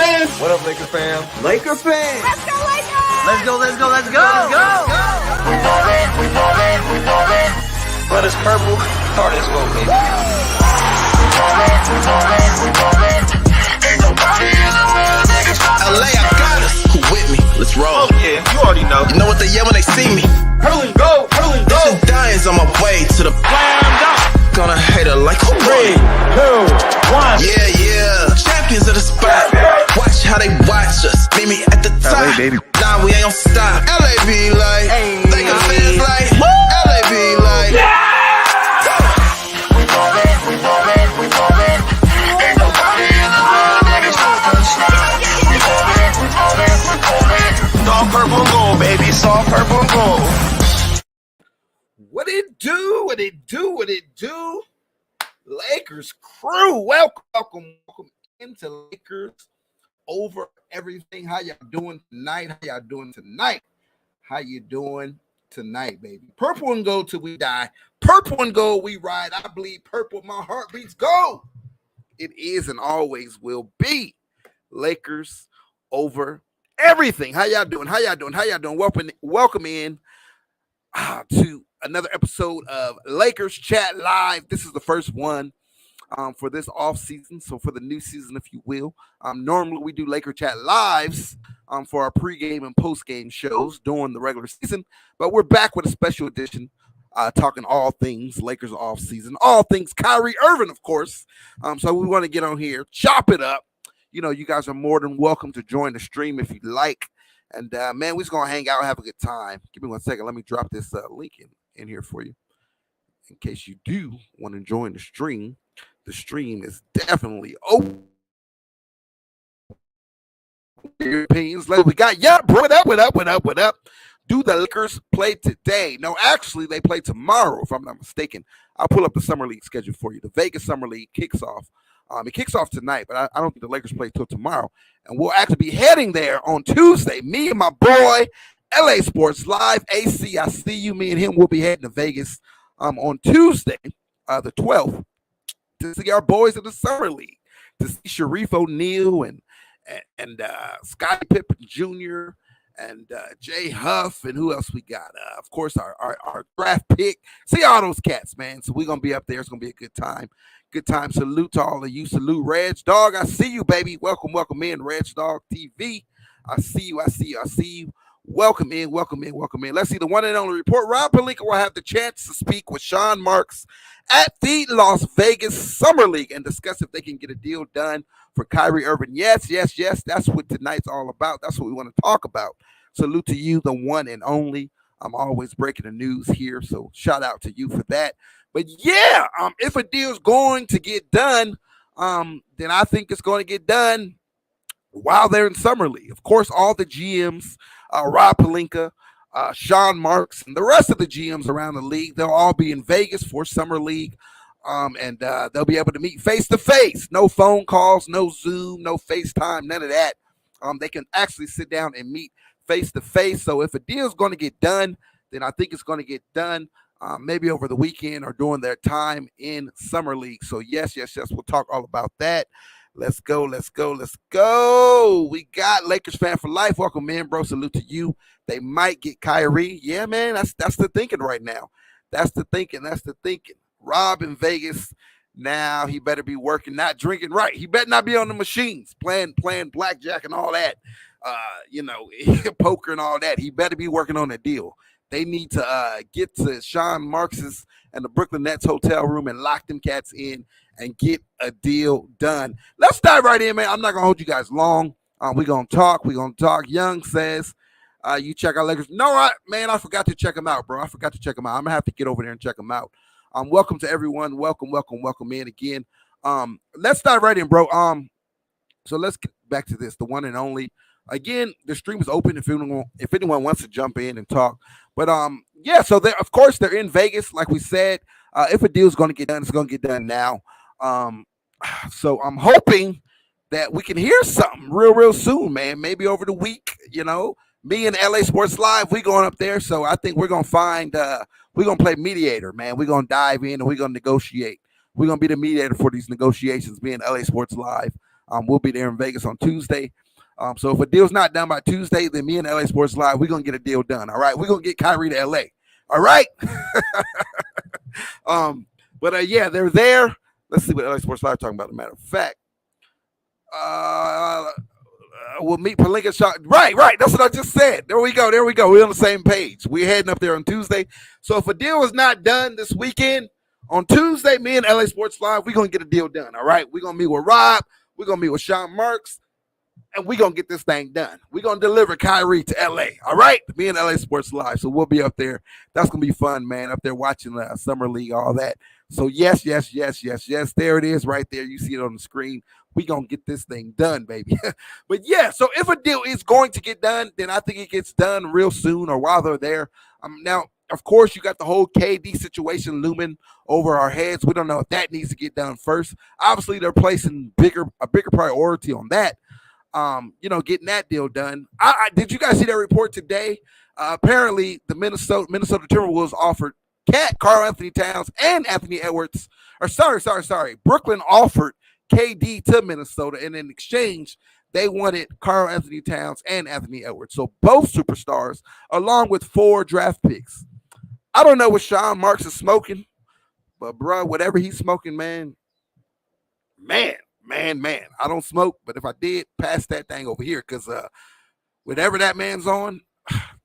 fans? What up, Laker fam? Laker fans. Let's go, Lakers! Let's go, let's go, let's go! Let's go! We ballin'. But it's purple, hard as well, baby. LA, I got us. Who with me? Let's roll. Oh yeah, you already know. You know what they yell when they see me? Hurling go, hurling go. This is Dying's on my way to the Slam dunk. Gonna hate her like who 3, 2, 1. Yeah. Champions of the spot. Watch how they watch us. Meet me at the top. LA, baby. Nah, we ain't gon' stop. LA be like, Laker fans like, LA be like. Soft purple and gold, baby. Soft purple and gold. What it do? What it do? What it do? Lakers crew, welcome into Lakers Over Everything. How y'all doing tonight? How y'all doing tonight? How you doing tonight, baby? Purple and gold till we die. Purple and gold we ride. I bleed purple. My heart beats gold. It is and always will be Lakers Over Everything. How y'all doing? How y'all doing? How y'all doing? Welcome in to another episode of Lakers Chat Live. This is the first one for this off season, so for the new season, if you will. Normally we do Laker Chat Lives for our pregame and postgame shows during the regular season, but we're back with a special edition, talking all things Lakers off season, all things Kyrie Irving, of course. So we want to get on here, chop it up. You know, you guys are more than welcome to join the stream if you like. And, man, we're just going to hang out and have a good time. Give me 1 second. Let me drop this link in here for you in case you do want to join the stream. The stream is definitely open. Your opinions. Like we got, yeah, bro, what up? Do the Lakers play today? No, actually, they play tomorrow, if I'm not mistaken. I'll pull up the Summer League schedule for you. The Vegas Summer League kicks off. It kicks off tonight, but I don't think the Lakers play till tomorrow. And we'll actually be heading there on Tuesday. Me and my boy, LA Sports Live, AC, I see you. Me and him will be heading to Vegas on Tuesday, the 12th, to see our boys in the Summer League, to see Sharif O'Neal and Scottie Pippen Jr. and Jay Huff, and who else we got? Of course, our draft pick. See all those cats, man. So we're going to be up there. It's going to be a good time. Good time. Salute to all of you. Salute, Reg Dog. I see you, baby. Welcome in, Reg Dog TV. I see you. Welcome in. Let's see the one and only report. Rob Pelinka will have the chance to speak with Sean Marks at the Las Vegas Summer League and discuss if they can get a deal done for Kyrie Irving. Yes. That's what tonight's all about. That's what we want to talk about. Salute to you, the one and only. I'm always breaking the news here, so shout out to you for that. But yeah, if a deal's going to get done, then I think it's going to get done while they're in Summer League. Of course, all the GMs, Rob Pelinka, Sean Marks, and the rest of the GMs around the league, they'll all be in Vegas for Summer League, and they'll be able to meet face-to-face. No phone calls, no Zoom, no FaceTime, none of that. They can actually sit down and meet face-to-face. So if a deal's going to get done, then I think it's going to get done maybe over the weekend or during their time in Summer League. So yes, we'll talk all about that. Let's go. We got Lakers fan for life. Welcome in, bro. Salute to you. They might get Kyrie. Yeah, man, that's the thinking right now. That's the thinking. Rob in Vegas. Now he better be working, not drinking right. He better not be on the machines, playing blackjack and all that. Poker and all that. He better be working on a deal. They need to get to Sean Marks's and the Brooklyn Nets hotel room and lock them cats in and get a deal done. Let's dive right in, man. I'm not going to hold you guys long. We're going to talk. Young says, you check out Lakers. No, I forgot to check them out, bro. I'm going to have to get over there and check them out. Welcome to everyone. Welcome in again. Let's dive right in, bro. So let's get back to this, the one and only. Again, the stream is open if anyone wants to jump in and talk. But so they're in Vegas, like we said. If a deal is going to get done, it's going to get done now. So I'm hoping that we can hear something real soon, man. Maybe over the week, me and LA Sports Live, we going up there. So I think we're going to find, we're going to play mediator, man. We're going to dive in and we're going to negotiate. We're going to be the mediator for these negotiations, being LA Sports Live. We'll be there in Vegas on Tuesday. So if a deal's not done by Tuesday, then me and LA Sports Live, we're going to get a deal done. All right. We're going to get Kyrie to LA. All right. But yeah, they're there. Let's see what LA Sports Live talking about. As a matter of fact, we'll meet Pelinka Shaw. Right. That's what I just said. There we go. We're on the same page. We're heading up there on Tuesday. So if a deal is not done this weekend, on Tuesday, me and LA Sports Live, we're going to get a deal done. All right. We're going to meet with Rob. We're going to meet with Sean Marks. And we're going to get this thing done. We're going to deliver Kyrie to L.A., all right? Me and LA Sports Live. So we'll be up there. That's going to be fun, man, up there watching the Summer League, all that. So, yes. There it is right there. You see it on the screen. We're going to get this thing done, baby. But, yeah, so if a deal is going to get done, then I think it gets done real soon or while they're there. Now, of course, you got the whole KD situation looming over our heads. We don't know if that needs to get done first. Obviously, they're placing a bigger priority on that. Getting that deal done. Did you guys see that report today? Apparently, the Minnesota Timberwolves offered Karl Anthony Towns and Anthony Edwards. Or sorry. Brooklyn offered KD to Minnesota, and in exchange, they wanted Karl Anthony Towns and Anthony Edwards. So both superstars, along with 4 draft picks. I don't know what Sean Marks is smoking, but bro, whatever he's smoking, man. I don't smoke, but if I did, pass that thing over here, because whatever that man's on,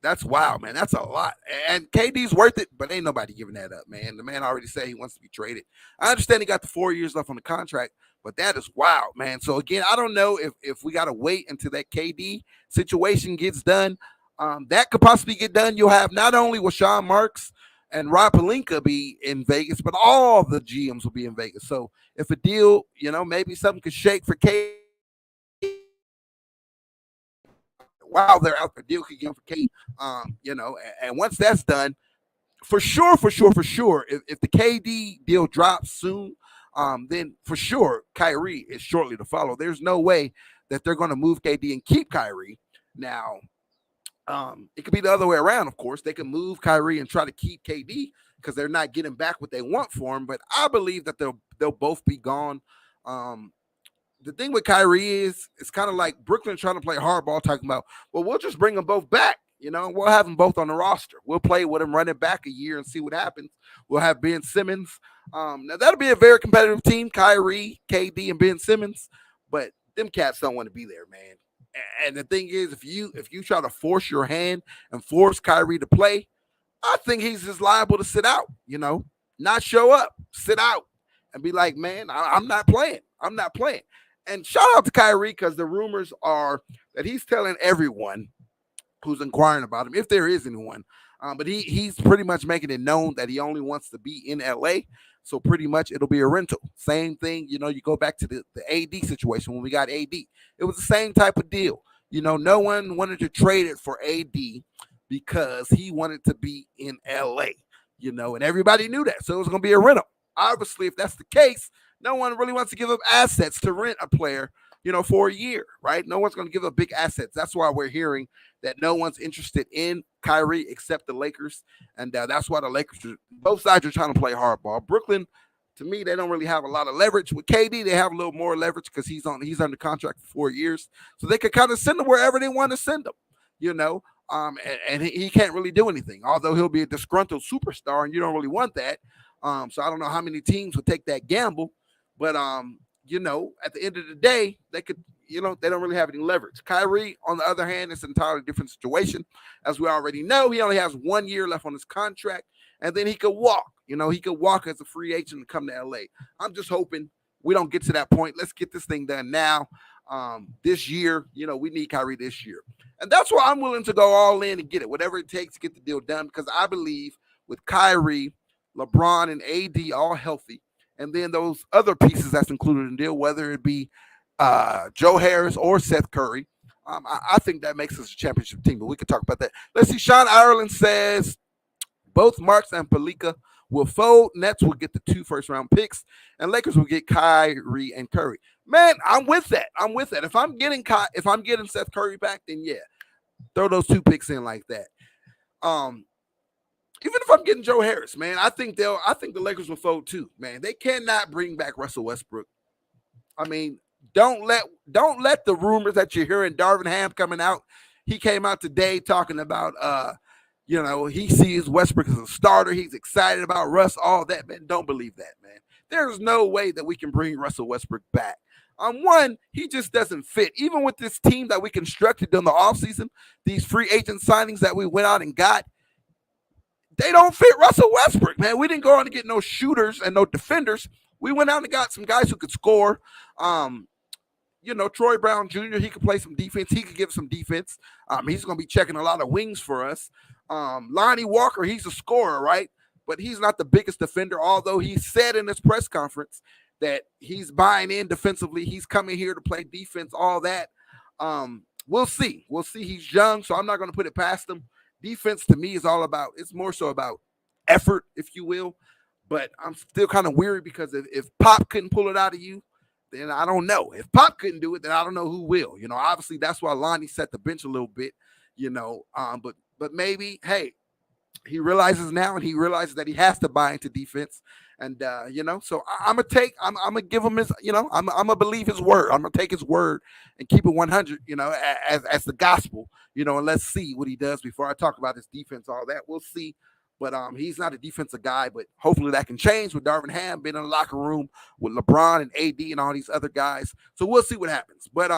that's wild, man. That's a lot. And KD's worth it, but ain't nobody giving that up, man. The man already said he wants to be traded. I understand he got the 4 years left on the contract, but that is wild, man. So, again, I don't know if we got to wait until that KD situation gets done. That could possibly get done. You'll have not only will Sean Marks and Rob Pelinka be in Vegas, but all the GMs will be in Vegas. So if a deal, maybe something could shake for KD while they're out, the deal could get for KD. And once that's done, for sure, if the KD deal drops soon, then for sure Kyrie is shortly to follow. There's no way that they're going to move KD and keep Kyrie. Now, it could be the other way around, of course. They can move Kyrie and try to keep KD because they're not getting back what they want for him. But I believe that they'll both be gone. The thing with Kyrie is it's kind of like Brooklyn trying to play hardball, talking about, well, we'll just bring them both back. We'll have them both on the roster. We'll play with them running back a year and see what happens. We'll have Ben Simmons. Now, that'll be a very competitive team, Kyrie, KD, and Ben Simmons. But them cats don't want to be there, man. And the thing is, if you try to force your hand and force Kyrie to play, I think he's just liable to sit out, not show up, sit out, and be like, man, I'm not playing. And shout out to Kyrie, because the rumors are that he's telling everyone who's inquiring about him, if there is anyone, but he's pretty much making it known that he only wants to be in LA. So pretty much it'll be a rental. Same thing, you go back to the AD situation when we got AD. It was the same type of deal. No one wanted to trade it for AD because he wanted to be in LA, and everybody knew that. So it was going to be a rental. Obviously, if that's the case, no one really wants to give up assets to rent a player, for a year, right? No one's going to give up big assets. That's why we're hearing that no one's interested in Kyrie except the Lakers. And that's why the Lakers, both sides are trying to play hardball. Brooklyn, to me, they don't really have a lot of leverage. With KD, they have a little more leverage because he's under contract for 4 years. So they could kind of send him wherever they want to send him, and he can't really do anything, although he'll be a disgruntled superstar, and you don't really want that. So I don't know how many teams would take that gamble. But, at the end of the day, they could, they don't really have any leverage. Kyrie, on the other hand, it's an entirely different situation. As we already know, he only has 1 year left on his contract, and then he could walk. He could walk as a free agent and come to LA. I'm just hoping we don't get to that point. Let's get this thing done now. This year, we need Kyrie this year. And that's why I'm willing to go all in and get it, whatever it takes to get the deal done, because I believe with Kyrie, LeBron, and AD all healthy, and then those other pieces that's included in the deal, whether it be Joe Harris or Seth Curry, I think that makes us a championship team. But we could talk about that. Let's see. Sean Ireland says both Marks and Pelinka will fold. Nets will get the 2 first-round picks, and Lakers will get Kyrie and Curry. Man, I'm with that. If I'm getting Seth Curry back, then yeah, throw those 2 picks in like that. Even if I'm getting Joe Harris, man, I think the Lakers will fold too, man. They cannot bring back Russell Westbrook. I mean, don't let the rumors that you're hearing Darvin Ham coming out. He came out today talking about he sees Westbrook as a starter. He's excited about Russ, all that, man. Don't believe that, man. There's no way that we can bring Russell Westbrook back. One, he just doesn't fit. Even with this team that we constructed during the offseason, these free agent signings that we went out and got, they don't fit Russell Westbrook, man. We didn't go out and get no shooters and no defenders. We went out and got some guys who could score. Troy Brown Jr., he could play some defense. He could give some defense. He's going to be checking a lot of wings for us. Lonnie Walker, he's a scorer, right? But he's not the biggest defender, although he said in his press conference that he's buying in defensively. He's coming here to play defense, all that. We'll see. We'll see. He's young, so I'm not going to put it past him. Defense to me is it's more so about effort, if you will. But I'm still kind of weary because if Pop couldn't pull it out of you, then I don't know. If Pop couldn't do it, then I don't know who will. Obviously that's why Lonnie set the bench a little bit, but maybe, hey, he realizes now, and he realizes that he has to buy into defense. And, so I'm going to give him his, I'm going to believe his word. I'm going to take his word and keep it 100, as the gospel, and let's see what he does before I talk about his defense, all that. We'll see. But he's not a defensive guy, but hopefully that can change with Darvin Ham being in the locker room with LeBron and AD and all these other guys. So we'll see what happens. But,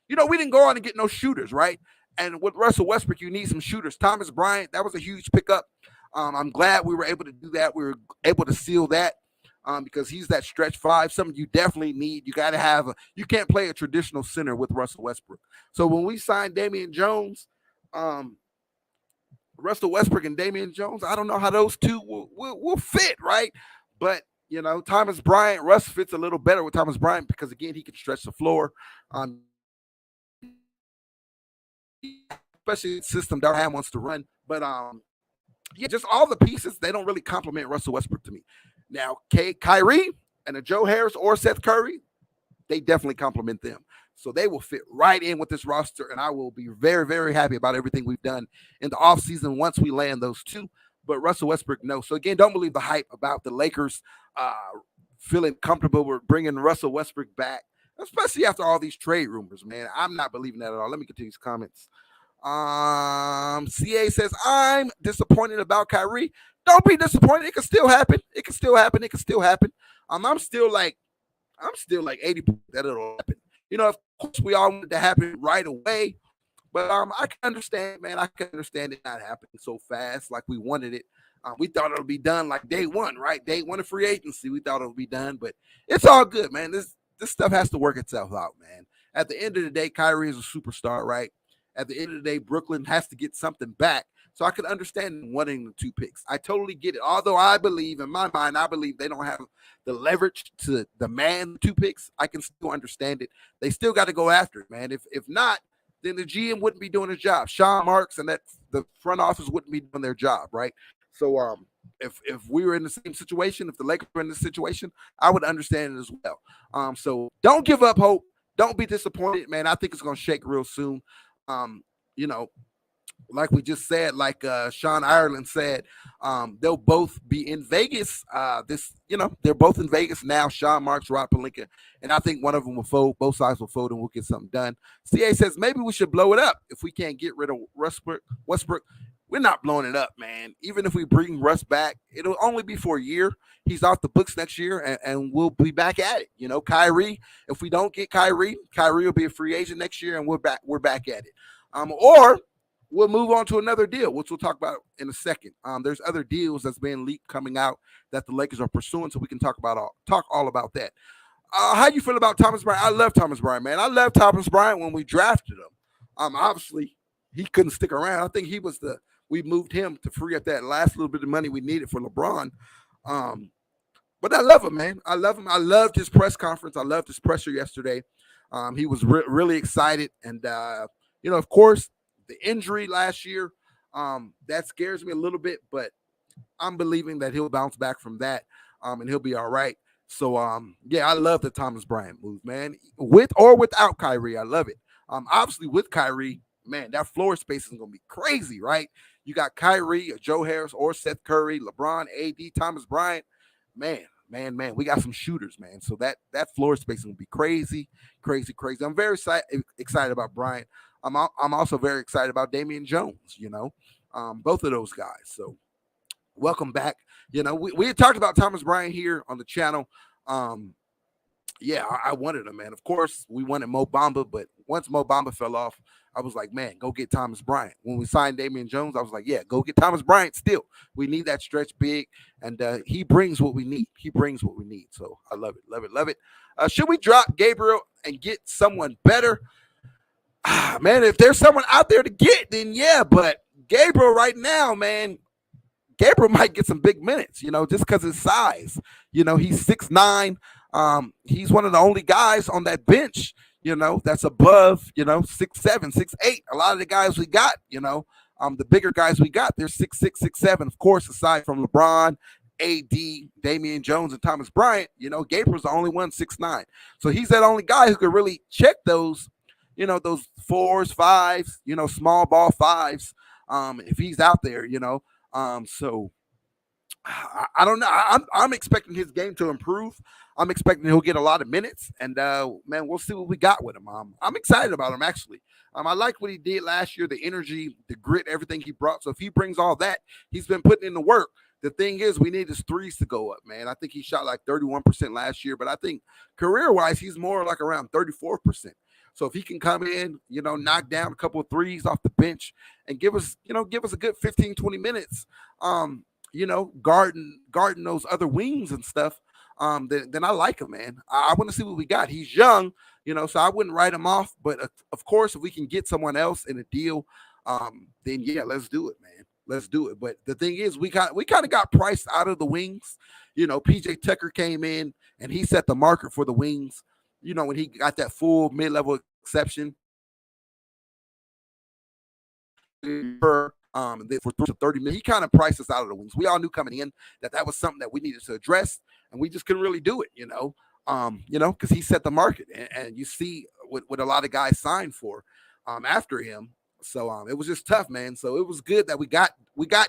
we didn't go on and get no shooters, right? And with Russell Westbrook, you need some shooters. Thomas Bryant, that was a huge pickup. I'm glad we were able to do that. We were able to seal that because he's that stretch five, something you definitely need. You got to have you can't play a traditional center with Russell Westbrook. So when we signed Damian Jones, Russell Westbrook and Damian Jones, I don't know how those two will fit, right? But, Thomas Bryant, Russ fits a little better with Thomas Bryant because, again, he can stretch the floor. Especially the system Darvin Ham wants to run. But, just all the pieces, they don't really complement Russell Westbrook to me. Now, Kyrie and a Joe Harris or Seth Curry, they definitely complement them. So they will fit right in with this roster, and I will be very, very happy about everything we've done in the offseason once we land those two. But Russell Westbrook, no. So, again, don't believe the hype about the Lakers feeling comfortable with bringing Russell Westbrook back, especially after all these trade rumors, man. I'm not believing that at all. Let me continue these comments. CA says, I'm disappointed about Kyrie. Don't be disappointed. It can still happen. It can still happen. It can still happen. I'm still like 80% that it'll happen. Of course, we all want it to happen right away, but I can understand, man. I can understand it not happening so fast like we wanted it. We thought it would be done like day one, right? Day one of free agency, we thought it would be done, but it's all good, man. This stuff has to work itself out, man. At the end of the day, Kyrie is a superstar, right? At the end of the day, Brooklyn has to get something back. So I could understand wanting the 2 picks. I totally get it. Although I believe, in my mind, they don't have the leverage to demand 2 picks. I can still understand it. They still got to go after it, man. If not, then the GM wouldn't be doing his job. Sean Marks and the front office wouldn't be doing their job, right? So if we were in the same situation, if the Lakers were in this situation, I would understand it as well. So don't give up hope. Don't be disappointed, man. I think it's going to shake real soon. Like we just said, like Sean Ireland said, they'll both be in Vegas. They're both in Vegas now, Sean Marks, Rob Pelinka, and I think one of them will fold. Both sides will fold, and we'll get something done. CA says maybe we should blow it up if we can't get rid of Westbrook. We're not blowing it up, man. Even if we bring Russ back, it'll only be for a year. He's off the books next year, and we'll be back at it. Kyrie, if we don't get Kyrie will be a free agent next year, and we're back at it. Or we'll move on to another deal, which we'll talk about in a second. There's other deals that's being leaked coming out that the Lakers are pursuing, so we can talk all about that. How you feel about Thomas Bryant? I love Thomas Bryant, man. I love Thomas Bryant when we drafted him. Obviously, he couldn't stick around. I think we moved him to free up that last little bit of money we needed for LeBron. But I love him, man. I love him. I loved his press conference. I loved his presser yesterday. He was really excited. And, of course, the injury last year, that scares me a little bit, but I'm believing that he'll bounce back from that, and he'll be all right. So, I love the Thomas Bryant move, man. With or without Kyrie, I love it. Obviously, with Kyrie, man, that floor space is going to be crazy, right? You got Kyrie, Joe Harris, or Seth Curry, LeBron, AD, Thomas Bryant. Man, man, we got some shooters, man. So that floor spacing will be crazy. I'm very excited about Bryant. I'm also very excited about Damian Jones. Both of those guys. So welcome back. We had talked about Thomas Bryant here on the channel. Yeah, I wanted him, man. Of course, we wanted Mo Bamba, but once Mo Bamba fell off, I was like, man, go get Thomas Bryant. When we signed Damian Jones, I was like, yeah, go get Thomas Bryant still. We need that stretch big, and he brings what we need. So I love it. Should we drop Gabriel and get someone better? Man, if there's someone out there to get, then yeah, but Gabriel right now, man, Gabriel might get some big minutes, just because his size. He's 6'9". He's one of the only guys on that bench, that's above, 6'7", 6'8". A lot of the guys we got, the bigger guys we got, they're 6'6", 6'7". Of course, aside from LeBron, AD, Damian Jones, and Thomas Bryant, Gabriel's the only one 6'9". So he's that only guy who could really check those, those 4s, 5s, small ball 5s, if he's out there, so I don't know. I'm expecting his game to improve. I'm expecting he'll get a lot of minutes, and man, we'll see what we got with him. I'm excited about him, actually. I like what he did last year, the energy, the grit, everything he brought. So if he brings all that, he's been putting in the work. The thing is, we need his threes to go up, man. I think he shot like 31% last year, but I think career-wise, he's more like around 34%. So if he can come in, knock down a couple of threes off the bench and give us a good 15, 20 minutes, guarding those other wings and stuff, then I like him, man. I want to see what we got. He's young, so I wouldn't write him off. But of course, if we can get someone else in a deal, then yeah, let's do it, man. Let's do it. But the thing is, we kind of got priced out of the wings. PJ Tucker came in and he set the market for the wings. When he got that full mid-level exception for 30 million, he kind of priced us out of the wings. We all knew coming in that was something that we needed to address, and we just couldn't really do it, because he set the market, and you see what a lot of guys signed for after him. So it was just tough, man. So it was good that we got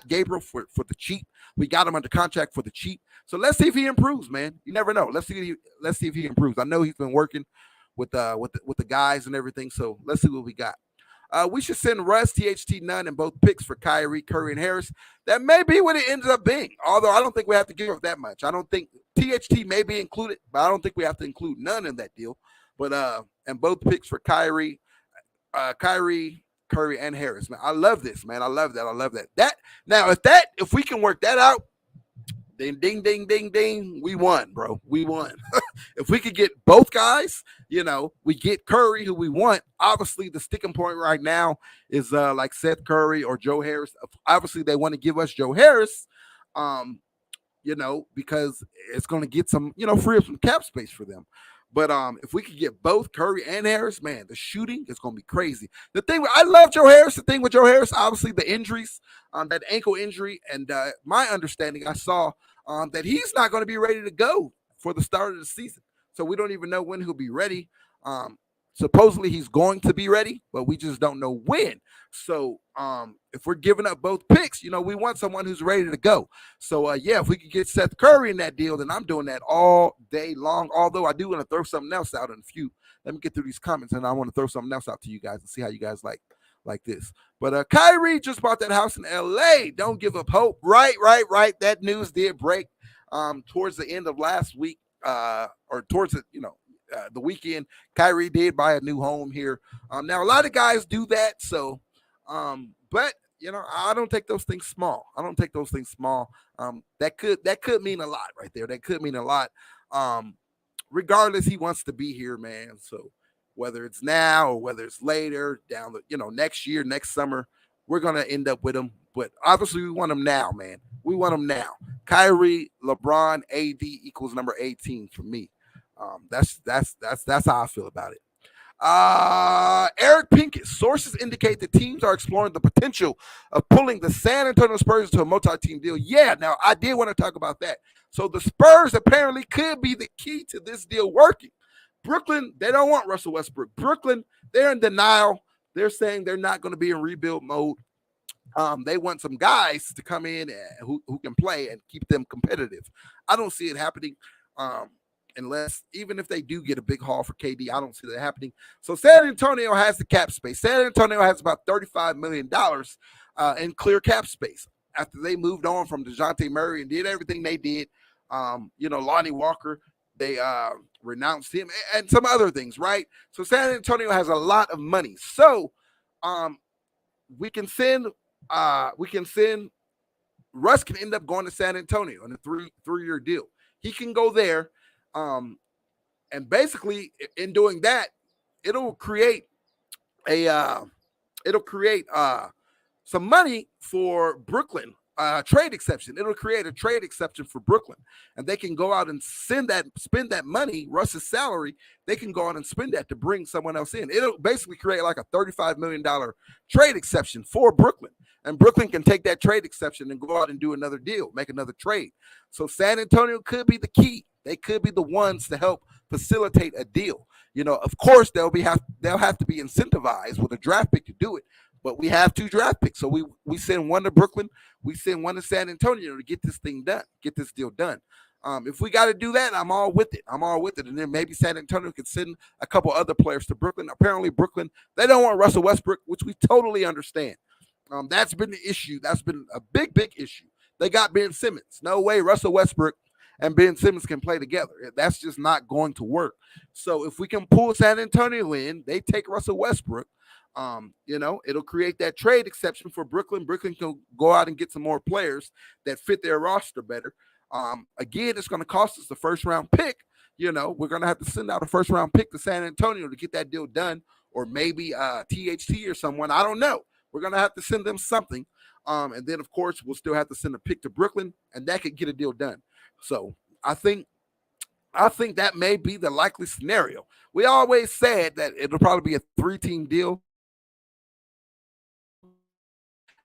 Gabriel for the cheap. We got him under contract for the cheap. So let's see if he improves, man. You never know. Let's see if he improves. I know he's been working with the guys and everything. So let's see what we got. We should send Russ, THT, Nunn, and both picks for Kyrie, Curry, and Harris. That may be what it ended up being. Although I don't think we have to give up that much. I don't think THT may be included, but I don't think we have to include Nunn in that deal. But and both picks for Kyrie, Curry, and Harris, man. I love this, man. I love that. If we can work that out, then ding, ding, ding, ding, we won, bro. We won. If we could get both guys, we get Curry, who we want. Obviously, the sticking point right now is like Seth Curry or Joe Harris. Obviously, they want to give us Joe Harris, because it's going to get some, free up some cap space for them. But if we could get both Curry and Harris, man, the shooting is going to be crazy. I love Joe Harris. The thing with Joe Harris, obviously the injuries, that ankle injury, and my understanding, I saw that he's not going to be ready to go for the start of the season. So we don't even know when he'll be ready. Supposedly he's going to be ready, but we just don't know when. So if we're giving up both picks, we want someone who's ready to go. So if we could get Seth Curry in that deal, then I'm doing that all day long. Although I do want to throw something else out in a few. Let me get through these comments, and I want to throw something else out to you guys and see how you guys like this. But Kyrie just bought that house in LA. Don't give up hope. Right. That news did break towards the end of last week, or towards the weekend. Kyrie did buy a new home here. Now a lot of guys do that. So, but I don't take those things small. That could mean a lot right there. That could mean a lot. Regardless, he wants to be here, man. So whether it's now or whether it's later down the, next year, next summer, we're going to end up with him. But obviously we want him now, man. We want him now. Kyrie, LeBron, AD equals number 18 for me. That's how I feel about it. Eric Pinkett, sources indicate that teams are exploring the potential of pulling the San Antonio Spurs into a multi-team deal. Yeah, now I did want to talk about that. So the Spurs apparently could be the key to this deal working. Brooklyn, they don't want Russell Westbrook. Brooklyn, they're in denial. They're saying they're not going to be in rebuild mode. They want some guys to come in who can play and keep them competitive. I don't see it happening. Unless, even if they do get a big haul for KD, I don't see that happening. So San Antonio has the cap space. San Antonio has about $35 million in clear cap space after they moved on from DeJounte Murray and did everything they did. Lonnie Walker, they renounced him and some other things, right? So San Antonio has a lot of money. So we can send Russ can end up going to San Antonio on a three-year deal. He can go there. And basically in doing that, it'll create some money for Brooklyn, trade exception. It'll create a trade exception for Brooklyn, and they can go out and spend that money, Russ's salary. They can go out and spend that to bring someone else in. It'll basically create like a $35 million trade exception for Brooklyn. And Brooklyn can take that trade exception and go out and do another deal, make another trade. So San Antonio could be the key. They could be the ones to help facilitate a deal. Of course, they'll have to be incentivized with a draft pick to do it. But we have 2 draft picks, so we send one to Brooklyn, we send one to San Antonio to get this thing done, get this deal done. If we got to do that, I'm all with it. And then maybe San Antonio could send a couple other players to Brooklyn. Apparently, Brooklyn, they don't want Russell Westbrook, which we totally understand. That's been the issue. That's been a big, big issue. They got Ben Simmons. No way Russell Westbrook and Ben Simmons can play together. That's just not going to work. So if we can pull San Antonio in, they take Russell Westbrook. It'll create that trade exception for Brooklyn. Brooklyn can go out and get some more players that fit their roster better. Again, it's going to cost us the first round pick. We're going to have to send out a first round pick to San Antonio to get that deal done, or maybe THT or someone. I don't know. We're going to have to send them something. And then, of course, we'll still have to send a pick to Brooklyn, and that could get a deal done. So I think that may be the likely scenario. We always said that it'll probably be a 3-team deal.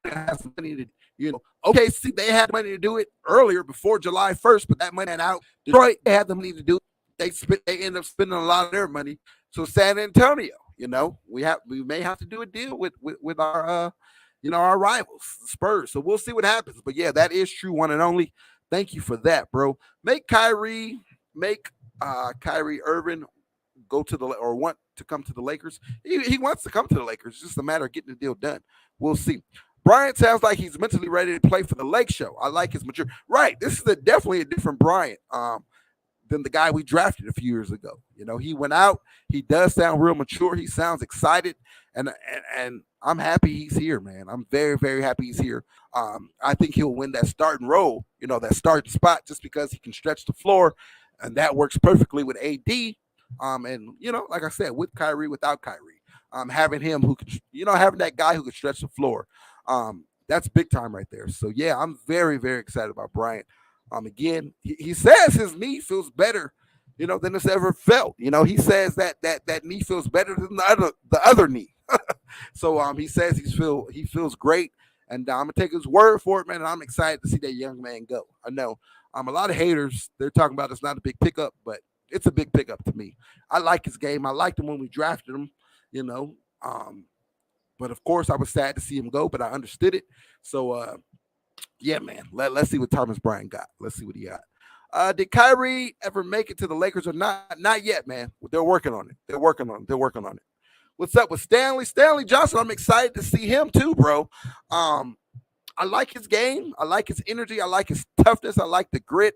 Has money to, okay, see, they had money to do it earlier before July 1st, but that money went out. Detroit had the money to do it. They end up spending a lot of their money. So San Antonio, we may have to do a deal with our our rivals, the Spurs. So we'll see what happens. But yeah, that is true, one and only. Thank you for that, bro. Make Kyrie Irving go to want to come to the Lakers. He wants to come to the Lakers. It's just a matter of getting the deal done. We'll see. Bryant sounds like he's mentally ready to play for the Lake Show. I like his mature. Right. This is definitely a different Bryant than the guy we drafted a few years ago. He went out. He does sound real mature. He sounds excited. And I'm happy he's here, man. I'm very, very happy he's here. I think he'll win that starting role, that starting spot, just because he can stretch the floor. And that works perfectly with AD. And, like I said, with Kyrie, without Kyrie, having him who could, having that guy who could stretch the floor. That's big time right there. So yeah, I'm very, very excited about Bryant. Again, he says his knee feels better, than it's ever felt. He says that knee feels better than the other knee. So he says he feels great, and I'm gonna take his word for it, man. And I'm excited to see that young man go. I know a lot of haters, they're talking about it's not a big pickup, but it's a big pickup to me. I like his game. I liked him when we drafted him, but of course, I was sad to see him go, but I understood it. So, yeah, man, let's see what Thomas Bryant got. Let's see what he got. Did Kyrie ever make it to the Lakers or not? Not yet, man. They're working on it. What's up with Stanley? Stanley Johnson, I'm excited to see him too, bro. I like his game. I like his energy. I like his toughness. I like the grit.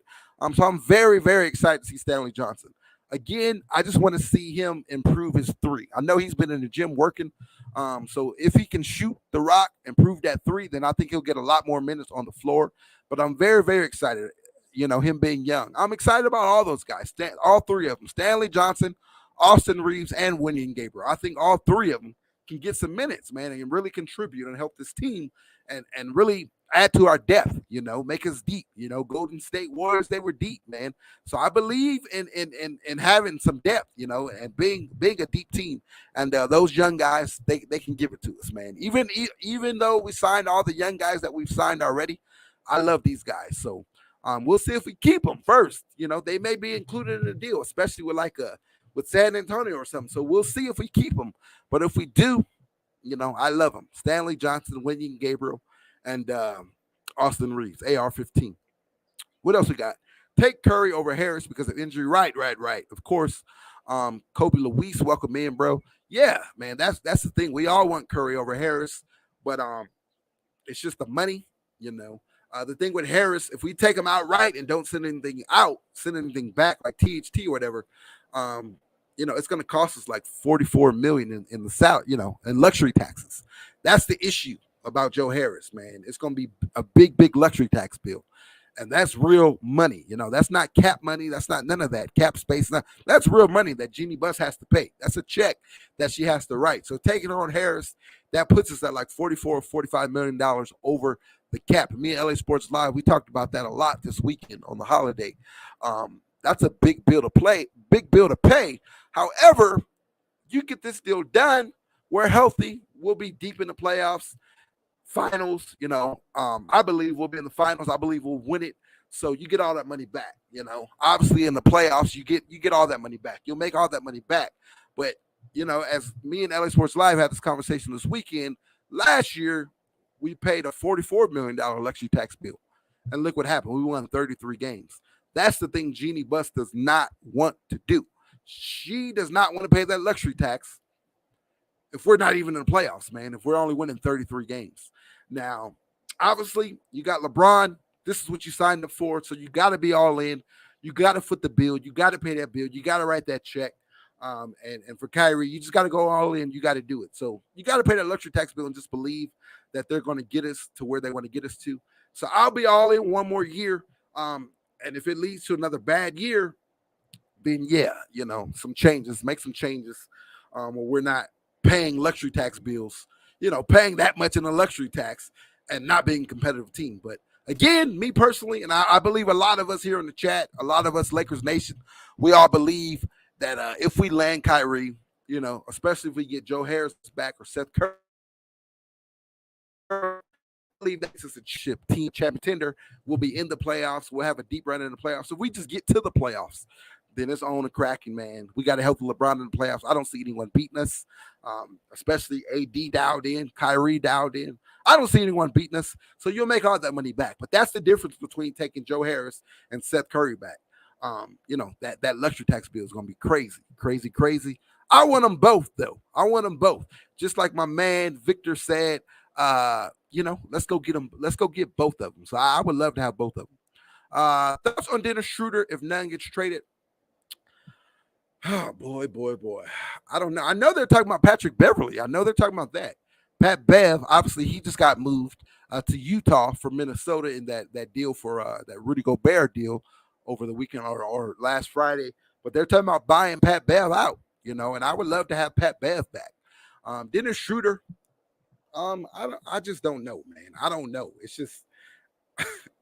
So I'm very, very excited to see Stanley Johnson. Again, I just want to see him improve his 3. I know he's been in the gym working. So if he can shoot the rock, improve that 3, then I think he'll get a lot more minutes on the floor. But I'm very, very excited, him being young. I'm excited about all those guys, all 3 of them, Stanley Johnson, Austin Reeves, and Wenyen Gabriel. I think all 3 of them can get some minutes, man, and really contribute and help this team and really add to our depth, make us deep. Golden State Warriors, they were deep, man. So I believe in having some depth, and being a deep team. And those young guys, they can give it to us, man. Even though we signed all the young guys that we've signed already, I love these guys. So we'll see if we keep them first. They may be included in the deal, especially with San Antonio or something. So we'll see if we keep them. But if we do, I love them. Stanley Johnson, Wenyen Gabriel. and Austin Reeves, AR-15. What else we got? Take Curry over Harris because of injury. Right. Of course, Kobe Luis, welcome in, bro. Yeah, man, that's the thing. We all want Curry over Harris, but it's just the money, you know. The thing with Harris, if we take him outright and don't send anything back like THT or whatever, you know, it's going to cost us like $44 million in the salary, you know, and luxury taxes. That's the issue about Joe Harris, man. It's going to be a big luxury tax bill. And that's real money. You know, that's not cap money. That's not none of that. Cap space. That's real money that Jeannie Buss has to pay. That's a check that she has to write. So taking on Harris, that puts us at like $44 or $45 million over the cap. And me and LA Sports Live, we talked about that a lot this weekend on the holiday. That's a big bill to pay. However, you get this deal done, we're healthy. We'll be deep in the playoffs. Finals, you know, I believe we'll be in the finals. I believe we'll win it. So you get all that money back, you know. Obviously in the playoffs, you get all that money back. You'll make all that money back. But, you know, as me and LA Sports Live had this conversation this weekend, last year we paid a $44 million luxury tax bill. And look what happened. We won 33 games. That's the thing Jeannie Buss does not want to do. She does not want to pay that luxury tax if we're not even in the playoffs, man, if we're only winning 33 games. Now, obviously, you got LeBron. This is what you signed up for, so you got to be all in. You got to foot the bill. You got to pay that bill. You got to write that check. And for Kyrie, you just got to go all in. You got to do it. So you got to pay that luxury tax bill and just believe that they're going to get us to where they want to get us to. So I'll be all in one more year. And if it leads to another bad year, then yeah, you know, make some changes where we're not paying luxury tax bills, you know, paying that much in a luxury tax and not being a competitive team. But again, me personally, and I believe a lot of us here in the chat, a lot of us Lakers Nation, we all believe that if we land Kyrie, you know, especially if we get Joe Harris back or Seth Curry, I believe that's a team champion contender. We'll be in the playoffs. We'll have a deep run in the playoffs. If we just get to the playoffs, then it's on and cracking, man. We got to help LeBron in the playoffs. I don't see anyone beating us, especially AD dialed in, Kyrie dialed in. I don't see anyone beating us, so you'll make all that money back. But that's the difference between taking Joe Harris and Seth Curry back. You know, that luxury tax bill is going to be crazy. I want them both, though. I want them both. Just like my man Victor said, you know, let's go get them. Let's go get both of them. So I would love to have both of them. Thoughts on Dennis Schroeder if none gets traded? Oh, boy. I don't know. I know they're talking about Patrick Beverly. I know they're talking about that. Pat Bev, obviously, he just got moved to Utah from Minnesota in that deal for that Rudy Gobert deal over the weekend or last Friday. But they're talking about buying Pat Bev out, you know, and I would love to have Pat Bev back. Dennis Schroeder, I just don't know, man. I don't know. It's just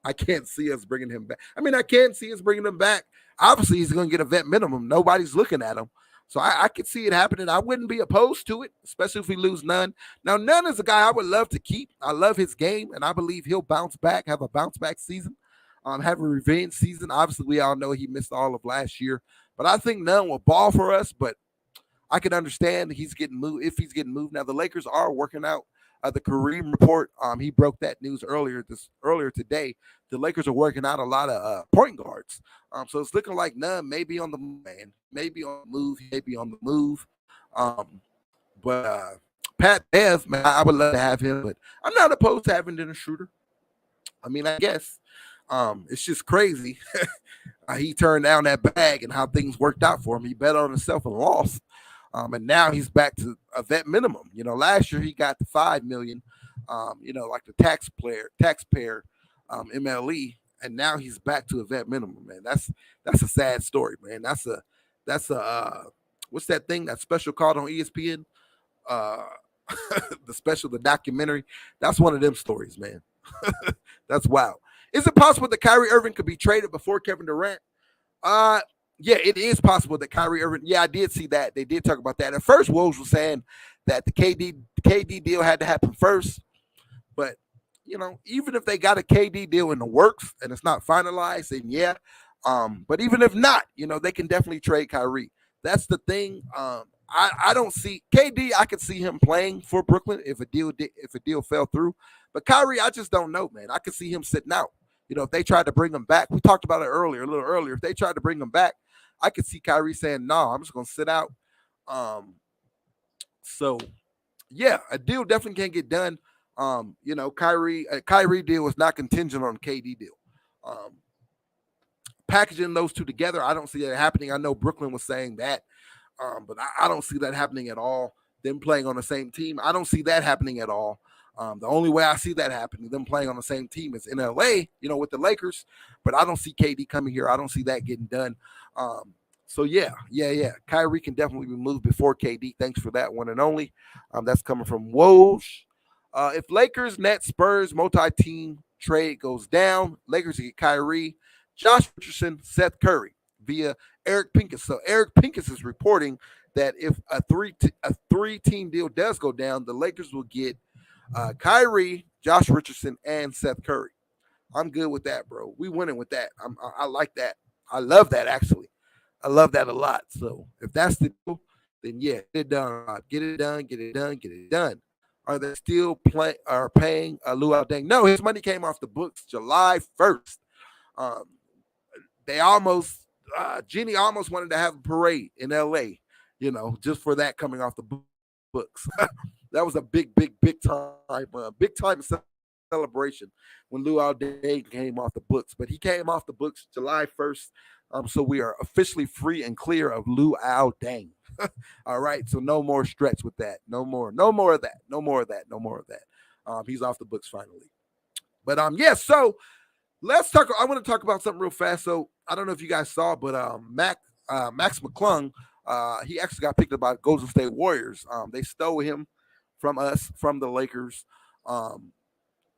I can't see us bringing him back. I mean, I can't see us bringing him back. Obviously, he's going to get a vet minimum. Nobody's looking at him. So I could see it happening. I wouldn't be opposed to it, especially if we lose Nunn. Now, Nunn is a guy I would love to keep. I love his game, and I believe he'll bounce back, have a bounce-back season, have a revenge season. Obviously, we all know he missed all of last year. But I think Nunn will ball for us, but I can understand he's getting moved if he's getting moved. Now, the Lakers are working out the Kareem report. He broke that news earlier today. The Lakers are working out a lot of point guards. So it's looking like Nunn may be on the move, man. Maybe on the move. But Pat Bev, man, I would love to have him, but I'm not opposed to having Dennis Schroeder. I mean, I guess it's just crazy. He turned down that bag and how things worked out for him. He bet on himself and lost. And now he's back to a vet minimum. You know, last year he got the $5 million, you know, like the taxpayer MLE, and now he's back to a vet minimum, man. That's a sad story, man. That's a what's that thing, that special called on ESPN? The documentary. That's one of them stories, man. That's wild. Is it possible that Kyrie Irving could be traded before Kevin Durant? Yeah, it is possible that Kyrie Irving. Yeah, I did see that. They did talk about that. At first, Wolves was saying that the KD deal had to happen first. But, you know, even if they got a KD deal in the works and it's not finalized, then yeah. But even if not, you know, they can definitely trade Kyrie. That's the thing. I don't see KD. I could see him playing for Brooklyn if a deal fell through. But Kyrie, I just don't know, man. I could see him sitting out. If they tried to bring him back, we talked about it a little earlier. If they tried to bring him back, I could see Kyrie saying, "No, I'm just gonna sit out." So yeah, a deal definitely can't get done. Kyrie deal is not contingent on KD deal. Packaging those two together, I don't see that happening. I know Brooklyn was saying that, but I don't see that happening at all. Them playing on the same team, I don't see that happening at all. The only way I see that happening, them playing on the same team, is in LA, with the Lakers. But I don't see KD coming here. I don't see that getting done. So yeah. Kyrie can definitely be moved before KD. Thanks for that one and only. That's coming from Woj. If Lakers, Nets, Spurs multi-team trade goes down, Lakers get Kyrie, Josh Richardson, Seth Curry via Eric Pincus. So Eric Pincus is reporting that if a three-team deal does go down, the Lakers will get Kyrie, Josh Richardson, and Seth Curry. I'm good with that, bro. We winning with that. I like that. I love that, actually. I love that a lot. So if that's the deal, then yeah, get it done. Get it done. Are they still paying Lou Aldeng? No, his money came off the books July 1st. Jeannie almost wanted to have a parade in LA, just for that coming off the books. That was a big time celebration when Lou Aldeng came off the books. But he came off the books July 1st. So we are officially free and clear of Lou Aldeng. All right. So no more stretch with that. No more of that. He's off the books finally. But so let's talk. I want to talk about something real fast. So I don't know if you guys saw, but Max McClung, he actually got picked up by Golden State Warriors. They stole him from us, from the Lakers.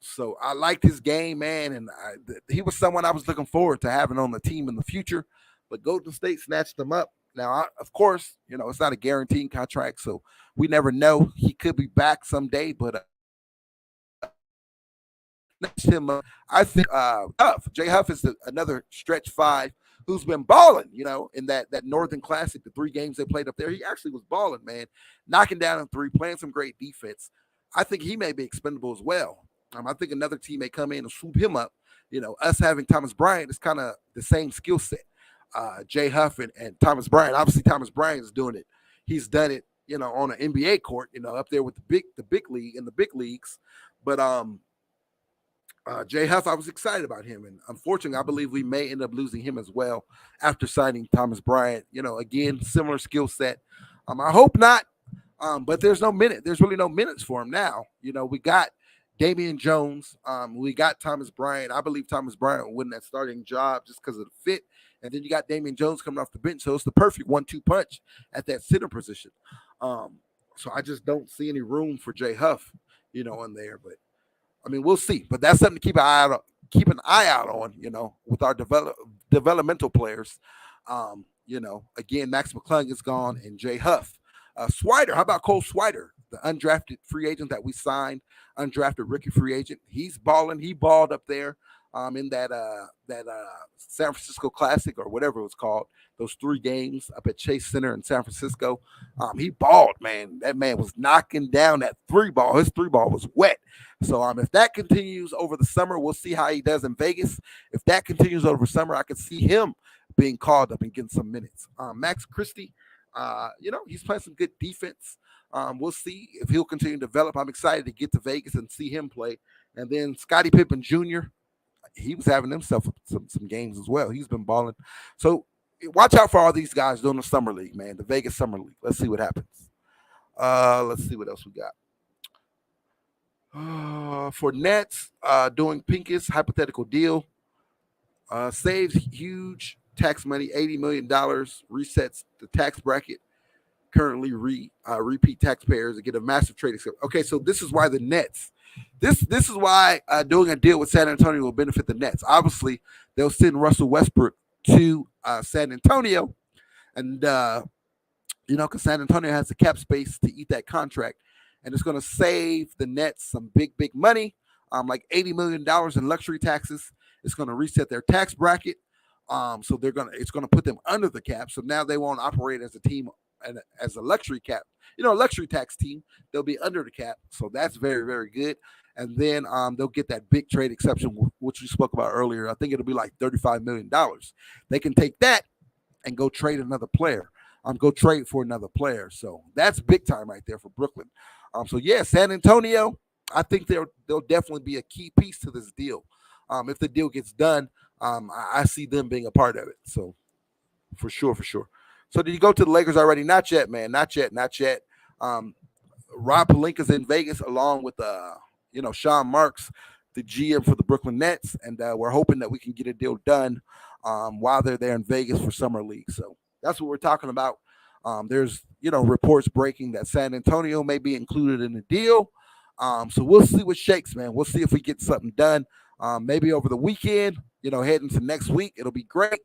So I liked his game, man, and he was someone I was looking forward to having on the team in the future. But Golden State snatched him up. Now, of course, it's not a guaranteed contract, so we never know. He could be back someday, but snatched him up. I think Jay Huff is another stretch five who's been balling, in that Northern Classic, the 3 games they played up there. He actually was balling, man, knocking down a 3, playing some great defense. I think he may be expendable as well. I think another team may come in and swoop him up. Us having Thomas Bryant is kind of the same skill set. Jay Huff and Thomas Bryant. Obviously, Thomas Bryant is doing it. He's done it, on an NBA court, up there with the big league in the big leagues. But Jay Huff, I was excited about him, and unfortunately, I believe we may end up losing him as well after signing Thomas Bryant. Again, similar skill set. I hope not, but there's really no minutes for him now. We got Damian Jones. We got Thomas Bryant. I believe Thomas Bryant will win that starting job just because of the fit. And then you got Damian Jones coming off the bench. So it's the perfect 1-2 punch at that center position. So I just don't see any room for Jay Huff, in there. But we'll see. But that's something to keep an eye out on, with our developmental players. Again, Max McClung is gone and Jay Huff. Swider, how about Cole Swider, the undrafted free agent that we signed, undrafted rookie free agent? He's balling. He balled up there in that San Francisco Classic or whatever it was called, those 3 games up at Chase Center in San Francisco. He balled, man. That man was knocking down that 3-ball. His 3-ball was wet. So if that continues over the summer, we'll see how he does in Vegas. If that continues over summer, I could see him being called up and getting some minutes. Max Christie, he's playing some good defense. We'll see if he'll continue to develop. I'm excited to get to Vegas and see him play. And then Scottie Pippen Jr., he was having himself some games as well. He's been balling. So watch out for all these guys doing the summer league, man, the Vegas summer league. Let's see what happens. Let's see what else we got. For Nets, doing Pincus hypothetical deal. Saves huge tax money, $80 million, resets the tax bracket. Currently repeat taxpayers to get a massive trade. Okay, so this is why the Nets, this is why doing a deal with San Antonio will benefit the Nets. Obviously, they'll send Russell Westbrook to San Antonio, and because San Antonio has the cap space to eat that contract, and it's going to save the Nets some big money, like $80 million in luxury taxes. It's going to reset their tax bracket, so it's going to put them under the cap. So now they won't operate as a team and as a luxury cap luxury tax team. They'll be under the cap, so that's very, very good. And then they'll get that big trade exception, which we spoke about earlier. I think it'll be like $35 million. They can take that and go trade another player. Go trade for another player. So that's big time right there for Brooklyn. So yeah, San Antonio, I think they'll definitely be a key piece to this deal. If the deal gets done, I see them being a part of it. So for sure. So did you go to the Lakers already? Not yet, man. Not yet. Rob Pelinka's in Vegas along with Sean Marks, the GM for the Brooklyn Nets, and we're hoping that we can get a deal done while they're there in Vegas for Summer League. So that's what we're talking about. There's reports breaking that San Antonio may be included in the deal. So we'll see what shakes, man. We'll see if we get something done. Maybe over the weekend, heading to next week. It'll be great.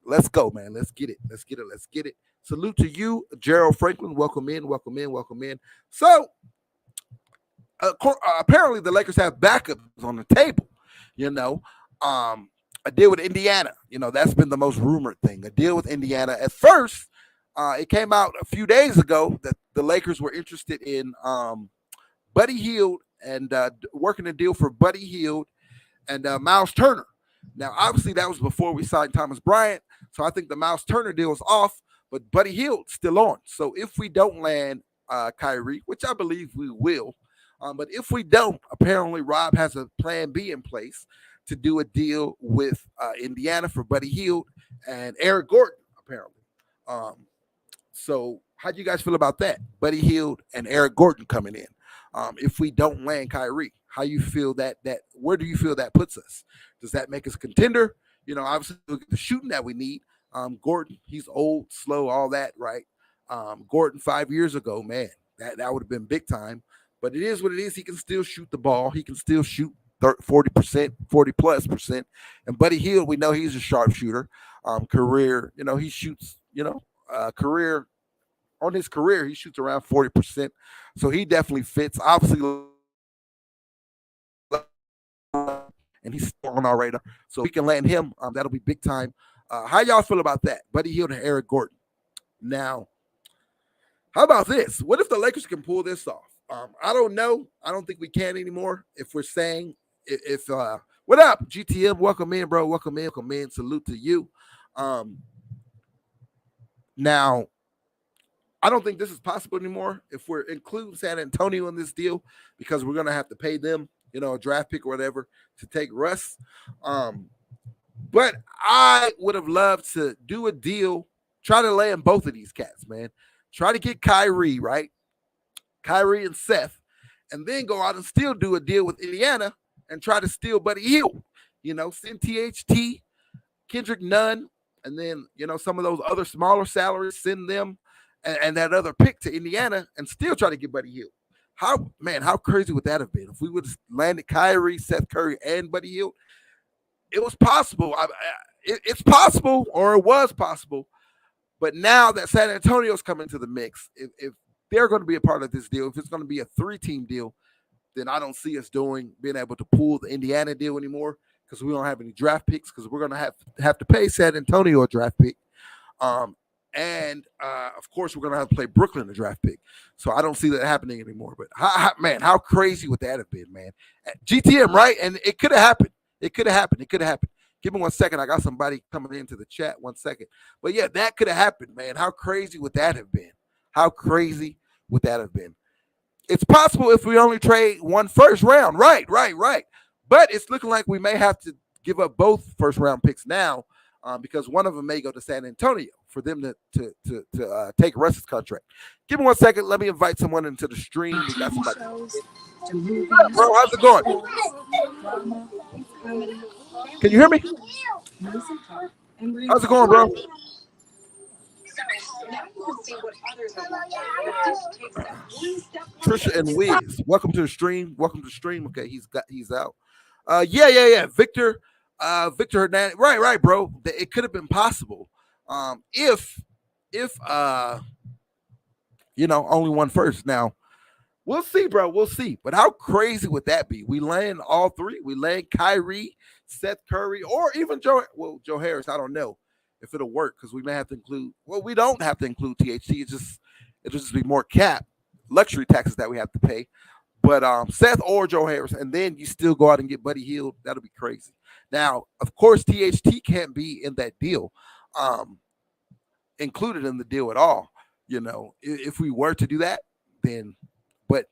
Let's go, man. Let's get it. Salute to you, Gerald Franklin. Welcome in. So apparently the Lakers have backups on the table. A deal with Indiana. That's been the most rumored thing. A deal with Indiana. At first, it came out a few days ago that the Lakers were interested in Buddy Hield and working a deal for Buddy Hield and Miles Turner. Now, obviously, that was before we signed Thomas Bryant, so I think the Miles Turner deal is off, but Buddy Hield's still on. So if we don't land Kyrie, which I believe we will, but if we don't, apparently Rob has a plan B in place to do a deal with Indiana for Buddy Hield and Eric Gordon, apparently. So how do you guys feel about that? Buddy Hield and Eric Gordon coming in. If we don't land Kyrie, how you feel that where do you feel that puts us? Does that make us a contender? Obviously we'll get the shooting that we need. Gordon, he's old, slow, all that, right? Gordon 5 years ago, man, that would have been big time. But it is what it is. He can still shoot the ball. He can still shoot 40%, 40+%. And Buddy Hield, we know he's a sharpshooter. Career, he shoots, career on his career, he shoots around 40%. So he definitely fits. Obviously, and he's still on our radar. So we can land him. That'll be big time. How y'all feel about that? Buddy Hield and Eric Gordon. Now, how about this? What if the Lakers can pull this off? I don't know. I don't think we can anymore. If we're saying, what up, GTM? Welcome in, bro. Welcome in. Salute to you. Now, I don't think this is possible anymore if we're including San Antonio in this deal because we're going to have to pay them, a draft pick or whatever to take Russ. But I would have loved to do a deal, try to land both of these cats, man. Try to get Kyrie, right? Kyrie and Seth, and then go out and still do a deal with Indiana and try to steal Buddy Hield. Send THT, Kendrick Nunn, and then, some of those other smaller salaries, send them and that other pick to Indiana and still try to get Buddy Hield. How crazy would that have been if we would have landed Kyrie, Seth Curry, and Buddy Hield? It was possible. It's possible, or it was possible. But now that San Antonio's coming to the mix, if they're going to be a part of this deal, if it's going to be a 3-team deal, then I don't see us being able to pull the Indiana deal anymore because we don't have any draft picks because we're going to have to pay San Antonio a draft pick. And of course, we're going to have to play Brooklyn a draft pick. So I don't see that happening anymore. But, how crazy would that have been, man? GTM, right? And it could have happened. It could have happened. Give me 1 second. I got somebody coming into the chat. 1 second. But, yeah, that could have happened, man. How crazy would that have been? How crazy would that have been? It's possible if we only trade one first round. Right. But it's looking like we may have to give up both first-round picks now because one of them may go to San Antonio for them to take Russ's contract. Give me 1 second. Let me invite someone into the stream. We got somebody. Bro, how's it going? Can you hear me? How's it going, bro? Trisha and Wiz, welcome to the stream. Okay, he's out. Yeah. Victor Hernandez. Right, bro. It could have been possible. If only one first. Now, we'll see, bro. We'll see. But how crazy would that be? We land all three. We land Kyrie, Seth Curry, or even Joe Harris. I don't know if it'll work because we may have to include. Well, we don't have to include THT. It's just It'll just be more cap luxury taxes that we have to pay. But Seth or Joe Harris, and then you still go out and get Buddy Hield. That'll be crazy. Now, of course, THT can't be in that deal, included in the deal at all. If we were to do that, then. But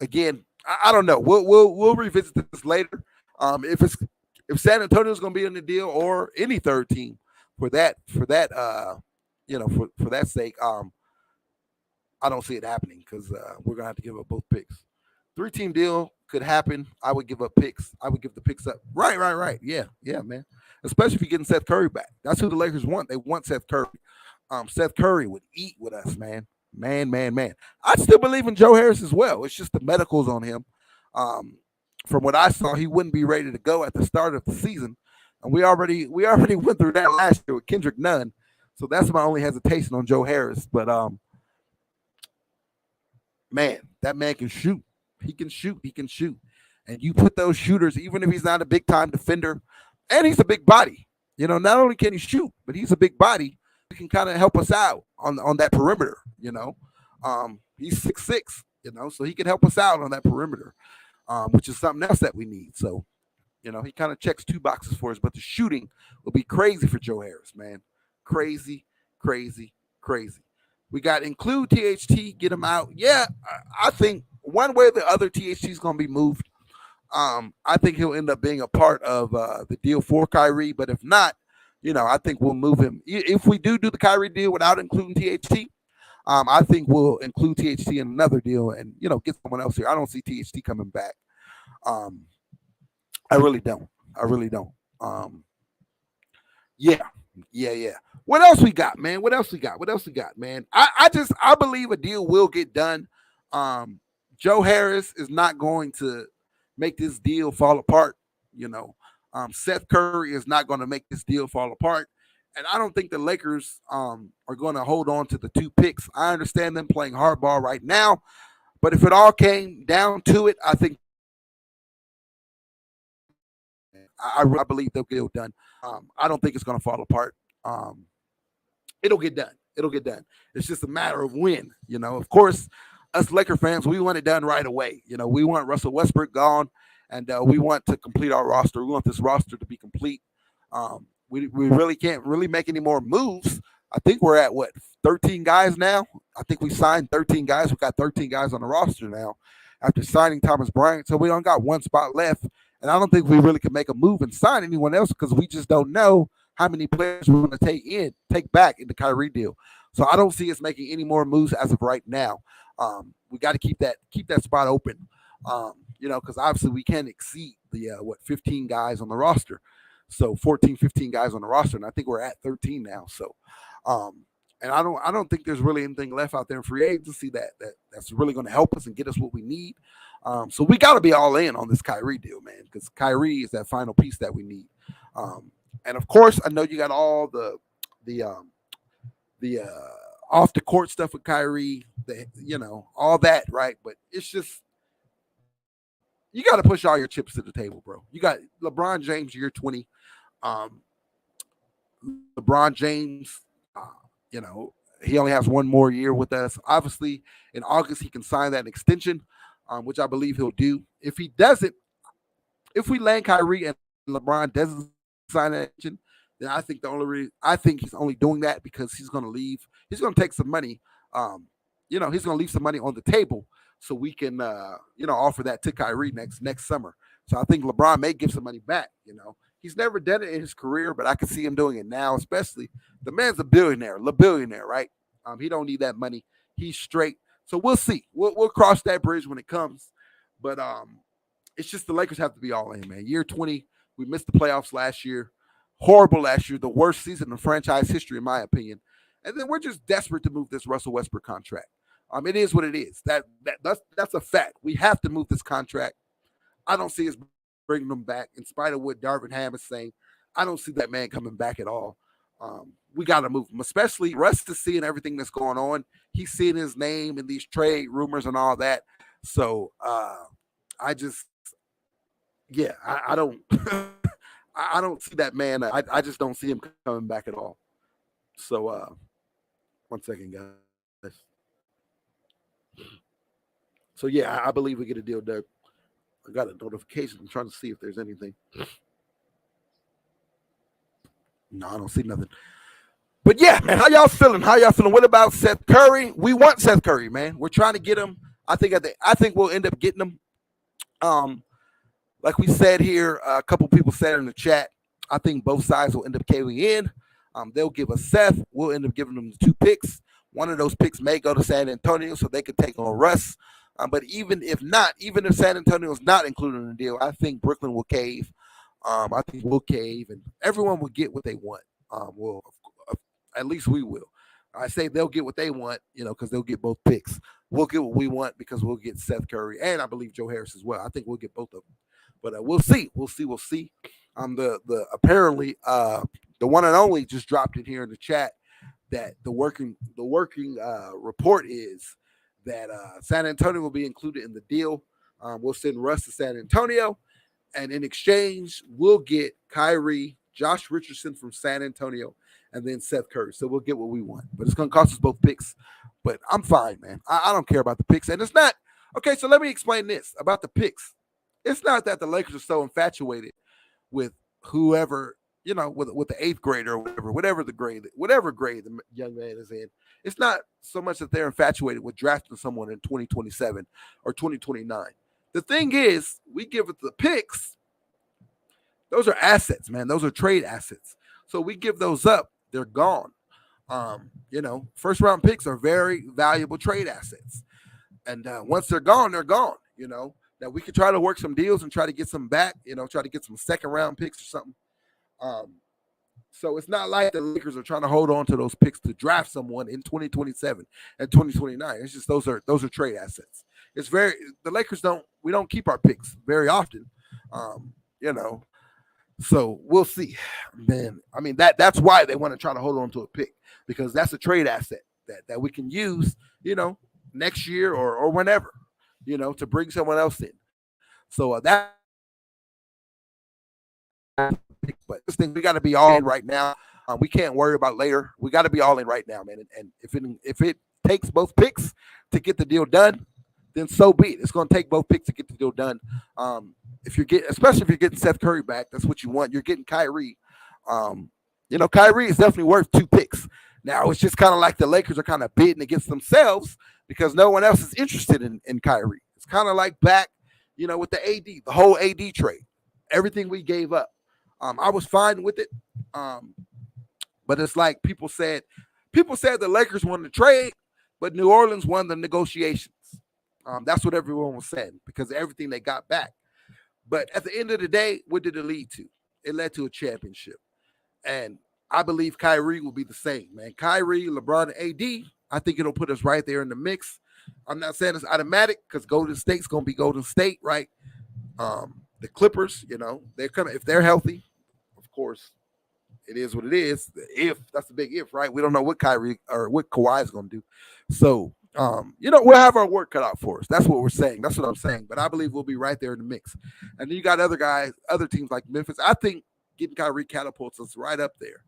again, I don't know. We'll revisit this later. If San Antonio's going to be in the deal or any third team for that for that sake, I don't see it happening because we're going to have to give up both picks. 3-team deal could happen. I would give up picks. I would give the picks up. Right. Yeah, man. Especially if you're getting Seth Curry back. That's who the Lakers want. They want Seth Curry. Seth Curry would eat with us, man. Man. I still believe in Joe Harris as well. It's just the medicals on him. From what I saw, he wouldn't be ready to go at the start of the season. And we already went through that last year with Kendrick Nunn. So that's my only hesitation on Joe Harris. But man, that man can shoot. He can shoot. And you put those shooters, even if he's not a big time defender, and he's a big body. Not only can he shoot, but he's a big body. He can kind of help us out on that perimeter. He's 6'6", so he can help us out on that perimeter, which is something else that we need. So, he kind of checks 2 boxes for us, but the shooting will be crazy for Joe Harris, man. Crazy. We got include THT, get him out. Yeah, I think one way or the other, THT is going to be moved. I think he'll end up being a part of the deal for Kyrie, but if not, I think we'll move him. If we do the Kyrie deal without including THT, I think we'll include THT in another deal and, get someone else here. I don't see THT coming back. I really don't. Yeah. What else we got, man? I believe a deal will get done. Joe Harris is not going to make this deal fall apart. Seth Curry is not going to make this deal fall apart. And I don't think the Lakers are going to hold on to the 2 picks. I understand them playing hardball right now. But if it all came down to it, I think I believe they'll get it done. I don't think it's going to fall apart. It'll get done. It's just a matter of when. Of course, us Laker fans, we want it done right away. We want Russell Westbrook gone, and we want to complete our roster. We want this roster to be complete. We really can't really make any more moves. I think we're at 13 guys now. I think we signed 13 guys. We've got 13 guys on the roster now after signing Thomas Bryant. So we don't got 1 spot left. And I don't think we really can make a move and sign anyone else because we just don't know how many players we're going to take back in the Kyrie deal. So I don't see us making any more moves as of right now. We got to keep that spot open, because obviously we can't exceed the 15 guys on the roster. So 14, 15 guys on the roster, and I think we're at 13 now. So, and I don't think there's really anything left out there in free agency that's really going to help us and get us what we need. So we got to be all in on this Kyrie deal, man, because Kyrie is that final piece that we need. And of course, I know you got all the off the court stuff with Kyrie, all that, right? But it's just you got to push all your chips to the table, bro. You got LeBron James, year 20. LeBron James, he only has 1 more year with us. Obviously, in August, he can sign that extension, which I believe he'll do. If he doesn't, if we land Kyrie and LeBron doesn't sign that extension, then I think he's only doing that because he's going to leave. He's going to take some money. He's going to leave some money on the table so we can, offer that to Kyrie next summer. So I think LeBron may give some money back. He's never done it in his career, but I can see him doing it now. Especially the man's a billionaire, right? He don't need that money. He's straight. So we'll see. We'll cross that bridge when it comes. But it's just the Lakers have to be all in, man. Year 20, we missed the playoffs last year. Horrible last year, the worst season in franchise history, in my opinion. And then we're just desperate to move this Russell Westbrook contract. It is what it is. That's a fact. We have to move this contract. I don't see us bringing him back, in spite of what Darvin Ham is saying. I don't see that man coming back at all. We got to move him, especially Russ is seeing everything that's going on. He's seeing his name in these trade rumors and all that. So I don't I don't see that man. I just don't see him coming back at all. So 1 second, guys. So yeah, I believe we get a deal done. I got a notification. I'm trying to see if there's anything. No, I don't see nothing. But yeah, man, how y'all feeling? How y'all feeling? What about Seth Curry? We want Seth Curry, man. We're trying to get him. I think we'll end up getting him. Like we said here, a couple people said in the chat. I think both sides will end up caving in. They'll give us Seth. We'll end up giving them the 2 picks. One of those picks may go to San Antonio so they could take on Russ. But even if not, even if San Antonio is not included in the deal, I think Brooklyn will cave. I think we'll cave, and everyone will get what they want. At least we will. I say they'll get what they want, because they'll get both picks. We'll get what we want because we'll get Seth Curry, and I believe Joe Harris as well. I think we'll get both of them. But we'll see. We'll see. Apparently the one and only just dropped it here in the chat that the working report is that San Antonio will be included in the deal. We'll send Russ to San Antonio, and in exchange, we'll get Kyrie, Josh Richardson from San Antonio, and then Seth Curry. So we'll get what we want. But it's going to cost us both picks. But I'm fine, man. I don't care about the picks. And it's not – okay, so let me explain this about the picks. It's not that the Lakers are so infatuated with whoever, with the 8th grader or whatever grade the young man is in. It's not so much that they're infatuated with drafting someone in 2027 or 2029. The thing is, we give it the picks. Those are assets, man. Those are trade assets. So we give those up, they're gone. First round picks are very valuable trade assets. And once they're gone, Now we could try to work some deals and try to get some back, try to get some second round picks or something. So it's not like the Lakers are trying to hold on to those picks to draft someone in 2027 and 2029. It's just those are trade assets. The Lakers we don't keep our picks very often. So we'll see. Man, I mean that's why they want to try to hold on to a pick, because that's a trade asset that we can use, next year or whenever. To bring someone else in. So but this thing, we got to be all in right now. We can't worry about later. We got to be all in right now, man. And if it takes both picks to get the deal done, then so be it. It's going to take both picks to get the deal done. Especially if you're getting Seth Curry back, that's what you want. You're getting Kyrie. Kyrie is definitely worth 2 picks. Now it's just kind of like the Lakers are kind of bidding against themselves because no one else is interested in Kyrie. It's kind of like back, with the whole AD trade, everything we gave up. I was fine with it. But it's like people said the Lakers won the trade, but New Orleans won the negotiations. That's what everyone was saying because of everything they got back. But at the end of the day, what did it lead to? It led to a championship. And I believe Kyrie will be the same, man. Kyrie, LeBron, and AD, I think it'll put us right there in the mix. I'm not saying it's automatic because Golden State's going to be Golden State, right? The Clippers, they're coming. If they're healthy, of course, it is what it is. That's a big if, right? We don't know what Kyrie or what Kawhi is going to do. So, we'll have our work cut out for us. That's what we're saying. That's what I'm saying. But I believe we'll be right there in the mix. And then you got other teams like Memphis. I think getting Kyrie catapults us right up there.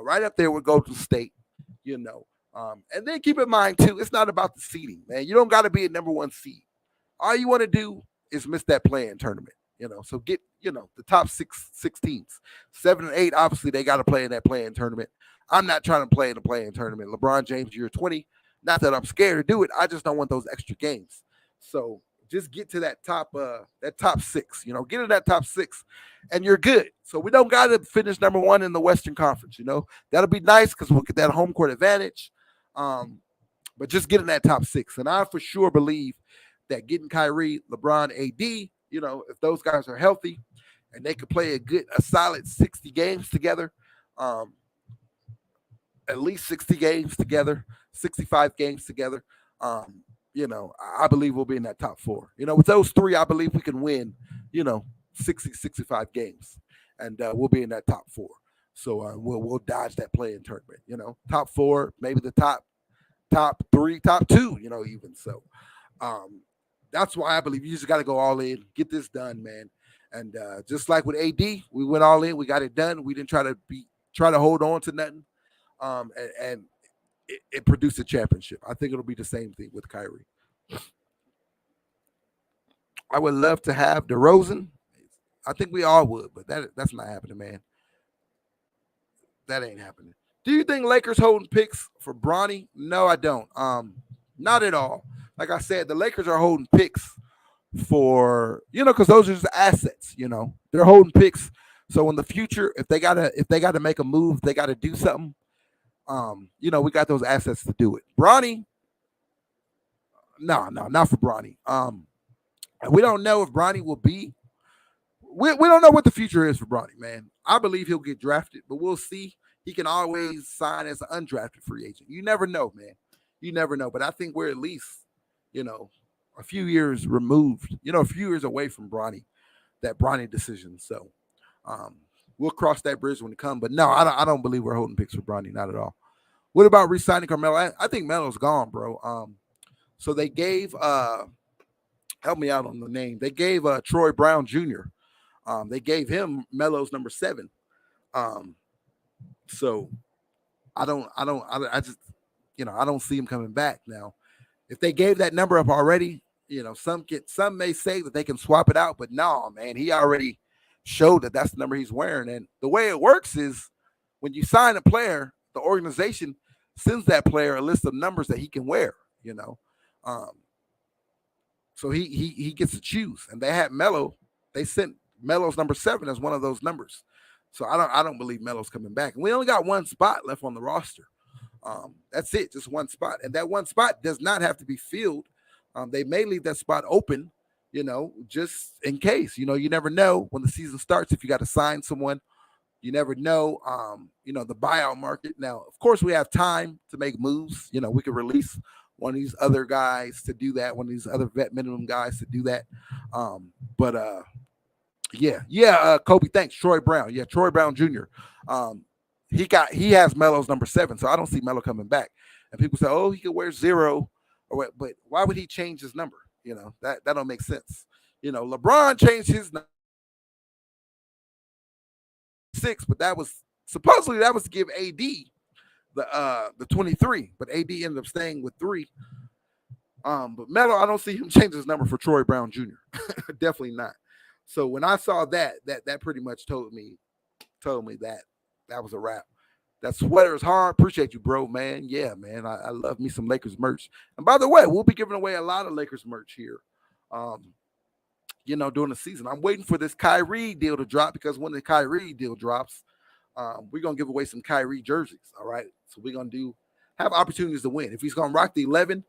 Right up there with Golden State, and then keep in mind, too, it's not about the seeding, man. You don't got to be a number 1 seed. All you want to do is miss that play-in tournament, So get, the top six teams. 7 and 8, obviously, they got to play in that play-in tournament. I'm not trying to play in the play-in tournament. LeBron James, year 20. Not that I'm scared to do it. I just don't want those extra games. So just get to that top 6, get in that top 6 and you're good. So we don't got to finish number 1 in the Western Conference, that'll be nice because we'll get that home court advantage. But just get in that top 6. And I for sure believe that getting Kyrie, LeBron, AD, if those guys are healthy and they could play a solid 60 games together, at least 60 games together, 65 games together, I believe we'll be in that top 4. With those 3, I believe we can win, 60, 65 games, and we'll be in that top 4. So we'll dodge that play-in tournament, top 4, maybe the top 3, top 2, even so. That's why I believe you just got to go all in, get this done, man. And just like with AD, we went all in, we got it done. We didn't try to hold on to nothing, and it produced a championship. I think it'll be the same thing with Kyrie. I would love to have DeRozan. I think we all would, but that's not happening, man. That ain't happening. Do you think Lakers holding picks for Bronny? No, I don't. Not at all. Like I said, the Lakers are holding picks for, because those are just assets. They're holding picks. So in the future, if they gotta make a move, they gotta do something. We got those assets to do it. Bronny, no, not for Bronny. We don't know if Bronny will be. We don't know what the future is for Bronny, man. I believe he'll get drafted, but we'll see. He can always sign as an undrafted free agent. You never know, man. You never know. But I think we're at least, a few years removed, a few years away from that Bronny decision. So we'll cross that bridge when it comes. But no, I don't believe we're holding picks for Bronny, not at all. What about re-signing Carmelo? I think Melo's gone, bro. So they gave help me out on the name. They gave Troy Brown Jr. They gave him Melo's number 7. So I just I don't see him coming back now. If they gave that number up already, some may say that they can swap it out, but no, man, he already showed that that's the number he's wearing. And the way it works is when you sign a player, the organization sends that player a list of numbers that he can wear, so he gets to choose. And they had Melo. They sent Melo's number 7 as one of those numbers. So I don't believe Melo's coming back. And we only got one spot left on the roster. That's it, just one spot. And that one spot does not have to be filled. They may leave that spot open, just in case. You never know when the season starts if you got to sign someone. You never know, the buyout market. Now, of course, we have time to make moves. We could release one of these other guys to do that, one of these other vet minimum guys to do that. Kobe, thanks. Troy Brown. Yeah, Troy Brown Jr. He has Melo's number 7, so I don't see Melo coming back. And people say, oh, he could wear 0 or what, but why would he change his number? That don't make sense. LeBron changed his number 6, but that was supposedly to give AD the 23, but AD ended up staying with 3. But Melo, I don't see him change his number for Troy Brown Jr. Definitely not. So when I saw that pretty much told me that was a wrap. That sweater is hard. Appreciate you, bro, man. Yeah, man. I love me some Lakers merch. And by the way, we'll be giving away a lot of Lakers merch here. During the season. I'm waiting for this Kyrie deal to drop, because when the Kyrie deal drops, we're gonna give away some Kyrie jerseys. All right. So we're gonna have opportunities to win. If he's gonna rock the 11,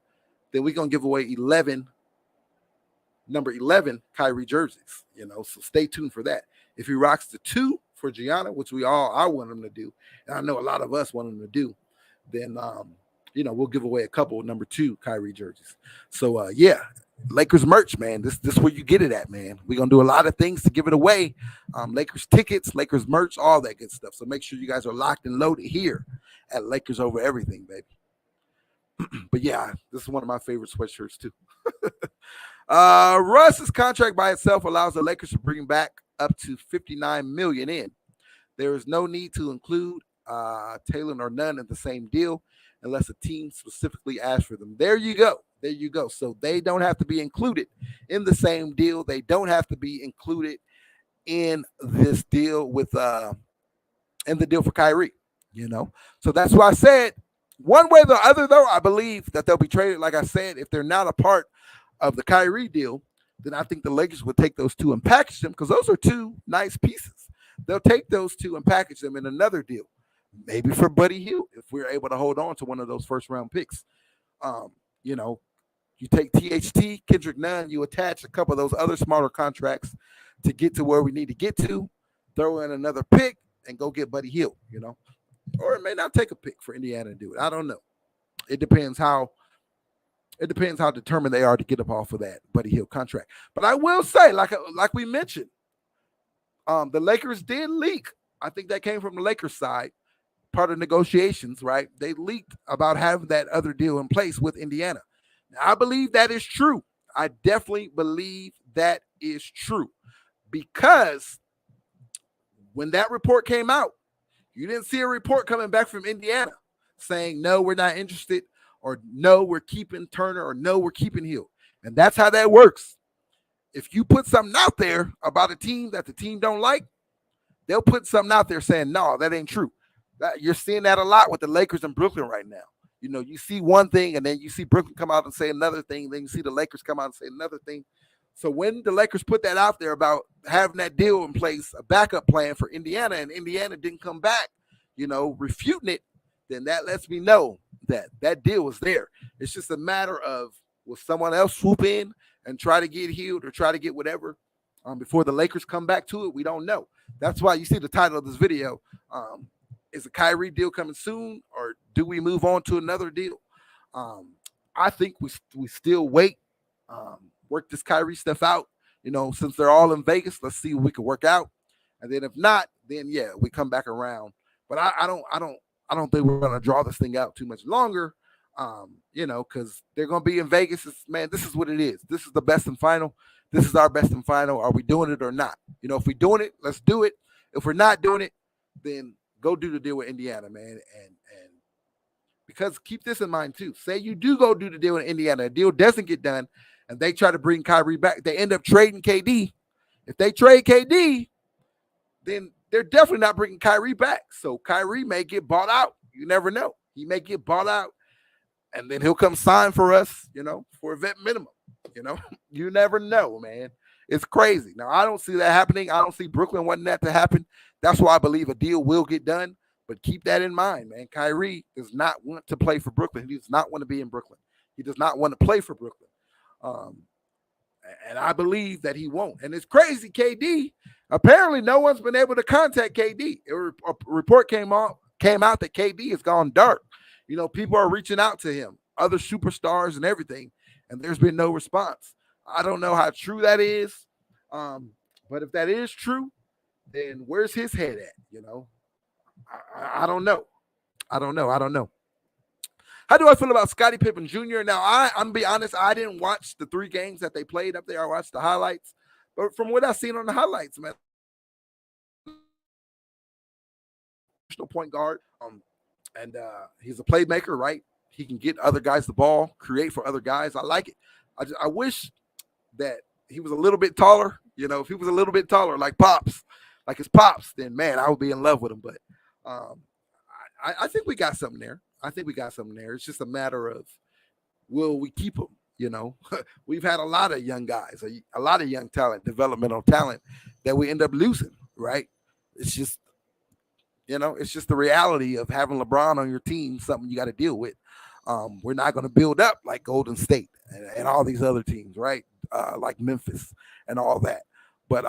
then we're gonna give away number 11 Kyrie jerseys, so stay tuned for that. If he rocks the 2 for Gianna, which I want him to do, and I know a lot of us want him to do, then we'll give away a couple number 2 Kyrie jerseys. So Lakers merch, man. This is where you get it at, man. We're gonna do a lot of things to give it away. Lakers tickets, Lakers merch, all that good stuff. So make sure you guys are locked and loaded here at Lakers Over Everything, baby. But yeah, this is one of my favorite sweatshirts too. Russ's contract by itself allows the Lakers to bring back up to $59 million in. There is no need to include Taylor or Nunn in the same deal unless a team specifically asks for them. There you go. So they don't have to be included in the same deal. They don't have to be included in this deal with in the deal for Kyrie. So that's why I said one way or the other, though, I believe that they'll be traded. Like I said, if they're not a part of the Kyrie deal, then I think the Lakers would take those 2 and package them, because those are 2 nice pieces. They'll take those 2 and package them in another deal, maybe for Buddy Hield, if we're able to hold on to one of those first-round picks. You take THT, Kendrick Nunn, you attach a couple of those other smaller contracts to get to where we need to get to, throw in another pick, and go get Buddy Hield, Or it may not take a pick for Indiana to do it. I don't know. It depends how determined they are to get up off of that Buddy Hield contract. But I will say, like we mentioned, the Lakers did leak. I think that came from the Lakers side, part of negotiations, right? They leaked about having that other deal in place with Indiana. Now, I believe that is true. I definitely believe that is true, because when that report came out, you didn't see a report coming back from Indiana saying, no, we're not interested, or no, we're keeping Turner, or no, we're keeping Hield. And that's how that works. if you put something out there about a team that the team don't like, they'll put something out there saying, no, that ain't true. You're seeing that a lot with the Lakers in Brooklyn right now. You know, you see one thing and then you see Brooklyn come out and say another thing. Then you see the Lakers come out and say another thing. So when the Lakers put that out there about having that deal in place, a backup plan for Indiana, and Indiana didn't come back, you know, refuting it, then that lets me know that that deal was there. It's just a matter of, will someone else swoop in and try to get Hield or try to get whatever before the Lakers come back to it? We don't know. That's why you see the title of this video. Is a Kyrie deal coming soon, or do we move on to another deal? I think we still wait, work this Kyrie stuff out. You know, since they're all in Vegas, let's see what we can work out. And then if not, then yeah, we come back around. But I don't think we're gonna draw this thing out too much longer. You know, because they're gonna be in Vegas. Man, this is what it is. This is the best and final. This is our best and final. Are we doing it or not? You know, if we're doing it, let's do it. If we're not doing it, then go do the deal with Indiana, man. And because keep this in mind too. Say you do go do the deal in Indiana, a deal doesn't get done, and they try to bring Kyrie back. They end up trading KD. If they trade KD, then they're definitely not bringing Kyrie back. So Kyrie may get bought out. You never know. He may get bought out, and then he'll come sign for us, you know, for a vet minimum. You know, you never know, man. It's crazy. Now, I don't see that happening. I don't see Brooklyn wanting that to happen. That's why I believe a deal will get done. But keep that in mind, man. Kyrie does not want to play for Brooklyn. He does not want to be in Brooklyn. He does not want to play for Brooklyn. And I believe that he won't. And it's crazy, KD. Apparently, no one's been able to contact KD. A report came out that KD has gone dark. You know, people are reaching out to him, other superstars and everything, and there's been no response. I don't know how true that is, but if that is true, then where's his head at? You know, I don't know. I don't know. How do I feel about Scottie Pippen Jr.? Now, I'm going to be honest, I didn't watch the 3 games that they played up there. I watched the highlights. But from what I've seen on the highlights, man, point guard, and he's a playmaker, right? He can get other guys the ball, create for other guys. I like it. I wish that he was a little bit taller. You know, if he was a little bit taller, like his pops, then man, I would be in love with him. But I think we got something there. It's just a matter of, will we keep him? You know, we've had a lot of young guys, a lot of young talent, developmental talent that we end up losing, right? It's just, you know, it's just the reality of having LeBron on your team, something you got to deal with. We're not going to build up like Golden State and all these other teams, right? Like Memphis and all that. But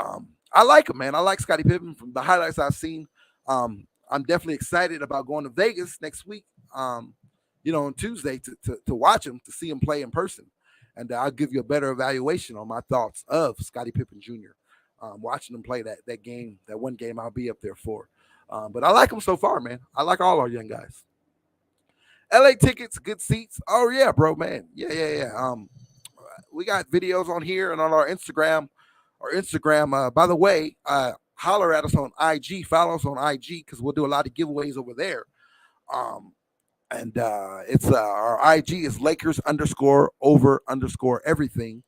I like him, man. I like Scottie Pippen. From the highlights I've seen, I'm definitely excited about going to Vegas next week, you know, on Tuesday to watch him, to see him play in person. And I'll give you a better evaluation on my thoughts of Scottie Pippen Jr. Watching him play that game, that one game I'll be up there for. But I like him so far, man. I like all our young guys. LA tickets, good seats. Oh, yeah, bro, man. Yeah. We got videos on here and on our Instagram. By the way, holler at us on IG. Follow us on IG because we'll do a lot of giveaways over there. And it's our IG is Lakers_over_everything.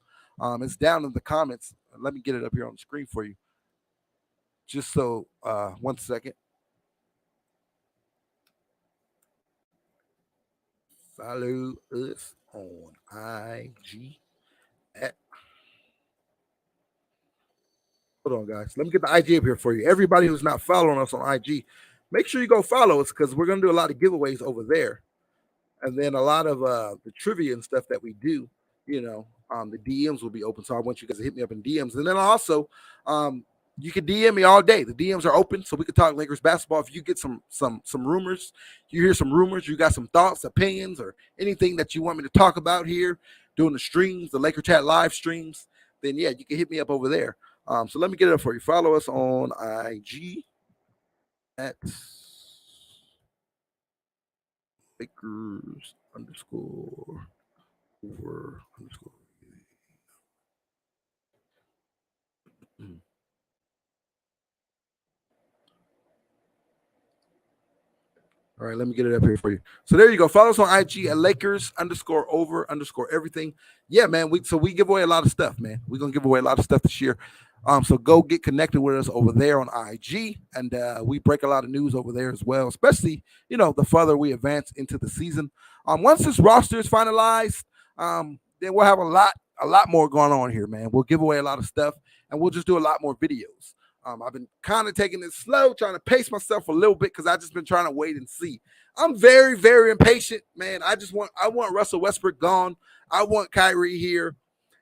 It's down in the comments. Let me get it up here on the screen for you. Just so, 1 second. Follow us on IG. Hold on, guys. Let me get the IG up here for you. Everybody who's not following us on IG, make sure you go follow us because we're going to do a lot of giveaways over there. And then a lot of the trivia and stuff that we do, you know, the DMs will be open. So I want you guys to hit me up in DMs. And then also, you can DM me all day. The DMs are open, so we can talk Lakers basketball. If you get some rumors, you hear some rumors, you got some thoughts, opinions, or anything that you want me to talk about here, doing the streams, the Laker Chat live streams, then yeah, you can hit me up over there. So let me get it up for you. Follow us on IG at Lakers_over_. All right, let me get it up here for you. So there you go. Follow us on IG at Lakers_over_everything. Yeah, man. We give away a lot of stuff, man. We're gonna give away a lot of stuff this year. So go get connected with us over there on IG, and we break a lot of news over there as well. Especially, the further we advance into the season. Once this roster is finalized, then we'll have a lot more going on here, man. We'll give away a lot of stuff, and we'll just do a lot more videos. I've been kind of taking it slow, trying to pace myself a little bit because I've just been trying to wait and see. I'm very, very impatient, man. I want Russell Westbrook gone. I want Kyrie here,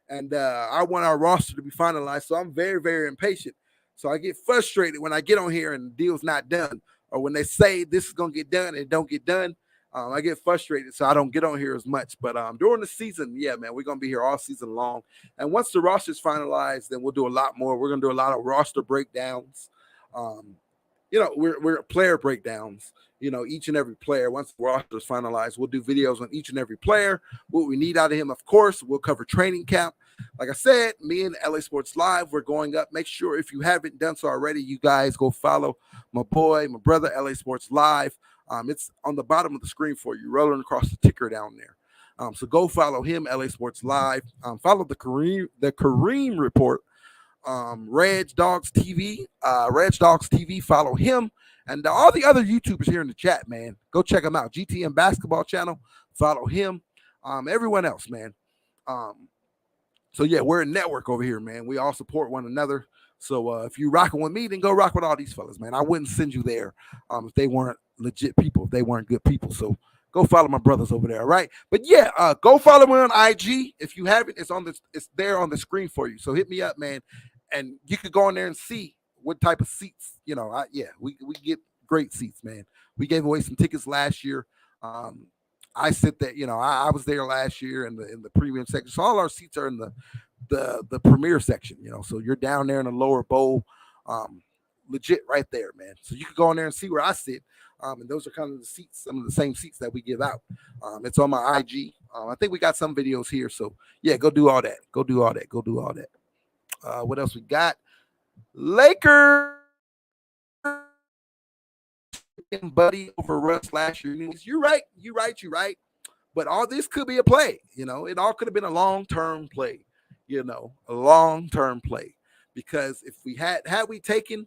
and I want our roster to be finalized. So I'm very, very impatient. So I get frustrated when I get on here and the deal's not done, or when they say this is gonna get done and it don't get done. I get frustrated, so I don't get on here as much. But during the season, yeah, man, we're going to be here all season long. And once the roster is finalized, then we'll do a lot more. We're going to do a lot of roster breakdowns. We're player breakdowns, each and every player. Once the roster is finalized, we'll do videos on each and every player, what we need out of him, of course. We'll cover training camp. Like I said, me and LA Sports Live, we're going up. Make sure if you haven't done so already, you guys go follow my brother, LA Sports Live. It's on the bottom of the screen for you, rolling across the ticker down there. So go follow him, LA Sports Live. Follow the Kareem Report, Reg Dogs TV. Reg Dogs TV, follow him. And all the other YouTubers here in the chat, man. Go check them out. GTM Basketball Channel, follow him. Everyone else, man. So, yeah, we're a network over here, man. We all support one another. So if you rocking with me, then go rock with all these fellas, man. I wouldn't send you there if they weren't legit people, if they weren't good people. So go follow my brothers over there, all right? But yeah, go follow me on IG. If you haven't, it's there on the screen for you. So hit me up, man, and you could go in there and see what type of seats. We get great seats, man. We gave away some tickets last year. I sit there, I was there last year in the premium section. So all our seats are in the premier section, so you're down there in the lower bowl, legit right there, man. So you can go in there and see where I sit. And those are kind of the seats, some of the same seats that we give out. It's on my IG. I think we got some videos here. So yeah, go do all that. What else we got? Lakers Buddy over Russ last year. You're right. But all this could be a play. It all could have been a long-term play. A long-term play. Because if we had we taken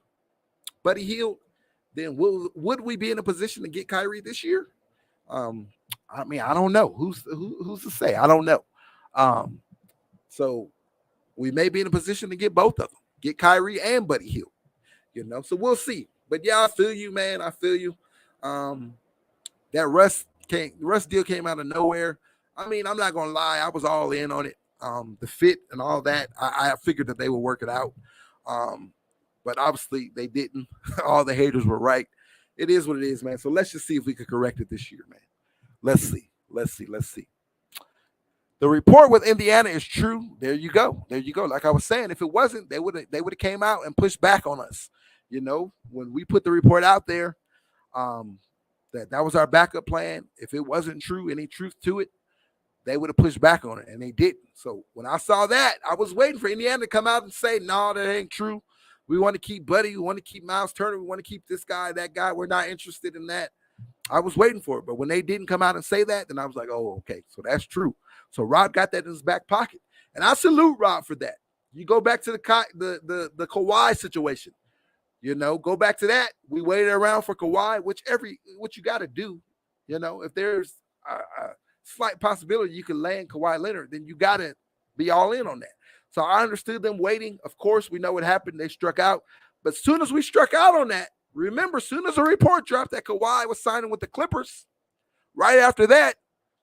Buddy Hield, then would we be in a position to get Kyrie this year? I don't know. Who's to say? I don't know. So we may be in a position to get both of them, get Kyrie and Buddy Hield. So we'll see. But yeah, I feel you, man. I feel you. That Russ deal came out of nowhere. I'm not gonna lie, I was all in on it. The fit and all that. I figured that they would work it out. But obviously they didn't. All the haters were right. It is what it is, man. So let's just see if we could correct it this year, man. Let's see. The report with Indiana is true. There you go. Like I was saying, if it wasn't, they would have came out and pushed back on us. When we put the report out there, that was our backup plan. If it wasn't true, any truth to it, they would have pushed back on it, and they didn't. So when I saw that, I was waiting for Indiana to come out and say, no, that ain't true. We want to keep Buddy. We want to keep Miles Turner. We want to keep this guy, that guy. We're not interested in that. I was waiting for it. But when they didn't come out and say that, then I was like, oh, okay. So that's true. So Rob got that in his back pocket. And I salute Rob for that. You go back to the Kawhi situation. Go back to that. We waited around for Kawhi, what you got to do. If there's a slight possibility you can land Kawhi Leonard, then you got to be all in on that. So I understood them waiting. Of course, we know what happened. They struck out. But as soon as we struck out on that, remember, as soon as a report dropped that Kawhi was signing with the Clippers, right after that,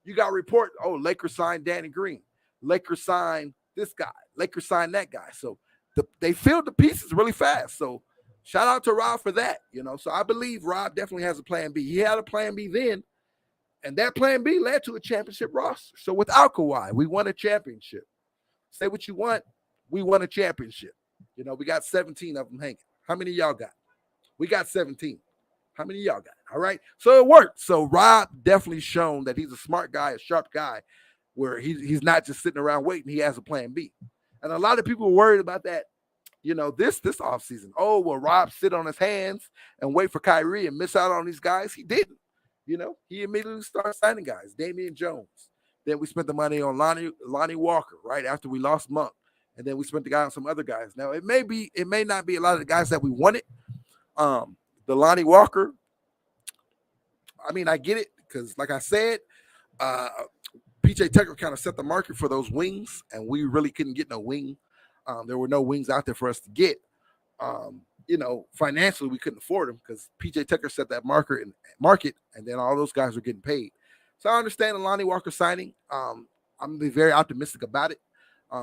you got a report, Lakers signed Danny Green. Lakers signed this guy. Lakers signed that guy. So they filled the pieces really fast. So shout out to Rob for that. So I believe Rob definitely has a plan B. He had a plan B then, and that plan B led to a championship roster. So without Kawhi, we won a championship. Say what you want, we won a championship. We got 17 of them hanging. How many of y'all got? We got 17. How many of y'all got? All right. So it worked. So Rob definitely shown that he's a smart guy, a sharp guy, where he's not just sitting around waiting. He has a plan B. And a lot of people were worried about that, this offseason. Oh, will Rob sit on his hands and wait for Kyrie and miss out on these guys? He didn't. he immediately started signing guys. Damian Jones. Then we spent the money on Lonnie Walker, right after we lost Monk, and then we spent the guy on some other guys. Now it may not be a lot of the guys that we wanted. The Lonnie Walker, I mean, I get it because, like I said, PJ Tucker kind of set the market for those wings, and we really couldn't get no wing. There were no wings out there for us to get. Financially we couldn't afford them because PJ Tucker set that market, and then all those guys were getting paid. So I understand the Lonnie Walker signing. I'm gonna be very optimistic about it.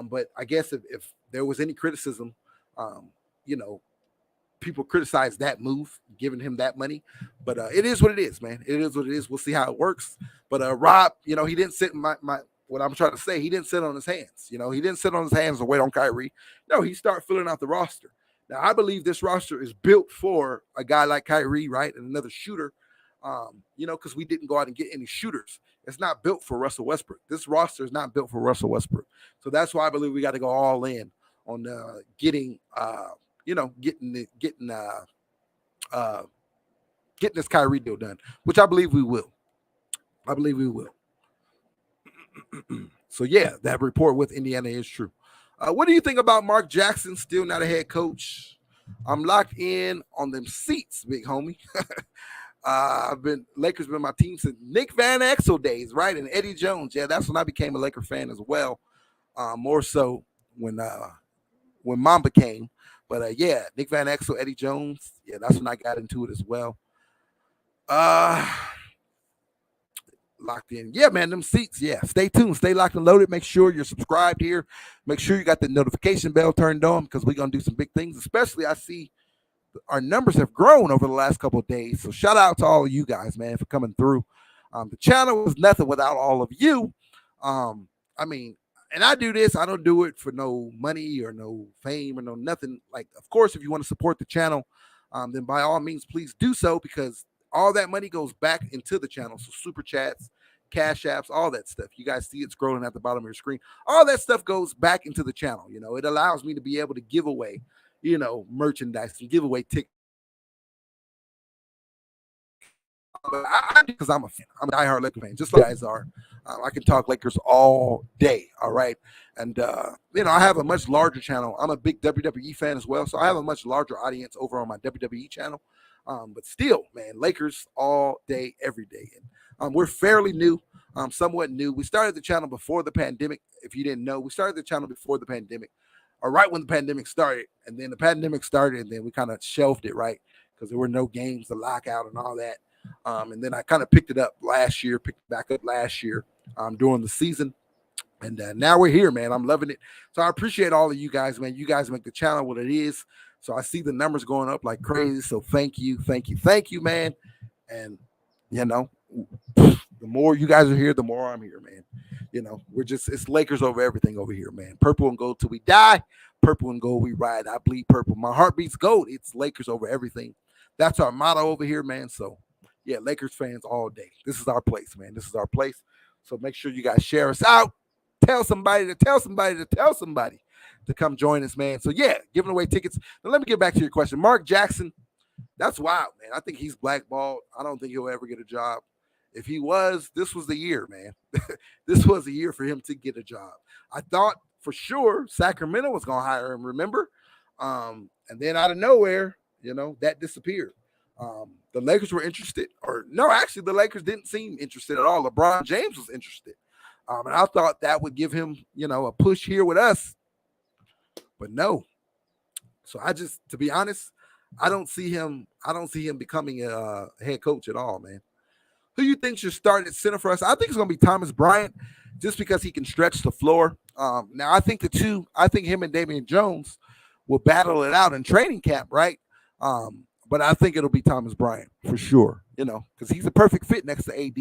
But I guess if there was any criticism, people criticize that move, giving him that money. But it is what it is, man. It is what it is. We'll see how it works. But Rob, he didn't sit in my what I'm trying to say, he didn't sit on his hands. He didn't sit on his hands and wait on Kyrie. No, he started filling out the roster. Now, I believe this roster is built for a guy like Kyrie, right, and another shooter, because we didn't go out and get any shooters. It's not built for Russell Westbrook. This roster is not built for Russell Westbrook. So that's why I believe we got to go all in on getting this Kyrie deal done, which I believe we will. So, yeah, that report with Indiana is true. What do you think about Mark Jackson still not a head coach? I'm locked in on them seats, big homie. Lakers been my team since Nick Van Exel days, right? And Eddie Jones. Yeah, that's when I became a Laker fan as well. More so when Mamba came. But yeah, Nick Van Exel, Eddie Jones. Yeah, that's when I got into it as well. Locked in. Yeah, man, them seats. Yeah, stay tuned. Stay locked and loaded. Make sure you're subscribed here. Make sure you got the notification bell turned on because we're going to do some big things. Especially I see our numbers have grown over the last couple of days. So shout out to all of you guys, man, for coming through. The channel was nothing without all of you. And I do this. I don't do it for no money or no fame or no nothing. Like, of course, if you want to support the channel, then by all means, please do so because all that money goes back into the channel. So super chats, cash apps, all that stuff. You guys see it scrolling at the bottom of your screen. All that stuff goes back into the channel. It allows me to be able to give away, merchandise and give away tickets. Because I'm a fan. I'm a diehard Lakers fan, just like you guys are. I can talk Lakers all day, all right? And, I have a much larger channel. I'm a big WWE fan as well, so I have a much larger audience over on my WWE channel. But still, man, Lakers all day, every day. And we're fairly new, somewhat new. We started the channel before the pandemic. If you didn't know, we started the channel before the pandemic, or right when the pandemic started. And then the pandemic started, and then we kind of shelved it, right? Because there were no games, the lockout and all that. And then I kind of picked it back up last year during the season. And now we're here, man. I'm loving it. So I appreciate all of you guys, man. You guys make the channel what it is. So I see the numbers going up like crazy. So thank you, man. And, the more you guys are here, the more I'm here, man. It's Lakers over everything over here, man. Purple and gold till we die. Purple and gold we ride. I bleed purple. My heart beats gold. It's Lakers over everything. That's our motto over here, man. So, yeah, Lakers fans all day. This is our place, man. This is our place. So make sure you guys share us out. Tell somebody to tell somebody to tell somebody to come join us, man. So, yeah, giving away tickets. Now, let me get back to your question. Mark Jackson, that's wild, man. I think he's blackballed. I don't think he'll ever get a job. If he was, this was the year, man. This was the year for him to get a job. I thought for sure Sacramento was going to hire him, remember? And then out of nowhere, that disappeared. The Lakers were interested. Or, no, actually, the Lakers didn't seem interested at all. LeBron James was interested. And I thought that would give him, a push here with us. But no. So to be honest, I don't see him becoming a head coach at all, man. Who you think should start at center for us? I think it's going to be Thomas Bryant just because he can stretch the floor. Now, I think him and Damian Jones will battle it out in training camp, right? But I think it'll be Thomas Bryant for sure, because he's a perfect fit next to AD.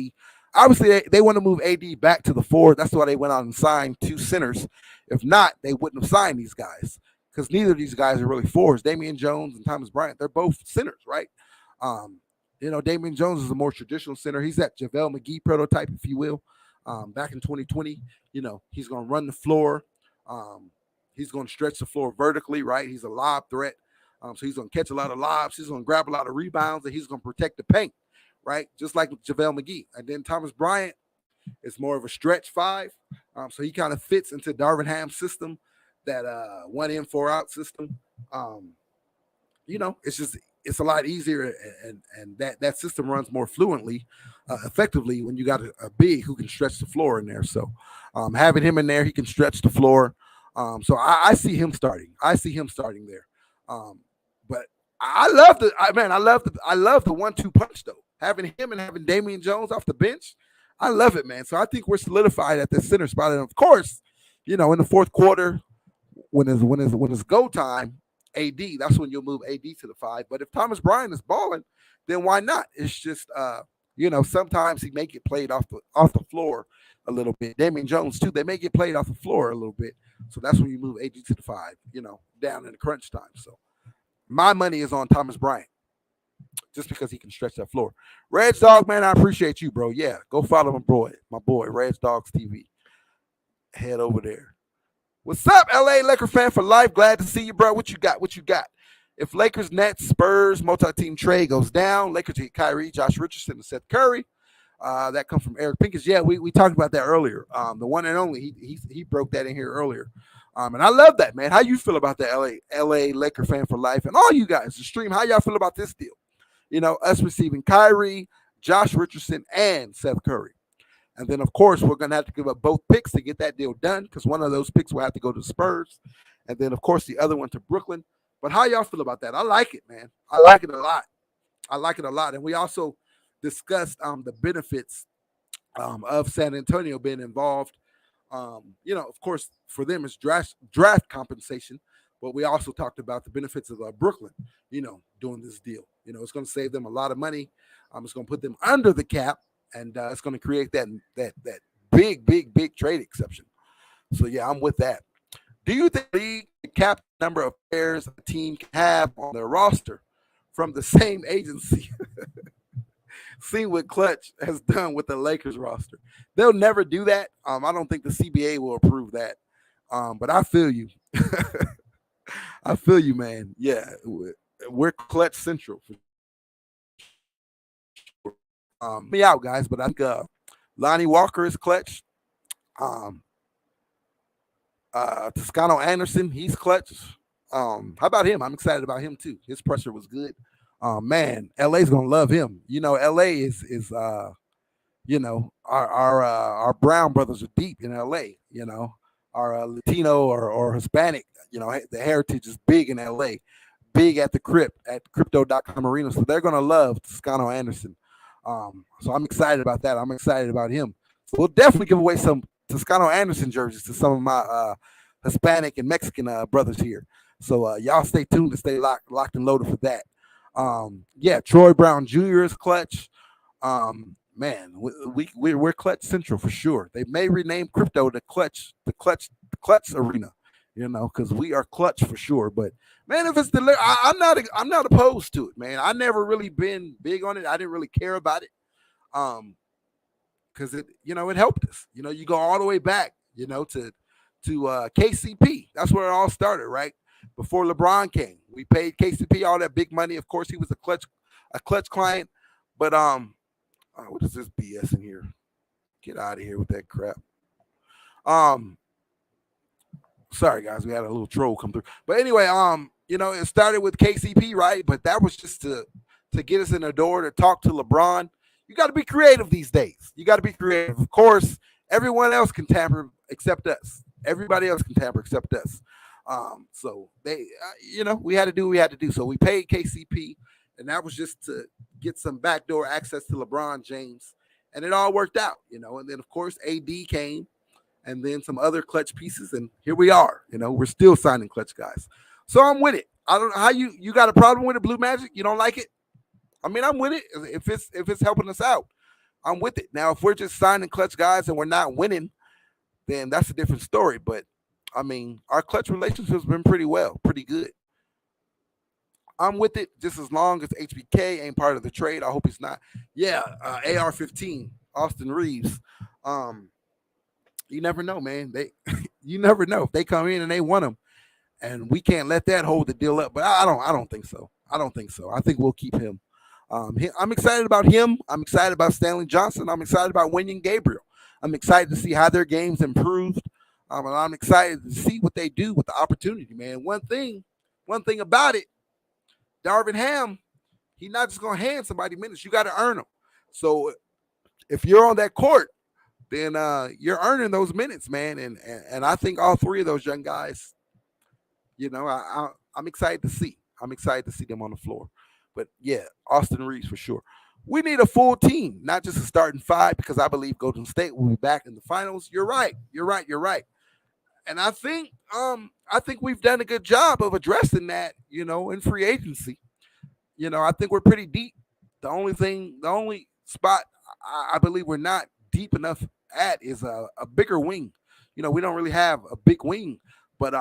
Obviously, they want to move AD back to the 4. That's why they went out and signed 2 centers. If not, they wouldn't have signed these guys because neither of these guys are really 4s. Damian Jones and Thomas Bryant, they're both centers, right? Damian Jones is a more traditional center. He's that JaVale McGee prototype, if you will. Back in 2020, he's going to run the floor. He's going to stretch the floor vertically, right? He's a lob threat. So he's going to catch a lot of lobs. He's going to grab a lot of rebounds, and he's going to protect the paint, right? Just like JaVale McGee. And then Thomas Bryant is more of a stretch 5. So he kind of fits into Darvin Ham's system, that 1 in 4 out system. It's a lot easier, and that system runs more fluently, effectively when you got a big who can stretch the floor in there. So having him in there, he can stretch the floor. So I see him starting. I see him starting there. But I love the 1-2 punch though. Having him and having Damian Jones off the bench, I love it, man. So I think we're solidified at the center spot. And of course, in the fourth quarter, when it's go time, AD, that's when you'll move AD to the 5. But if Thomas Bryant is balling, then why not? It's just sometimes he may get played off the floor a little bit. Damian Jones too, they may get played off the floor a little bit. So that's when you move AD to the 5, down in the crunch time. So my money is on Thomas Bryant, just because he can stretch that floor. Reds Dog, man, I appreciate you, bro. Yeah, go follow my boy, Reds Dogs TV. Head over there. What's up, LA Laker fan for life? Glad to see you, bro. What you got? If Lakers, Nets, Spurs, multi-team trade goes down, Lakers get Kyrie, Josh Richardson, and Seth Curry. That comes from Eric Pincus. Yeah, we talked about that earlier. The one and only, he broke that in here earlier. And I love that, man. How you feel about that, LA Laker fan for life? And all you guys, the stream, how y'all feel about this deal? Us receiving Kyrie, Josh Richardson, and Seth Curry. And then, of course, we're going to have to give up both picks to get that deal done, because one of those picks will have to go to the Spurs. And then, of course, the other one to Brooklyn. But how y'all feel about that? I like it, man. I like it a lot. And we also discussed the benefits of San Antonio being involved. Of course, for them, it's draft compensation. But we also talked about the benefits of Brooklyn, doing this deal. It's going to save them a lot of money. It's going to put them under the cap. And it's going to create that big trade exception. So, yeah, I'm with that. Do you think the cap number of players a team can have on their roster from the same agency? See what Clutch has done with the Lakers roster. They'll never do that. I don't think the CBA will approve that. But I feel you. I feel you, man. Yeah, we're Clutch Central. Me out, guys, but I think Lonnie Walker is clutch. Toscano Anderson, he's clutch. How about him? I'm excited about him too. His pressure was good. Man, LA's gonna love him. LA is our Brown brothers are deep in LA. Our Latino or Hispanic, the heritage is big in LA, big at the crypto.com arena. So they're gonna love Toscano Anderson. So I'm excited about that. I'm excited about him. So we'll definitely give away some Toscano Anderson jerseys to some of my Hispanic and Mexican brothers here. So y'all stay tuned and stay locked and loaded for that. Troy Brown Jr. is clutch. Man, we're Clutch Central for sure. They may rename crypto the Clutch Arena, because we are clutch for sure. But man, if it's I'm not opposed to it, man. I never really been big on it. I didn't really care about it, because it helped us. You go all the way back, to KCP. That's where it all started, right? Before LeBron came, we paid KCP all that big money. Of course, he was a clutch client, but what is this BS in here? Get out of here with that crap. Sorry guys, we had a little troll come through. But anyway, it started with KCP, right? But that was just to get us in the door to talk to LeBron. You got to be creative these days. You got to be creative. Of course, everyone else can tamper except us. Everybody else can tamper except us. So they, we had to do what we had to do. So we paid KCP, and that was just to get some backdoor access to LeBron James, and it all worked out, And then of course AD came, and then some other clutch pieces, and here we are. We're still signing clutch guys. So I'm with it. I don't know how you got a problem with it, Blue Magic. You don't like it? I mean, I'm with it if it's helping us out. I'm with it. Now, if we're just signing clutch guys and we're not winning, then that's a different story. But I mean, our clutch relationship's been pretty good. I'm with it just as long as HBK ain't part of the trade. I hope he's not. Yeah, AR-15, Austin Reeves. You never know, man. You never know if they come in and they want him, and we can't let that hold the deal up. But I don't think so. I think we'll keep him. I'm excited about him. I'm excited about Stanley Johnson. I'm excited about Wenyen Gabriel. I'm excited to see how their games improved. And I'm excited to see what they do with the opportunity, man. One thing about it, Darvin Ham, he's not just gonna hand somebody minutes. You got to earn them. So if you're on that court, then you're earning those minutes, man. And I think all three of those young guys, I'm excited to see. I'm excited to see them on the floor. But yeah, Austin Reeves for sure. We need a full team, not just a starting five, because I believe Golden State will be back in the finals. You're right. And I think we've done a good job of addressing that, in free agency. I think we're pretty deep. The only spot I believe we're not deep enough at is a bigger wing. We don't really have a big wing, but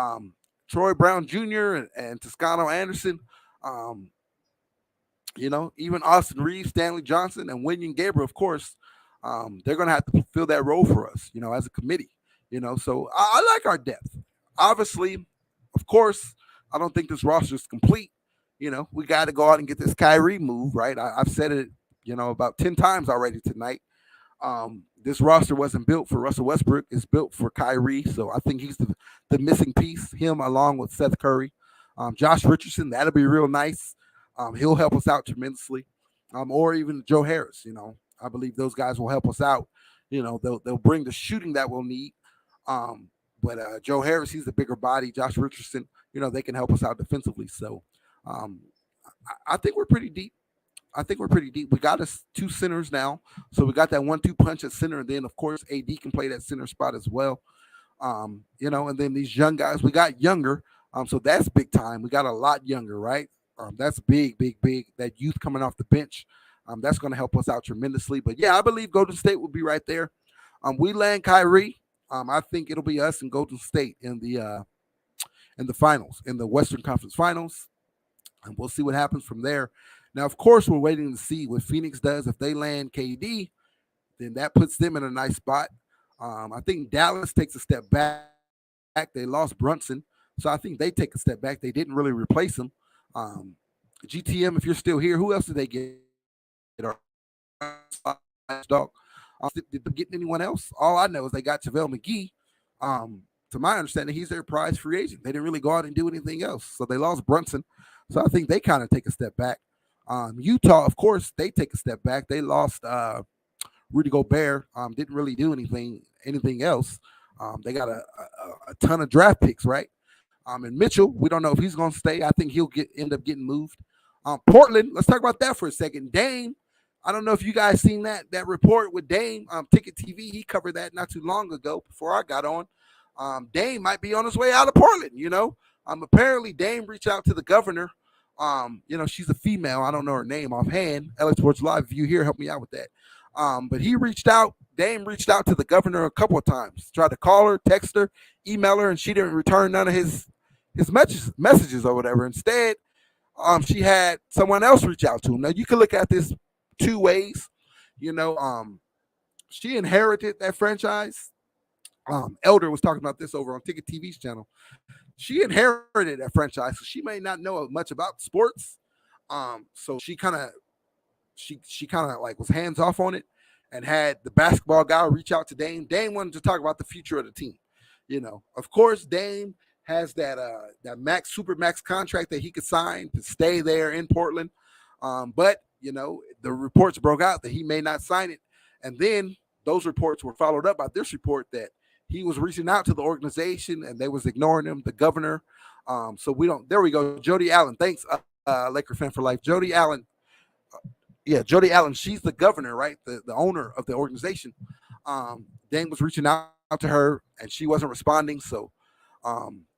Troy Brown Jr. and Toscano Anderson, even Austin Reeves, Stanley Johnson, and Wenyen Gabriel, of course, they're going to have to fill that role for us, as a committee. So I like our depth. Obviously, of course, I don't think this roster is complete. We got to go out and get this Kyrie move, right? I've said it, about 10 times already tonight. This roster wasn't built for Russell Westbrook. It's built for Kyrie. So I think he's the missing piece, him along with Seth Curry. Josh Richardson, that'll be real nice. He'll help us out tremendously. Or even Joe Harris, I believe those guys will help us out. They'll bring the shooting that we'll need. But Joe Harris, he's the bigger body. Josh Richardson, they can help us out defensively. So I think we're pretty deep. We got us two centers now. So we got that 1-2 punch at center. And then, of course, AD can play that center spot as well. And then these young guys, we got younger. So that's big time. We got a lot younger, right? That's big. That youth coming off the bench. That's going to help us out tremendously. But, yeah, I believe Golden State will be right there. We land Kyrie. I think it'll be us and Golden State in the finals, in the Western Conference Finals. And we'll see what happens from there. Now, of course, we're waiting to see what Phoenix does. If they land KD, then that puts them in a nice spot. I think Dallas takes a step back. They lost Brunson, so I think they take a step back. They didn't really replace him. GTM, if you're still here, who else did they get? Dog. Did they get anyone else? All I know is they got JaVale McGee. To my understanding, he's their prize free agent. They didn't really go out and do anything else. So they lost Brunson. So I think they kind of take a step back. Utah, of course, they take a step back. They lost Rudy Gobert. Didn't really do anything else. They got a ton of draft picks, right? And Mitchell, we don't know if he's going to stay. I think he'll end up getting moved. Portland, let's talk about that for a second. Dame, I don't know if you guys seen that report with Dame. Ticket TV, he covered that not too long ago before I got on. Dame might be on his way out of Portland, Apparently, Dame reached out to the governor. She's a female. I don't know her name offhand. LA Sports Live, if you here, help me out with that. But Dame reached out to the governor a couple of times. Tried to call her, text her, email her, and she didn't return none of his messages or whatever. Instead, she had someone else reach out to him. Now, you can look at this two ways. She inherited that franchise. Elder was talking about this over on Ticket TV's channel. She inherited that franchise, so she may not know much about sports. So she kind of like was hands off on it, and had the basketball guy reach out to Dame. Dame wanted to talk about the future of the team. Of course, Dame has that super max contract that he could sign to stay there in Portland. But the reports broke out that he may not sign it, and then those reports were followed up by this report that he was reaching out to the organization and they was ignoring him, the governor. So we don't. There we go. Jody Allen, thanks, Laker fan for life. Jody Allen. Jody Allen. She's the governor, right? The owner of the organization. Dame was reaching out to her and she wasn't responding. So,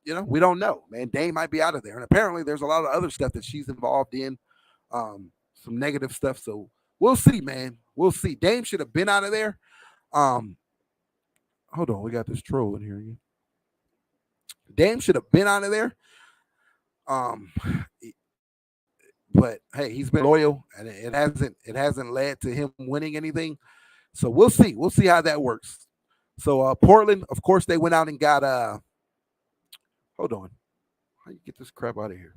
we don't know, man. Dame might be out of there. And apparently there's a lot of other stuff that she's involved in, some negative stuff. So we'll see, man. We'll see. Dame should have been out of there. Hold on. We got this troll in here again. Dame should have been out of there. But hey, he's been loyal, and it hasn't led to him winning anything. So we'll see. We'll see how that works. So Portland, of course, they went out and got hold on. How you get this crap out of here?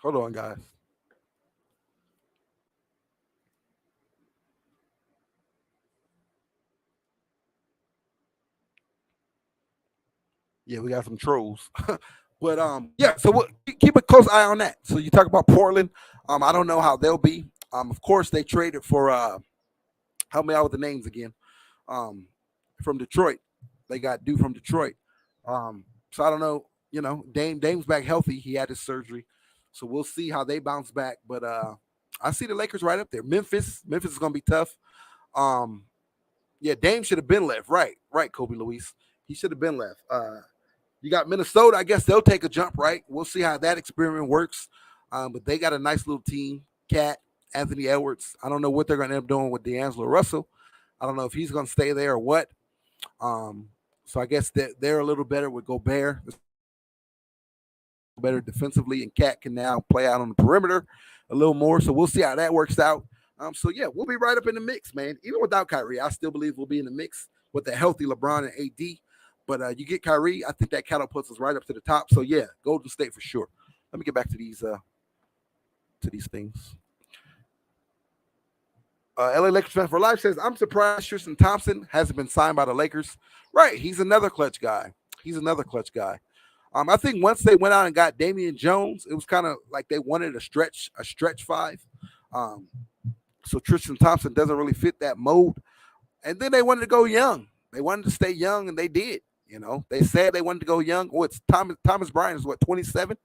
Hold on, guys. Yeah, we got some trolls. But yeah, so we'll keep a close eye on that. So you talk about Portland. I don't know how they'll be. Of course, they traded for help me out with the names again. From Detroit. They got due from Detroit. So I don't know, Dame's back healthy. He had his surgery. So we'll see how they bounce back. But I see the Lakers right up there. Memphis is gonna be tough. Yeah, Dame should have been left. Right, Kobe Luis. He should have been left. You got Minnesota. I guess they'll take a jump, right? We'll see how that experiment works. But they got a nice little team. Cat, Anthony Edwards. I don't know what they're going to end up doing with D'Angelo Russell. I don't know if he's going to stay there or what. So I guess that they're a little better with Gobert. Better defensively, and Cat can now play out on the perimeter a little more. So we'll see how that works out. So yeah, we'll be right up in the mix, man. Even without Kyrie, I still believe we'll be in the mix with a healthy LeBron and AD. But you get Kyrie, I think that catapults us right up to the top. So yeah, Golden State for sure. Let me get back to these things. LA Lakers fan for life says, I'm surprised Tristan Thompson hasn't been signed by the Lakers. Right, he's another clutch guy. I think once they went out and got Damian Jones, it was kind of like they wanted a stretch five. So Tristan Thompson doesn't really fit that mold. And then they wanted to go young. They wanted to stay young, and they did. They said they wanted to go young. Oh, it's Thomas Bryant is what, 27?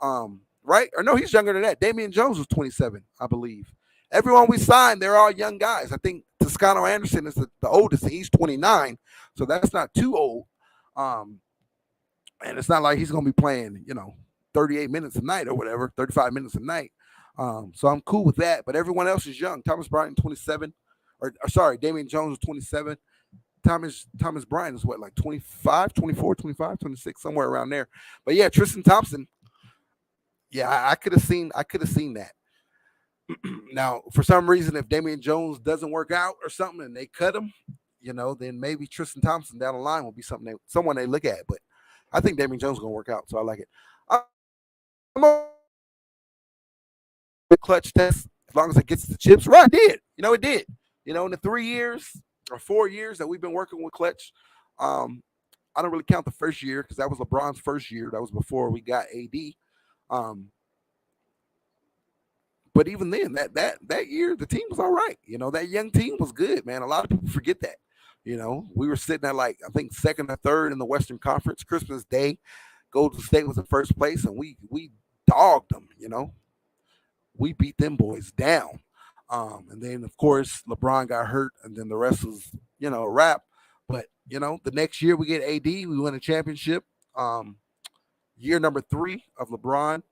Right? Or no, he's younger than that. Damian Jones was 27, I believe. Everyone we signed, they're all young guys. I think Toscano Anderson is the oldest, and he's 29, so that's not too old. And it's not like he's going to be playing, 38 minutes a night or whatever, 35 minutes a night. So I'm cool with that. But everyone else is young. Thomas Bryant, 27. Or sorry, Damian Jones was 27. Thomas Bryant is what, like 25, 24, 25, 26, somewhere around there. But yeah, Tristan Thompson, yeah, I could have seen that. Now, for some reason, if Damian Jones doesn't work out or something and they cut him, then maybe Tristan Thompson down the line will be someone they look at. But I think Damian Jones is going to work out, so I like it. I'm a clutch test as long as it gets the chips. Right, it did. It did. In the 3 years or 4 years that we've been working with Clutch, I don't really count the first year because that was LeBron's first year. That was before we got AD. But even then, that year, the team was all right. That young team was good, man. A lot of people forget that. We were sitting at I think second or third in the Western Conference. Christmas Day, Golden State was in first place, and we dogged them. We beat them boys down. And then of course LeBron got hurt, and then the rest was a wrap. But the next year we get AD, we win a championship. Year number 3 of LeBron.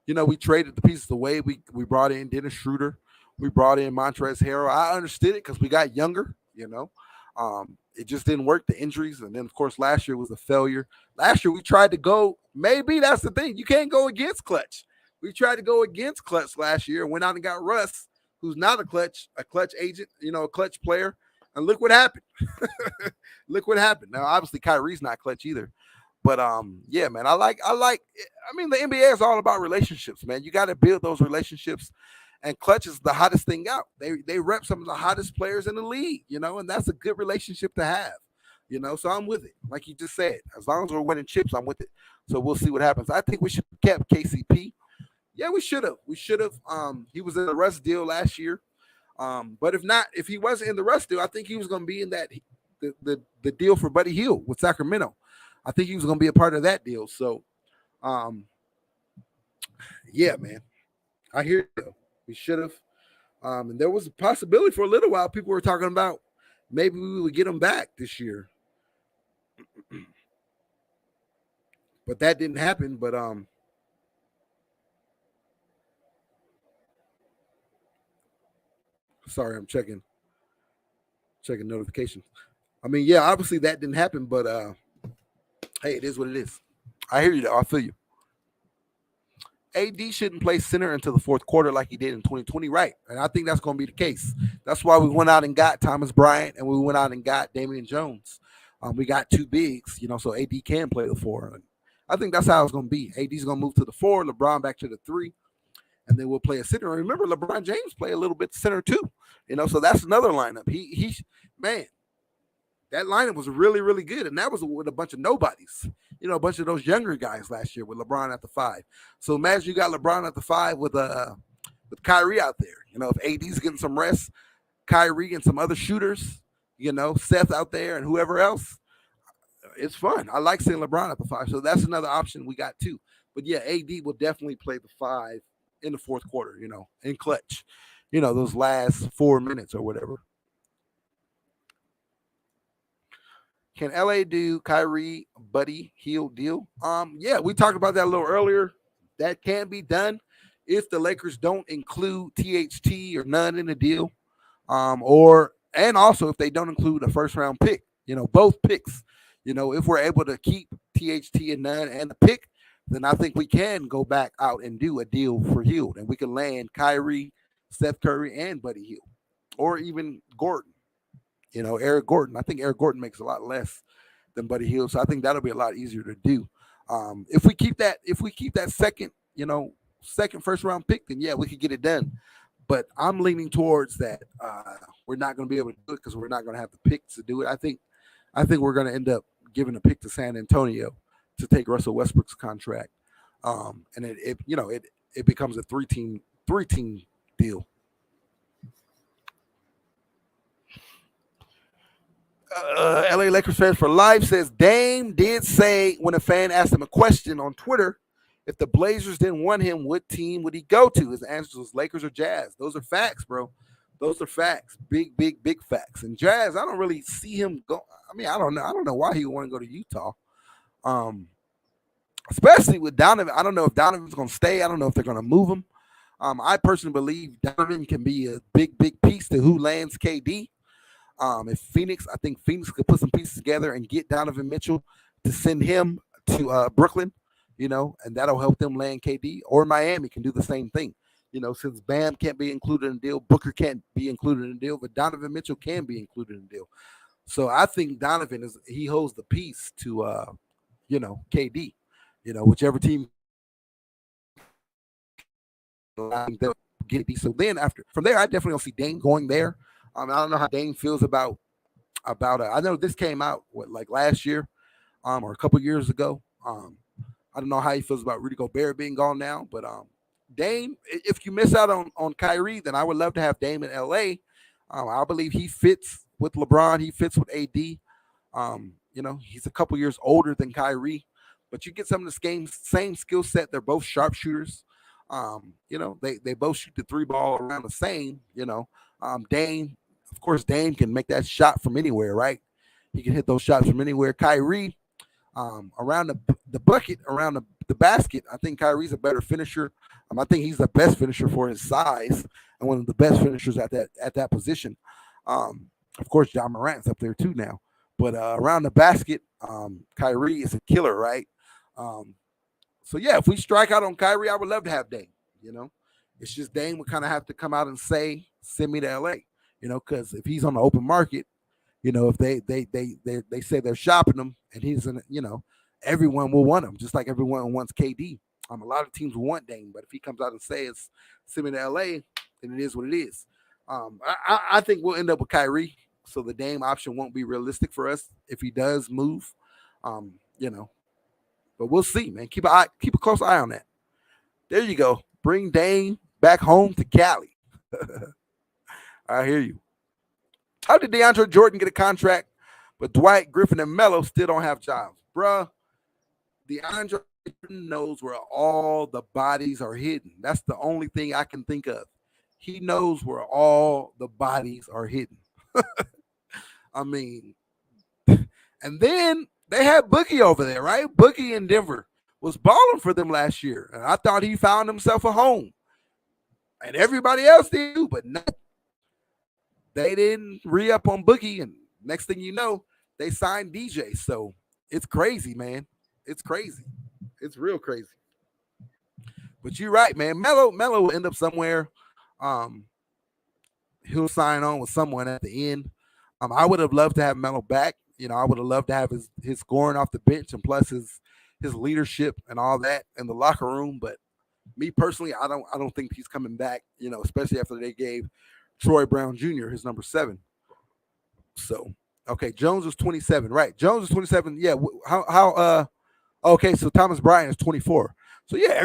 We traded the pieces away. We brought in Dennis Schroeder. We brought in Montrezl Harrell. I understood it because we got younger. It just didn't work, the injuries. And then, of course, last year was a failure. Last year we tried to go. Maybe that's the thing. You can't go against Clutch. We tried to go against Clutch last year and went out and got Russ, who's not a clutch agent, a clutch player. And look what happened. Look what happened. Now, obviously, Kyrie's not clutch either. But yeah, man, I mean, the NBA is all about relationships, man. You got to build those relationships, and Clutch is the hottest thing out. They rep some of the hottest players in the league, and that's a good relationship to have, So I'm with it, like you just said. As long as we're winning chips, I'm with it. So we'll see what happens. I think we should have kept KCP. Yeah, we should have. He was in the Russ deal last year. But if he wasn't in the Russ deal, I think he was going to be in that the deal for Buddy Hield with Sacramento. I think he was going to be a part of that deal. So, yeah, man, I hear you. We should have. And there was a possibility for a little while. People were talking about maybe we would get him back this year. But that didn't happen. But sorry, I'm checking notifications. I mean, yeah, obviously that didn't happen, but hey, it is what it is. I hear you though. I feel you. AD shouldn't play center until the fourth quarter like he did in 2020, right? And I think that's going to be the case. That's why we went out and got Thomas Bryant, and we went out and got Damian Jones. We got 2 bigs, so AD can play the 4. And I think that's how it's going to be. AD's going to move to the 4, LeBron back to the 3, and then we'll play a center. Remember, LeBron James play a little bit center too, so that's another lineup. Man, that lineup was really, really good, and that was with a bunch of nobodies, a bunch of those younger guys last year with LeBron at the 5. So imagine you got LeBron at the 5 with Kyrie out there. If AD's getting some rest, Kyrie and some other shooters, Seth out there and whoever else, it's fun. I like seeing LeBron at the 5, so that's another option we got too. But yeah, AD will definitely play the 5 in the fourth quarter, in clutch, those last 4 minutes or whatever. Can LA do Kyrie, Buddy Hield deal? Yeah, we talked about that a little earlier. That can be done if the Lakers don't include THT or none in the deal, and also if they don't include a first round pick. Both picks. If we're able to keep THT and none and the pick, then I think we can go back out and do a deal for Hield, and we can land Kyrie, Steph Curry, and Buddy Hield, or even Gordon. Eric Gordon. I think Eric Gordon makes a lot less than Buddy Hield, so I think that'll be a lot easier to do. If we keep that second, second first round pick, then yeah, we could get it done. But I'm leaning towards that. We're not going to be able to do it because we're not going to have the picks to do it. I think we're going to end up giving a pick to San Antonio to take Russell Westbrook's contract, and it becomes a three team deal. LA Lakers fans for life says Dame did say when a fan asked him a question on Twitter, if the Blazers didn't want him, what team would he go to? His answer was Lakers or Jazz. Those are facts, bro. Those are facts. Big facts. And Jazz, I don't really see him go. I mean, I don't know why he would want to go to Utah. Especially with Donovan. I don't know if Donovan's going to stay. I don't know if they're going to move him. I personally believe Donovan can be a big piece to who lands KD. If Phoenix, I think Phoenix could put some pieces together and get Donovan Mitchell to send him to Brooklyn, and that'll help them land KD. Or Miami can do the same thing. Since Bam can't be included in the deal, Booker can't be included in the deal, but Donovan Mitchell can be included in the deal. So I think Donovan he holds the piece to KD, whichever team get it. So then from there, I definitely don't see Dame going there. I don't know how Dame feels about I know this came out like last year, or a couple years ago. I don't know how he feels about Rudy Gobert being gone now, but Dame, if you miss out on Kyrie, then I would love to have Dame in LA. I believe he fits with LeBron. He fits with AD. He's a couple years older than Kyrie, but you get some of the same skill set. They're both sharpshooters. They both shoot the 3 ball around the same. Dame, of course, Dame can make that shot from anywhere, right? He can hit those shots from anywhere. Kyrie, around the bucket, around the basket, I think Kyrie's a better finisher. I think he's the best finisher for his size and one of the best finishers at that position. Of course, John Morant's up there too now. But around the basket, Kyrie is a killer, right? So, yeah, if we strike out on Kyrie, I would love to have Dame, It's just Dame would kind of have to come out and say, send me to L.A., because if he's on the open market, if they say they're shopping him and he's in, everyone will want him, just like everyone wants KD. A lot of teams want Dame, but if he comes out and says, send me to L.A., then it is what it is. I think we'll end up with Kyrie, so the Dame option won't be realistic for us if he does move, But we'll see, man. Keep a close eye on that. There you go. Bring Dame back home to Cali. I hear you. How did DeAndre Jordan get a contract, but Dwight, Griffin, and Melo still don't have jobs? Bruh, DeAndre Jordan knows where all the bodies are hidden. That's the only thing I can think of. He knows where all the bodies are hidden. I mean, and then they had Boogie over there, right? Boogie in Denver was balling for them last year. And I thought he found himself a home. And everybody else did too, but no. They didn't re-up on Boogie, and next thing you know, they signed DJ. So it's crazy, man. It's crazy. It's real crazy. But you're right, man. Melo will end up somewhere. He'll sign on with someone at the end. I would have loved to have Melo back. I would have loved to have his scoring off the bench and plus his his leadership and all that in the locker room. But me personally, I don't think he's coming back. Especially after they gave Troy Brown Jr. his number 7. So okay, Jones was 27, right? Jones was 27. Yeah. Okay, so Thomas Bryant is 24. So yeah,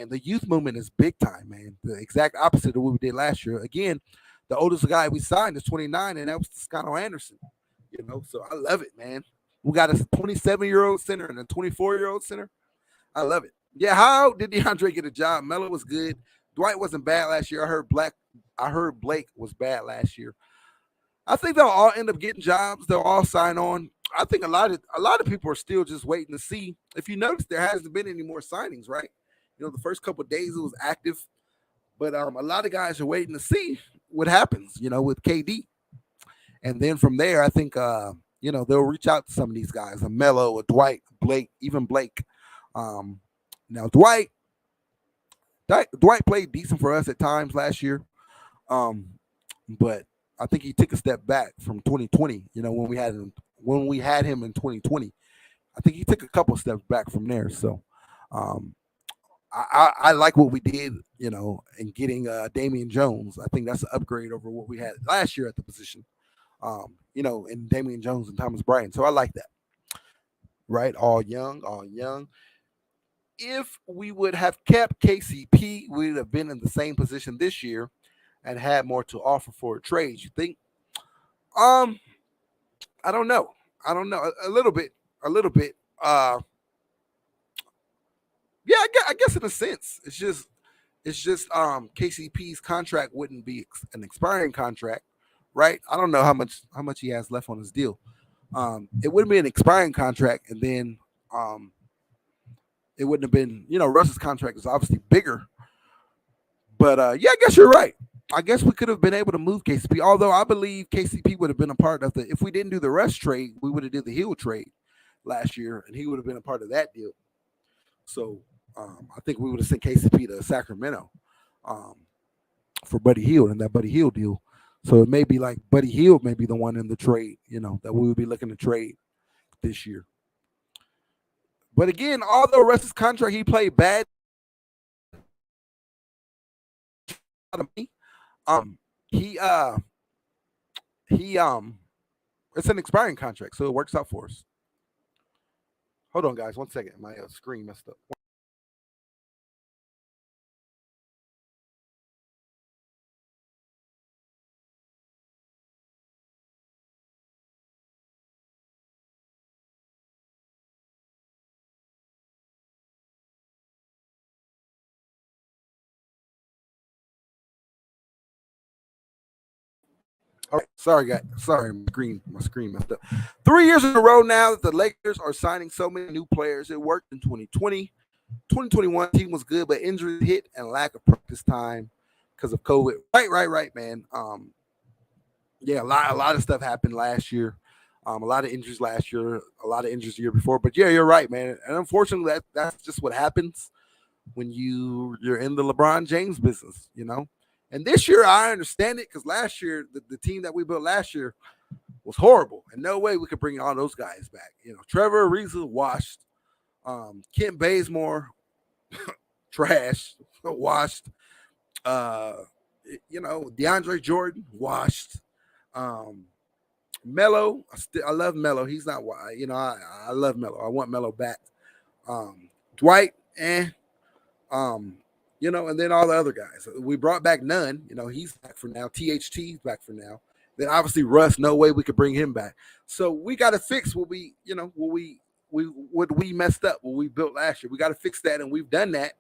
the youth movement is big time, man. The exact opposite of what we did last year. Again, the oldest guy we signed is 29, and that was Toscano Anderson. So I love it, man. We got a 27-year-old center and a 24-year-old center. I love it. Yeah, how did DeAndre get a job? Melo was good. Dwight wasn't bad last year. I heard Blake was bad last year. I think they'll all end up getting jobs. They'll all sign on. I think a lot of people are still just waiting to see. If you notice, there hasn't been any more signings, right? The first couple of days it was active, but a lot of guys are waiting to see what happens, with KD. And then from there, I think, they'll reach out to some of these guys, a Melo, a Dwight, Blake, even Blake. Now Dwight played decent for us at times last year, but I think he took a step back from 2020. When we had him in 2020, I think he took a couple steps back from there. So I like what we did, in getting Damian Jones. I think that's an upgrade over what we had last year at the position, in Damian Jones and Thomas Bryant. So I like that. Right, all young. If we would have kept KCP, we would have been in the same position this year and had more to offer for a trade. You think? I don't know. A little bit. Yeah, I guess in a sense, it's just KCP's contract wouldn't be an expiring contract, right? I don't know how much he has left on his deal. It wouldn't be an expiring contract, and then it wouldn't have been, Russ's contract is obviously bigger. But yeah, I guess you're right. I guess we could have been able to move KCP, although I believe KCP would have been a part of if we didn't do the Russ trade, we would have did the Hield trade last year, and he would have been a part of that deal. So I think we would have sent KCP to Sacramento for Buddy Hield and that Buddy Hield deal. So it may be like Buddy Hield may be the one in the trade, that we would be looking to trade this year. But again, although Russ's contract, he played bad. It's an expiring contract, so it works out for us. Hold on, guys, 1 second. My screen messed up. All right, sorry, guys. Sorry, my screen messed up. 3 years in a row now that the Lakers are signing so many new players. It worked in 2020. 2021 team was good, but injury hit and lack of practice time because of COVID. Right, man. Yeah, a lot of stuff happened last year. A lot of injuries last year, a lot of injuries the year before. But yeah, you're right, man. And unfortunately, that's just what happens when you're in the LeBron James business, And this year, I understand it because last year, the team that we built last year was horrible. And no way we could bring all those guys back. Trevor Ariza washed. Kent Bazemore, trash, washed. DeAndre Jordan, washed. Melo, I love Melo. He's not, I love Melo. I want Melo back. Dwight, and then all the other guys. We brought back Nunn. He's back for now. THT's back for now. Then obviously Russ, no way we could bring him back. So we got to fix what we messed up, what we built last year. We got to fix that, and we've done that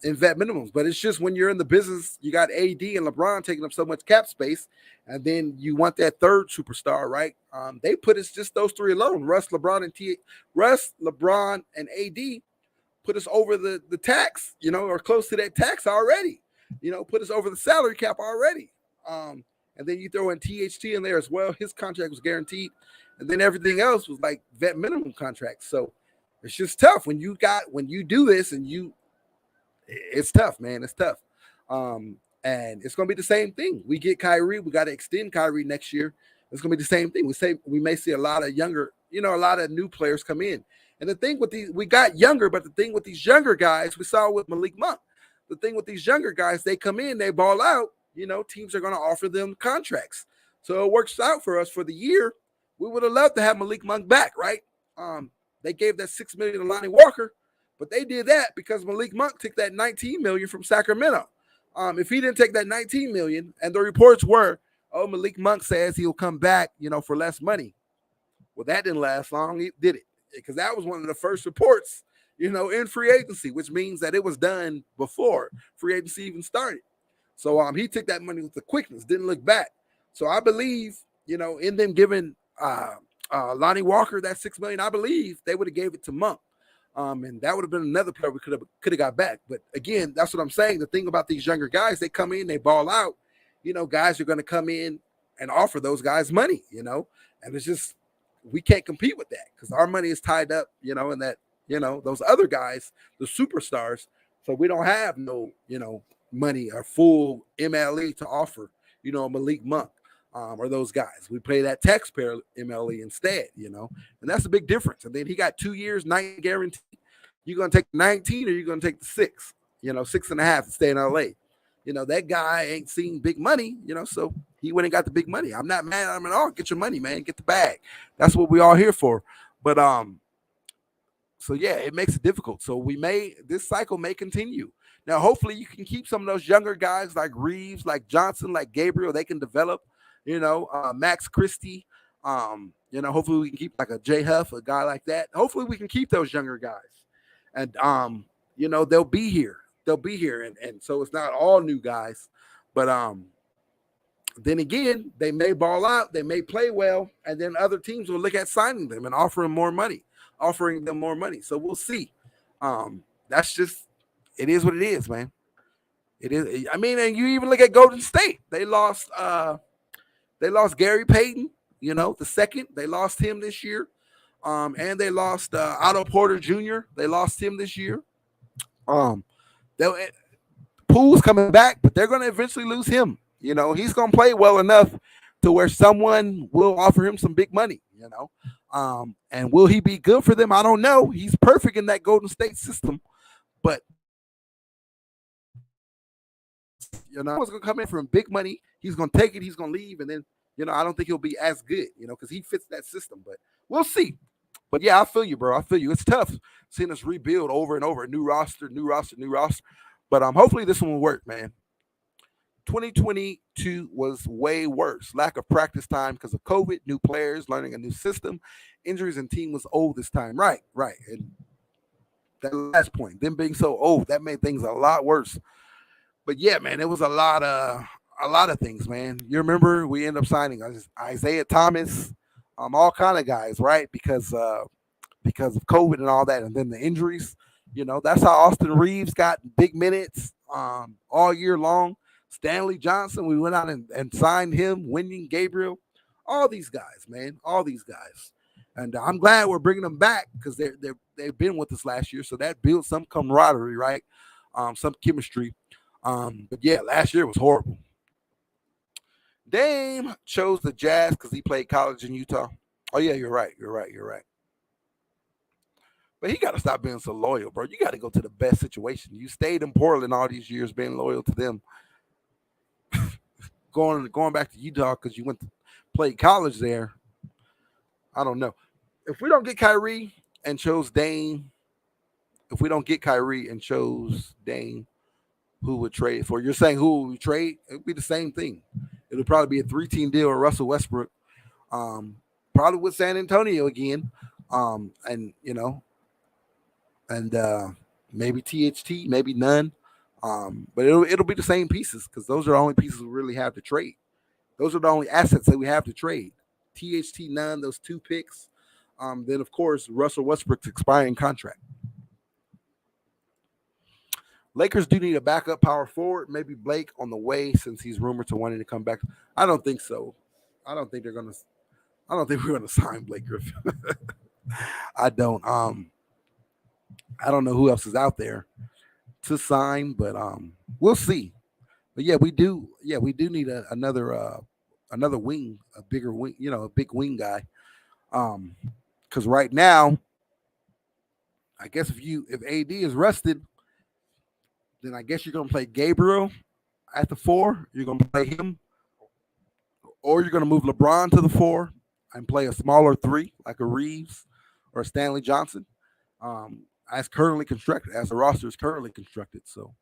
in vet minimums. But it's just when you're in the business, you got AD and LeBron taking up so much cap space, and then you want that third superstar, right? They put us just those three alone. Russ, LeBron, and AD put us over the tax, or close to that tax already. Put us over the salary cap already. And then you throw in THT in there as well. His contract was guaranteed. And then everything else was like vet minimum contracts. So it's just tough when you do this and it's tough, man. It's tough. And it's going to be the same thing. We get Kyrie. We got to extend Kyrie next year. It's going to be the same thing. We may see a lot of younger, a lot of new players come in. And the thing with these, we got younger, but the thing with these younger guys, we saw with Malik Monk. The thing with these younger guys, they come in, they ball out. Teams are going to offer them contracts. So it works out for us for the year. We would have loved to have Malik Monk back, right? They gave that $6 million to Lonnie Walker, but they did that because Malik Monk took that $19 million from Sacramento. If he didn't take that $19 million, and the reports were, Malik Monk says he'll come back, for less money. Well, that didn't last long, did it? Because that was one of the first reports, in free agency, which means that it was done before free agency even started. So he took that money with the quickness, didn't look back. So I believe, in them giving Lonnie Walker that $6 million, I believe they would have gave it to Monk. And that would have been another player we could have got back. But again, that's what I'm saying. The thing about these younger guys, they come in, they ball out. Guys are going to come in and offer those guys money, and it's just, we can't compete with that because our money is tied up, in that, those other guys, the superstars. So we don't have no, money or full MLE to offer, Malik Monk or those guys. We play that taxpayer MLE instead, and that's a big difference. And then he got 2 years, 9 guaranteed. You're going to take 19 or you're going to take the 6, 6.5 and stay in LA. That guy ain't seen big money, so he went and got the big money. I'm not mad at him at all. Get your money, man. Get the bag. That's what we all here for. But so yeah, it makes it difficult. So this cycle may continue. Now, hopefully you can keep some of those younger guys like Reeves, like Johnson, like Gabriel. They can develop, Max Christie. Hopefully we can keep like a Jay Huff, a guy like that. Hopefully we can keep those younger guys. And, they'll be here. They'll be here. And so it's not all new guys. But then again, they may ball out. They may play well. And then other teams will look at signing them and offering them more money. So we'll see. That's just, it is what it is, man. It is. I mean, and you even look at Golden State. They lost Gary Payton, the second. They lost him this year. And they lost Otto Porter Jr. They lost him this year. Poole's coming back, but they're going to eventually lose him. He's going to play well enough to where someone will offer him some big money, and will he be good for them? I don't know. He's perfect in that Golden State system, but someone's going to come in from big money. He's going to take it. He's going to leave. And then, I don't think he'll be as good, because he fits that system, but we'll see. But yeah, I feel you, bro. I feel you. It's tough seeing us rebuild over and over. New roster. But hopefully this one will work, man. 2022 was way worse. Lack of practice time because of COVID, new players, learning a new system, injuries, and team was old this time. Right. And that last point, them being so old, that made things a lot worse. But yeah, man, it was a lot of things, man. You remember we ended up signing Isaiah Thomas, all kind of guys, right? Because of COVID and all that, and then the injuries. That's how Austin Reeves got big minutes all year long. Stanley Johnson, we went out and signed him. Wendy Gabriel, all these guys, man, all these guys. And I'm glad we're bringing them back because they've been with us last year, so that builds some camaraderie, right? Some chemistry. But yeah, last year was horrible. Dame chose the Jazz because he played college in Utah. Oh yeah, you're right. But he got to stop being so loyal, bro. You got to go to the best situation. You stayed in Portland all these years, being loyal to them. going back to Utah because you went to play college there. I don't know. If we don't get Kyrie and chose Dame, who would trade for? You're saying who would we trade? It would be the same thing. It would probably be a 3-team deal with Russell Westbrook, probably with San Antonio again, and maybe THT, maybe none. But it'll be the same pieces because those are the only pieces we really have to trade. Those are the only assets that we have to trade. THT, none, those 2 picks. Then, of course, Russell Westbrook's expiring contract. Lakers do need a backup power forward. Maybe Blake on the way since he's rumored to wanting to come back. I don't think so. I don't think we're going to sign Blake Griffin. I don't. I don't know who else is out there to sign, but we'll see. But yeah, we do. Yeah, we do need another wing, a bigger wing, a big wing guy. Because right now, I guess if AD is rested, then I guess you're gonna play Gabriel at the 4. You're gonna play him, or you're gonna move LeBron to the 4 and play a smaller 3 like a Reeves or a Stanley Johnson, as currently constructed, as the roster is currently constructed. So,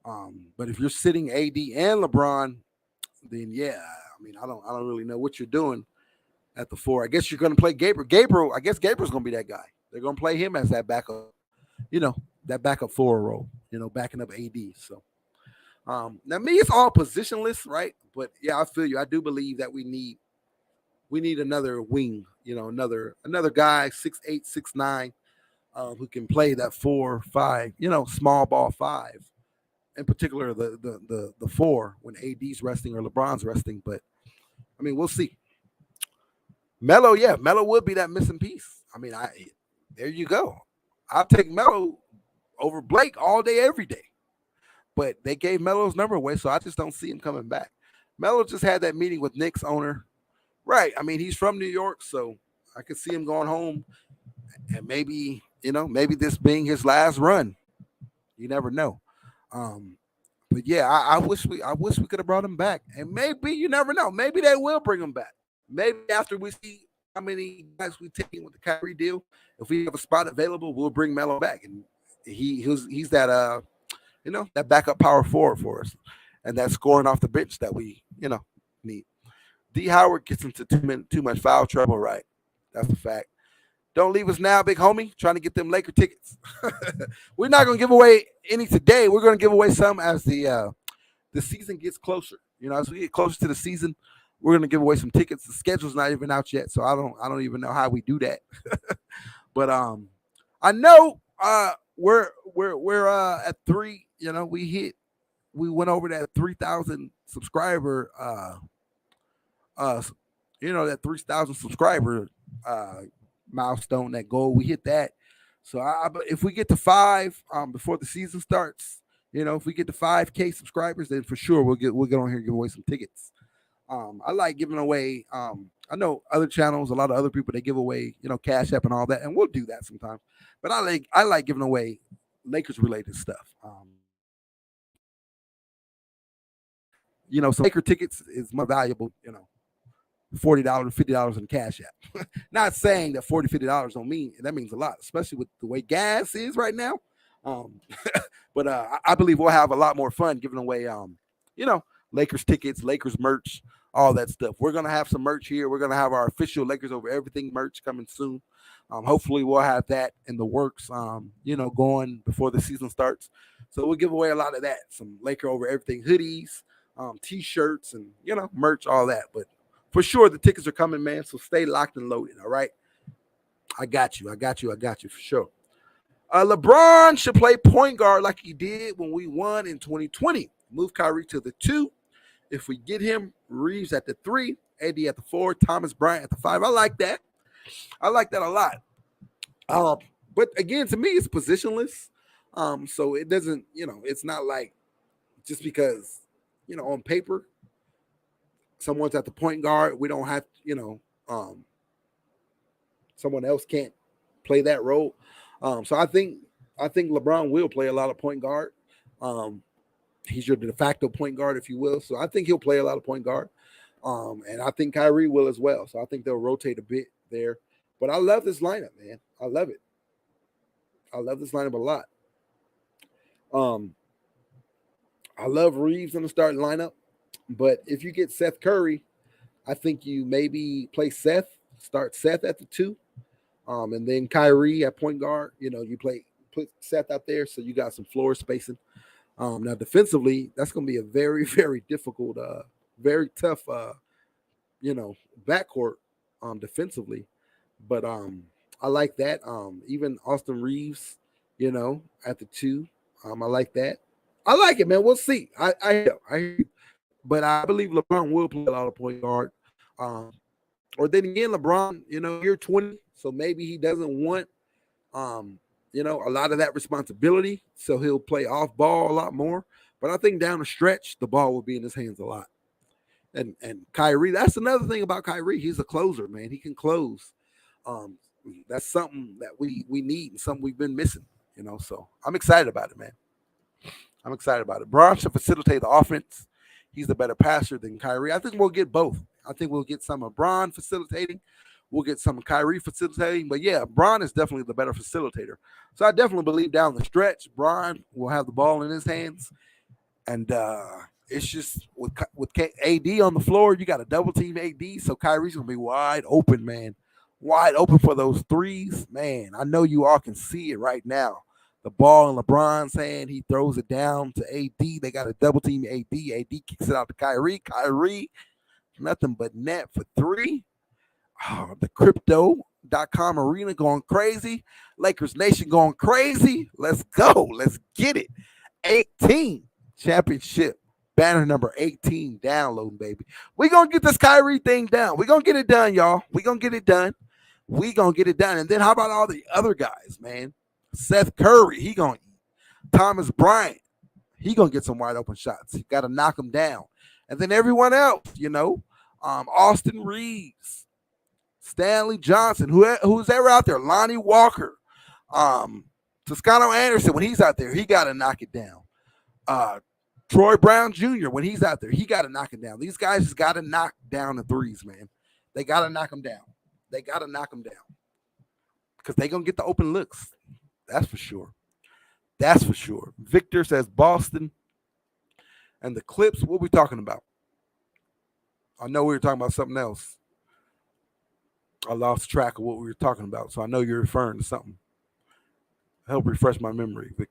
but if you're sitting AD and LeBron, then yeah, I mean, I don't really know what you're doing at the 4. I guess you're going to play Gabriel. I guess Gabriel's going to be that guy. They're going to play him as that backup, that backup 4 role, backing up AD. So, now me, it's all positionless, right? But yeah, I feel you. I do believe that we need another wing, another guy, 6'8", 6'9", who can play that 4, 5, small ball 5. In particular, the 4 when AD's resting or LeBron's resting. But I mean, we'll see. Melo would be that missing piece. I mean, there you go. I'll take Melo over Blake all day, every day. But they gave Melo's number away, so I just don't see him coming back. Melo just had that meeting with Knicks owner. Right. I mean, he's from New York, so I could see him going home and maybe this being his last run. You never know. But yeah, I wish we could have brought him back. And maybe, you never know. Maybe they will bring him back. Maybe after we see how many guys we take with the Kyrie deal, if we have a spot available, we'll bring Melo back. And he's that that backup power forward for us. And that scoring off the bench that we, need. D. Howard gets into too much foul trouble, right? That's a fact. Don't leave us now, big homie, trying to get them Laker tickets. We're not going to give away any today. We're going to give away some as the season gets closer. As we get closer to the season, we're going to give away some tickets. The schedule's not even out yet, so I don't even know how we do that. But I know we're at 3. We went over that 3,000 subscriber. That 3,000 subscriber milestone, that goal, we hit that. So if we get to 5 before the season starts, if we get to 5K subscribers, then for sure we'll get on here and give away some tickets. I like giving away. I know other channels, a lot of other people, they give away, Cash App and all that, and we'll do that sometimes. But I like giving away Lakers related stuff. So Laker tickets is more valuable, $40, $50 in Cash App. Not saying that $40, $50 don't mean, that means a lot, especially with the way gas is right now. But I believe we'll have a lot more fun giving away, Lakers tickets, Lakers merch, all that stuff. We're going to have some merch here. We're going to have our official Lakers Over Everything merch coming soon. Hopefully we'll have that in the works, going before the season starts. So we'll give away a lot of that, some Laker Over Everything hoodies, T-shirts, and, merch, all that. But for sure, the tickets are coming, man. So stay locked and loaded. All right. I got you for sure. LeBron should play point guard like he did when we won in 2020. Move Kyrie to the 2. If we get him, Reeves at the 3, AD at the 4, Thomas Bryant at the 5. I like that. I like that a lot. But again, to me, it's positionless. So it doesn't, it's not like just because, on paper, someone's at the point guard, we don't have, someone else can't play that role. So I think LeBron will play a lot of point guard. He's your de facto point guard, if you will. So I think he'll play a lot of point guard. And I think Kyrie will as well. So I think they'll rotate a bit there. But I love this lineup, man. I love it. I love this lineup a lot. I love Reeves in the starting lineup. But if you get Seth Curry, I think you maybe play Seth, start Seth at the 2. And then Kyrie at point guard. You put Seth out there so you got some floor spacing. Now defensively, that's going to be a very, very difficult, very tough, backcourt defensively. But I like that. Even Austin Reeves, at the 2. I like that. I like it, man. We'll see. But I believe LeBron will play a lot of point guard. Or then again, LeBron, year 20, so maybe he doesn't want, a lot of that responsibility. So he'll play off ball a lot more. But I think down the stretch, the ball will be in his hands a lot. And Kyrie, that's another thing about Kyrie. He's a closer, man. He can close. That's something that we need and something we've been missing. So I'm excited about it, man. I'm excited about it. Bron should facilitate the offense. He's the better passer than Kyrie. I think we'll get both. I think we'll get some of Bron facilitating. We'll get some of Kyrie facilitating. But yeah, Bron is definitely the better facilitator. So I definitely believe down the stretch, Bron will have the ball in his hands. And it's just with AD on the floor, you got a double team AD. So Kyrie's going to be wide open, man. Wide open for those threes. Man, I know you all can see it right now. The ball in LeBron's hand, he throws it down to AD. They got a double team AD. AD kicks it out to Kyrie. Kyrie, nothing but net for three. Oh, the crypto.com arena going crazy. Lakers Nation going crazy. Let's go. Let's get it. 18 championship. Banner number 18 downloading, baby. We're going to get this Kyrie thing down. We're going to get it done, y'all. We're going to get it done. We're going to get it done. And then how about all the other guys, man? Seth Curry, he going to eat. Thomas Bryant, he going to get some wide open shots. You got to knock him down. And then everyone else, Austin Reeves, Stanley Johnson, who's ever out there, Lonnie Walker, Toscano Anderson, when he's out there, he got to knock it down. Troy Brown Jr., when he's out there, he got to knock it down. These guys just got to knock down the threes, man. They got to knock them down. They got to knock them down because they're going to get the open looks. That's for sure. That's for sure. Victor says Boston and the Clips. What are we talking about? I know we were talking about something else. I lost track of what we were talking about, so I know you're referring to something. Help refresh my memory, Vic.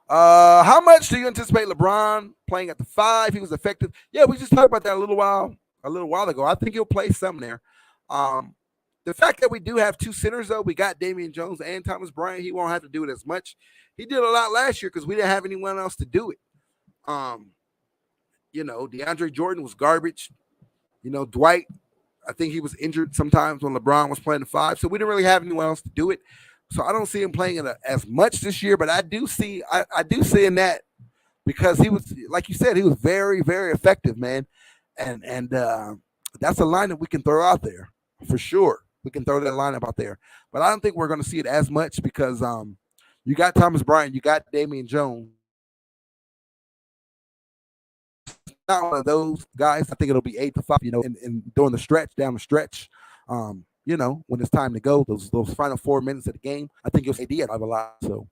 How much do you anticipate LeBron playing at the 5? He was effective. Yeah, we just talked about that a little while ago. I think he'll play some there. The fact that we do have two centers, though, we got Damian Jones and Thomas Bryant. He won't have to do it as much. He did a lot last year because we didn't have anyone else to do it. DeAndre Jordan was garbage. Dwight, I think he was injured sometimes when LeBron was playing the 5, so we didn't really have anyone else to do it. So I don't see him playing it as much this year, but I do see in that because he was, like you said, he was very, very effective, man. And that's a line that we can throw out there for sure. We can throw that lineup out there, but I don't think we're going to see it as much because you got Thomas Bryant, you got Damian Jones. Not one of those guys. I think it'll be 8-5. And during the stretch, down the stretch, when it's time to go, those final 4 minutes of the game, I think you'll AD at a lot. So,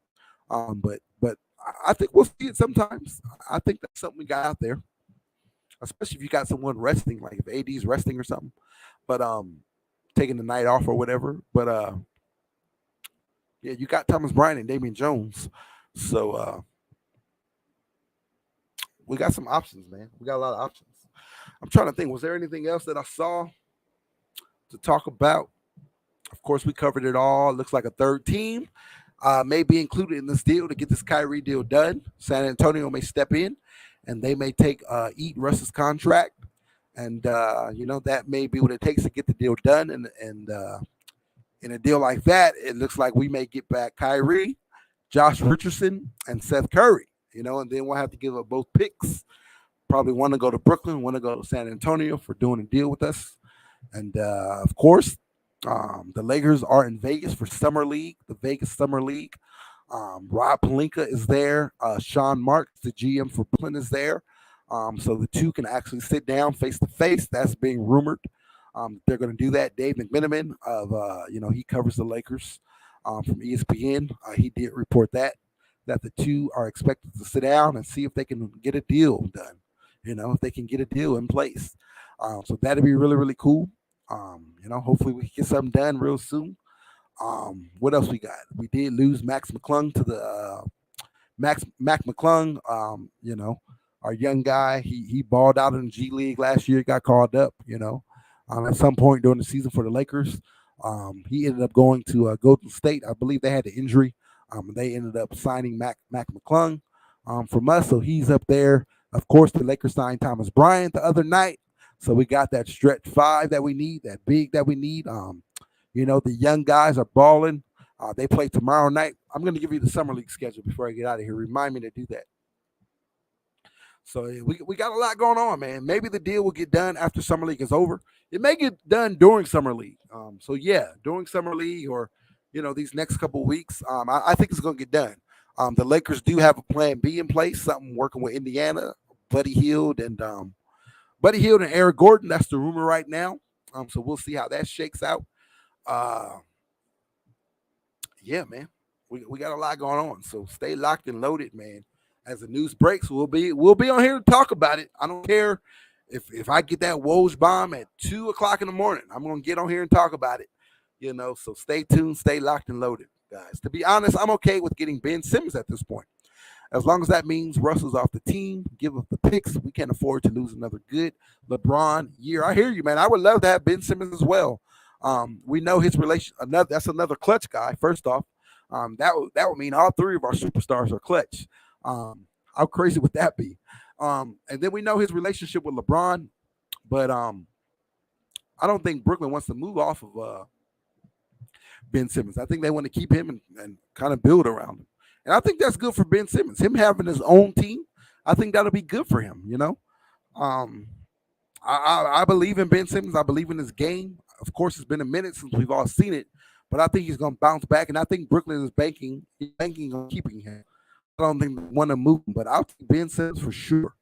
but I think we'll see it sometimes. I think that's something we got out there, especially if you got someone resting, like if AD's resting or something. But taking the night off or whatever. But yeah, you got Thomas Bryant and Damian Jones. So we got some options, man. We got a lot of options. I'm trying to think, was there anything else that I saw to talk about? Of course, we covered it all. It looks like a third team may be included in this deal to get this Kyrie deal done. San Antonio may step in, and they may eat Russ's contract. And, that may be what it takes to get the deal done. And in a deal like that, it looks like we may get back Kyrie, Josh Richardson, and Seth Curry, and then we'll have to give up both picks. Probably one to go to Brooklyn, one to go to San Antonio for doing a deal with us. And, of course, the Lakers are in Vegas for Summer League, the Vegas Summer League. Rob Pelinka is there. Sean Marks, the GM for Brooklyn, is there. So the two can actually sit down face to face. That's being rumored. They're going to do that. Dave McMenamin he covers the Lakers from ESPN. He did report that the two are expected to sit down and see if they can get a deal done. If they can get a deal in place. So that'd be really, really cool. Hopefully we can get something done real soon. What else we got? We did lose Max McClung to the Mac McClung. Our young guy, he balled out in the G League last year, got called up, at some point during the season for the Lakers. He ended up going to Golden State. I believe they had an injury. They ended up signing Mac McClung from us, so he's up there. Of course, the Lakers signed Thomas Bryant the other night, so we got that stretch 5 that we need, that big that we need. The young guys are balling. They play tomorrow night. I'm going to give you the Summer League schedule before I get out of here. Remind me to do that. So we got a lot going on, man. Maybe the deal will get done after summer league is over. It may get done during summer league. So yeah, during summer league or these next couple of weeks, I think it's going to get done. The Lakers do have a plan B in place, something working with Indiana, Buddy Hield and Eric Gordon. That's the rumor right now. So we'll see how that shakes out. Yeah, man, we got a lot going on. So stay locked and loaded, man. As the news breaks, we'll be on here to talk about it. I don't care if I get that Woj bomb at 2:00 in the morning. I'm gonna get on here and talk about it. So stay tuned, stay locked and loaded, guys. To be honest, I'm okay with getting Ben Simmons at this point. As long as that means Russell's off the team, give up the picks. We can't afford to lose another good LeBron year. I hear you, man. I would love to have Ben Simmons as well. We know his relation. That's another clutch guy. First off, that would mean all three of our superstars are clutch. How crazy would that be? And then we know his relationship with LeBron, but I don't think Brooklyn wants to move off of Ben Simmons. I think they want to keep him and kind of build around him. And I think that's good for Ben Simmons. Him having his own team, I think that'll be good for him, I believe in Ben Simmons. I believe in his game. Of course, it's been a minute since we've all seen it, but I think he's going to bounce back, and I think Brooklyn is banking on keeping him. I don't think they want to move him, but I'll take Ben Simmons for sure.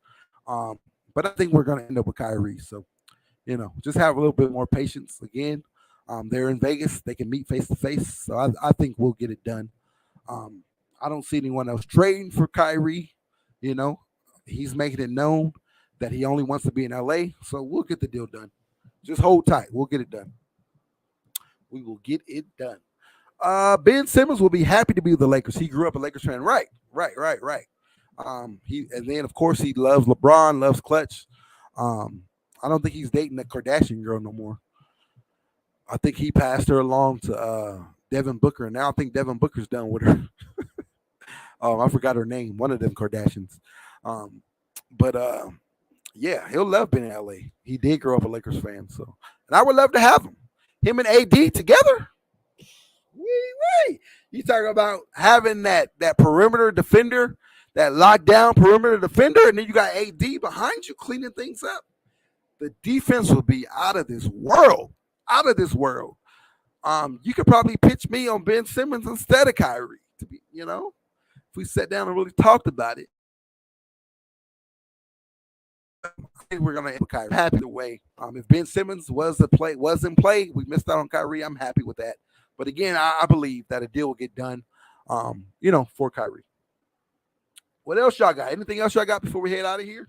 But I think we're going to end up with Kyrie. So, just have a little bit more patience. Again, they're in Vegas. They can meet face-to-face, so I think we'll get it done. I don't see anyone else trading for Kyrie. He's making it known that he only wants to be in LA, so we'll get the deal done. Just hold tight. We'll get it done. We will get it done. Ben Simmons will be happy to be with the Lakers. He grew up a Lakers fan. Right. And then of course he loves LeBron, loves clutch. I don't think he's dating that Kardashian girl no more. I think he passed her along to Devin Booker, and now I think Devin Booker's done with her. I forgot her name. One of them Kardashians. Yeah, he'll love being in LA. He did grow up a Lakers fan, so and I would love to have him. Him and AD together. Wee. You talking about having that perimeter defender, that lockdown perimeter defender, and then you got AD behind you cleaning things up. The defense will be out of this world. Out of this world. You could probably pitch me on Ben Simmons instead of Kyrie. To be, if we sat down and really talked about it. I think we're gonna end with Kyrie. Happy the way. If Ben Simmons was in play, we missed out on Kyrie. I'm happy with that. But again, I believe that a deal will get done, for Kyrie. What else y'all got? Anything else y'all got before we head out of here?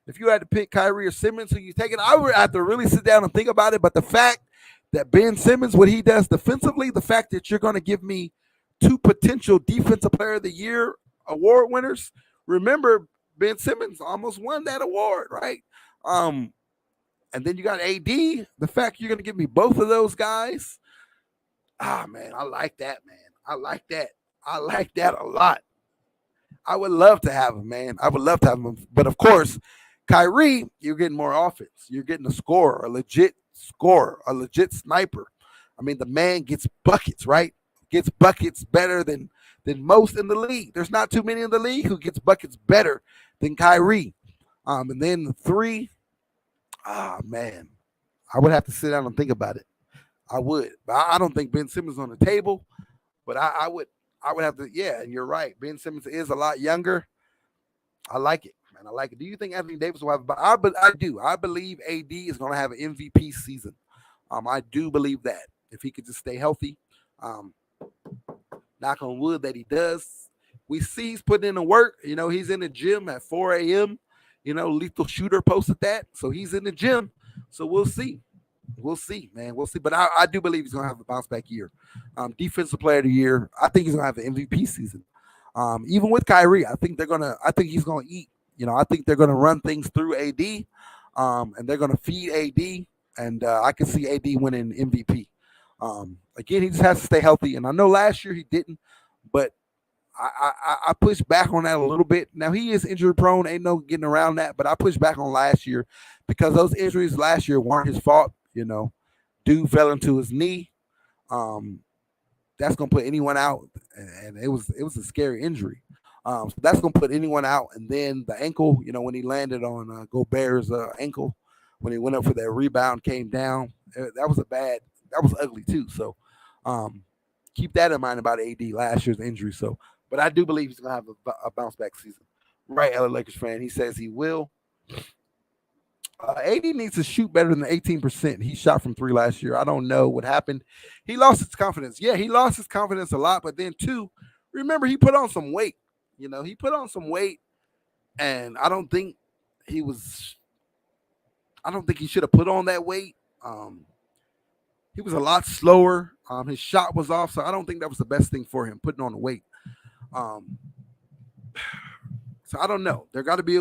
If you had to pick Kyrie or Simmons, who you taking, I would have to really sit down and think about it. But the fact that Ben Simmons, what he does defensively, the fact that you're going to give me two potential Defensive Player of the Year award winners. Remember, Ben Simmons almost won that award, right? And then you got AD. The fact you're going to give me both of those guys. Man, I like that, man. I like that a lot. I would love to have him, man. I would love to have him. But, of course, Kyrie, you're getting more offense. You're getting a scorer, a legit sniper. I mean, the man gets buckets, right? Gets buckets better than most in the league. There's not too many in the league who gets buckets better than Kyrie. And then the three, man, I would have to sit down and think about it. I would. But I don't think Ben Simmons is on the table. But I would have to, yeah, and you're right. Ben Simmons is a lot younger. I like it, man. I like it. Do you think Anthony Davis will have I do. I believe AD is going to have an MVP season. I do believe that. If he could just stay healthy. Knock on wood that he does. We see he's putting in the work. He's in the gym at 4 a.m. Lethal Shooter posted that. So he's in the gym. So we'll see. We'll see, man. We'll see. But I do believe he's going to have a bounce back year. Defensive Player of the Year. I think he's going to have an MVP season. Even with Kyrie, I think he's going to eat. I think they're going to run things through AD. And they're going to feed AD. And I can see AD winning MVP. Again, he just has to stay healthy. And I know last year he didn't, but I pushed back on that a little bit. Now, he is injury prone. Ain't no getting around that. But I pushed back on last year because those injuries last year weren't his fault. Dude fell into his knee. That's going to put anyone out. And it was a scary injury. So that's going to put anyone out. And then the ankle, when he landed on Gobert's ankle, when he went up for that rebound, came down. That was ugly too. So keep that in mind about AD last year's injury. So, but I do believe he's going to have a bounce back season. Right, LA Lakers fan. He says he will. AD needs to shoot better than 18%. He shot from 3 last year. I don't know what happened. He lost his confidence. Yeah, he lost his confidence a lot. But then, too, remember, he put on some weight. He put on some weight. And I don't think he should have put on that weight. He was a lot slower. His shot was off. So I don't think that was the best thing for him, putting on the weight. So I don't know. There got to be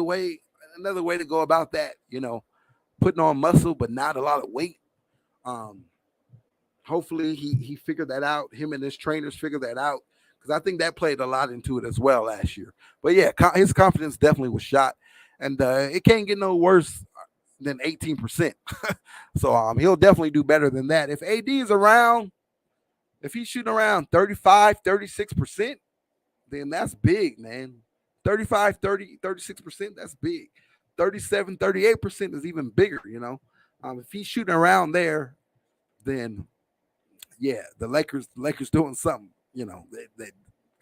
another way to go about that, putting on muscle, but not a lot of weight. Hopefully he figured that out. Him and his trainers figured that out, because I think that played a lot into it as well last year. But yeah, his confidence definitely was shot, and it can't get no worse than 18%. So he'll definitely do better than that. If AD is around, if he's shooting around 35, 36%, then that's big, man. 35, 30, 36%, that's big. 37, 38% is even bigger, If he's shooting around there, then yeah, the Lakers doing something,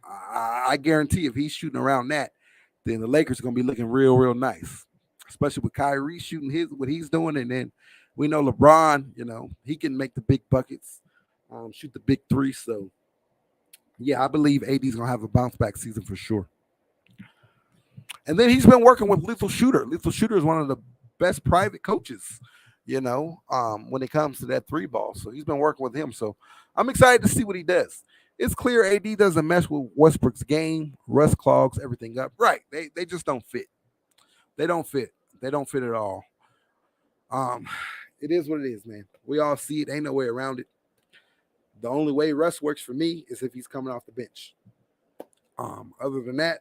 I guarantee if he's shooting around that, then the Lakers are going to be looking real, real nice, especially with Kyrie shooting what he's doing. And then we know LeBron, he can make the big buckets, shoot the big three. So yeah, I believe AD's going to have a bounce back season for sure. And then he's been working with Lethal Shooter. Lethal Shooter is one of the best private coaches, when it comes to that 3 ball. So he's been working with him. So I'm excited to see what he does. It's clear AD doesn't mesh with Westbrook's game. Russ clogs everything up. Right. They just don't fit. They don't fit. They don't fit at all. It is what it is, man. We all see it. Ain't no way around it. The only way Russ works for me is if he's coming off the bench. Other than that,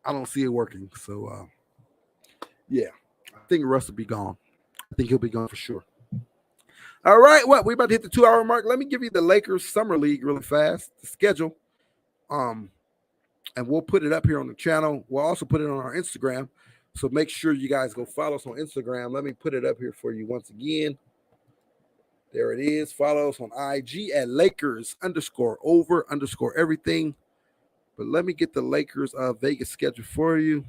I don't see it working. So, yeah, I think Russ will be gone. I think he'll be gone for sure. All right, we're about to hit the 2-hour mark. Let me give you the Lakers Summer League really fast, the schedule. And we'll put it up here on the channel. We'll also put it on our Instagram. So make sure you guys go follow us on Instagram. Let me put it up here for you once again. There it is. Follow us on IG at Lakers_over_everything. But let me get the Lakers Vegas schedule for you.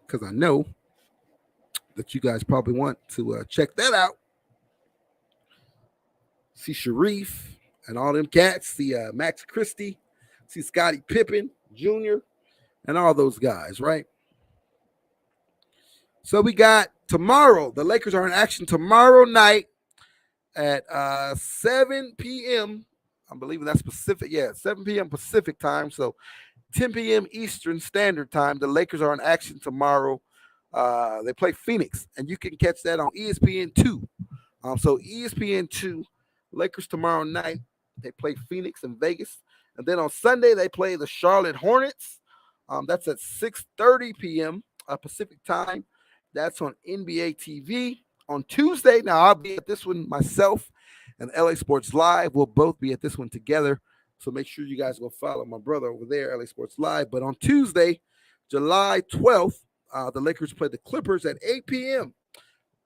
Because I know that you guys probably want to check that out. See Sharif and all them cats. See Max Christie. See Scottie Pippen Jr. and all those guys, right? So we got tomorrow. The Lakers are in action tomorrow night at 7 p.m. I'm believing that's Pacific. Yeah, 7 p.m. Pacific time. So 10 p.m. Eastern Standard Time. The Lakers are in action tomorrow. They play Phoenix, and you can catch that on ESPN2. So ESPN2, Lakers tomorrow night. They play Phoenix in Vegas. And then on Sunday, they play the Charlotte Hornets. That's at 6:30 p.m. Pacific time. That's on NBA TV. On Tuesday, now I'll be at this one myself, and LA Sports Live. We'll both be at this one together. So make sure you guys go follow my brother over there, LA Sports Live. But on Tuesday, July 12th, the Lakers play the Clippers at 8 p.m.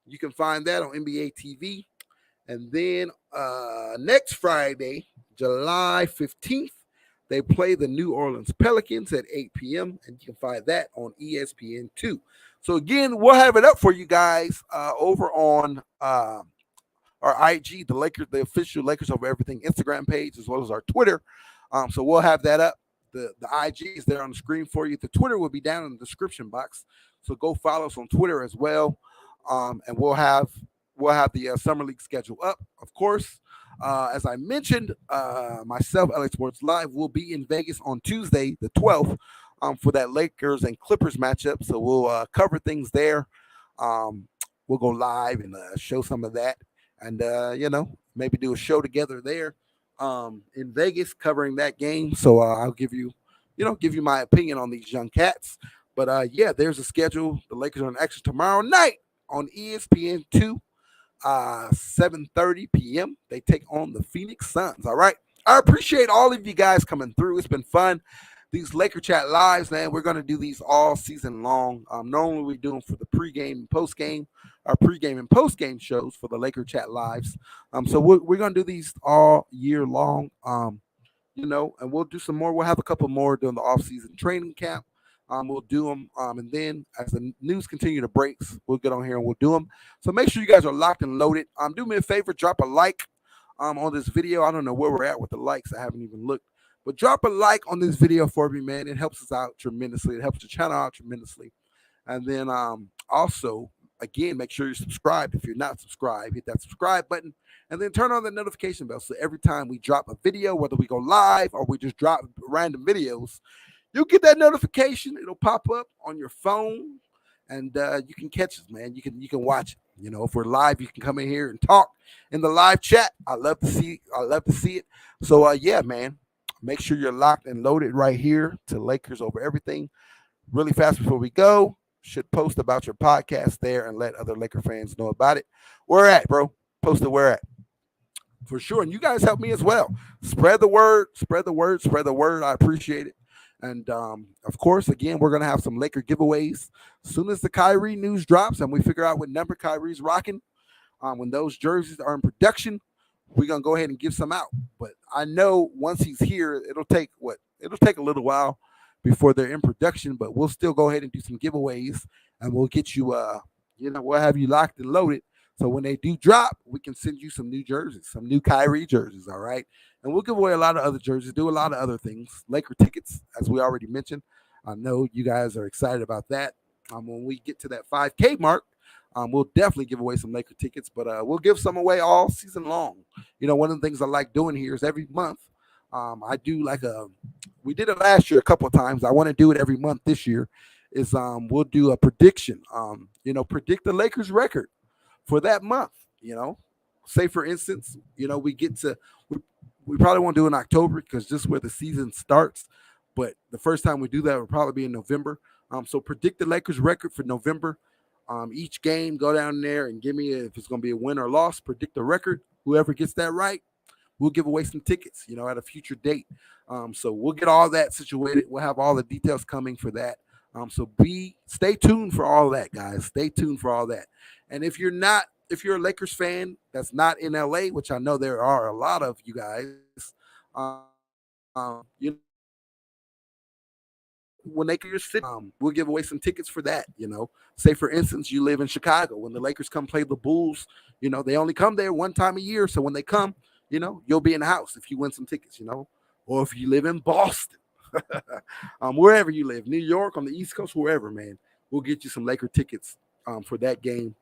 You can find that on NBA TV. And then next Friday, July 15th, they play the New Orleans Pelicans at 8 p.m. And you can find that on ESPN2. So again, we'll have it up for you guys over on our IG, the official Lakers Over Everything Instagram page, as well as our Twitter. So we'll have that up. The IG is there on the screen for you. The Twitter will be down in the description box. So go follow us on Twitter as well. And we'll have the Summer League schedule up, of course. As I mentioned, myself, LA Sports Live, will be in Vegas on Tuesday, the 12th, for that Lakers and Clippers matchup. So we'll cover things there. We'll go live and show some of that. And, maybe do a show together there in Vegas covering that game. So I'll give you my opinion on these young cats. But, there's a schedule. The Lakers are in action tomorrow night on ESPN2. 7:30 p.m. They take on the Phoenix Suns. All right. I appreciate all of you guys coming through. It's been fun. These Laker Chat Lives, man, we're going to do these all season long. Normally we do them for the pregame and postgame, our pregame and postgame shows for the Laker Chat Lives. So we're going to do these all year long, and we'll do some more. We'll have a couple more during the off-season training camp. We'll do them, and then as the news continue to break, we'll get on here and we'll do them. So make sure you guys are locked and loaded. Do me a favor, drop a like on this video. I don't know where we're at with the likes. I haven't even looked. But drop a like on this video for me, man. It helps us out tremendously. It helps the channel out tremendously. And then also, again, make sure you're subscribed. If you're not subscribed, hit that subscribe button. And then turn on the notification bell. So every time we drop a video, whether we go live or we just drop random videos, you'll get that notification. It'll pop up on your phone. And you can catch us, man. You can watch it. If we're live, you can come in here and talk in the live chat. I love to see it. So, yeah, man. Make sure you're locked and loaded right here to Lakers Over Everything. Really fast before we go, should post about your podcast there and let other Laker fans know about it. Where at, bro? Post it where at. For sure. And you guys help me as well. Spread the word. I appreciate it. And, of course, again, we're going to have some Laker giveaways as soon as the Kyrie news drops and we figure out what number Kyrie's rocking. When those jerseys are in production, we're going to go ahead and give some out. But I know once he's here, it'll take a little while before they're in production, but we'll still go ahead and do some giveaways and we'll get you, we'll have you locked and loaded. So when they do drop, we can send you some new jerseys, some new Kyrie jerseys. All right. And we'll give away a lot of other jerseys, do a lot of other things, Laker tickets, as we already mentioned. I know you guys are excited about that. When we get to that 5K mark, we'll definitely give away some Laker tickets, but we'll give some away all season long. One of the things I like doing here is every month I do we did it last year a couple of times. I want to do it every month this year is we'll do a prediction, predict the Lakers record for that month. Say for instance, we probably won't do it in October because just where the season starts, but the first time we do that will probably be in November. So predict the Lakers record for November. Each game, go down there and give me if it's going to be a win or loss, predict the record. Whoever gets that right, we'll give away some tickets, at a future date. So we'll get all that situated. We'll have all the details coming for that. So stay tuned for all that, guys. Stay tuned for all that. And if you're a Lakers fan that's not in LA, which I know there are a lot of you guys, when Lakers sit, we'll give away some tickets for that. Say for instance, you live in Chicago. When the Lakers come play the Bulls, they only come there one time a year. So when they come, you'll be in the house if you win some tickets. Or if you live in Boston, wherever you live, New York, on the East Coast, wherever, man, we'll get you some Laker tickets for that game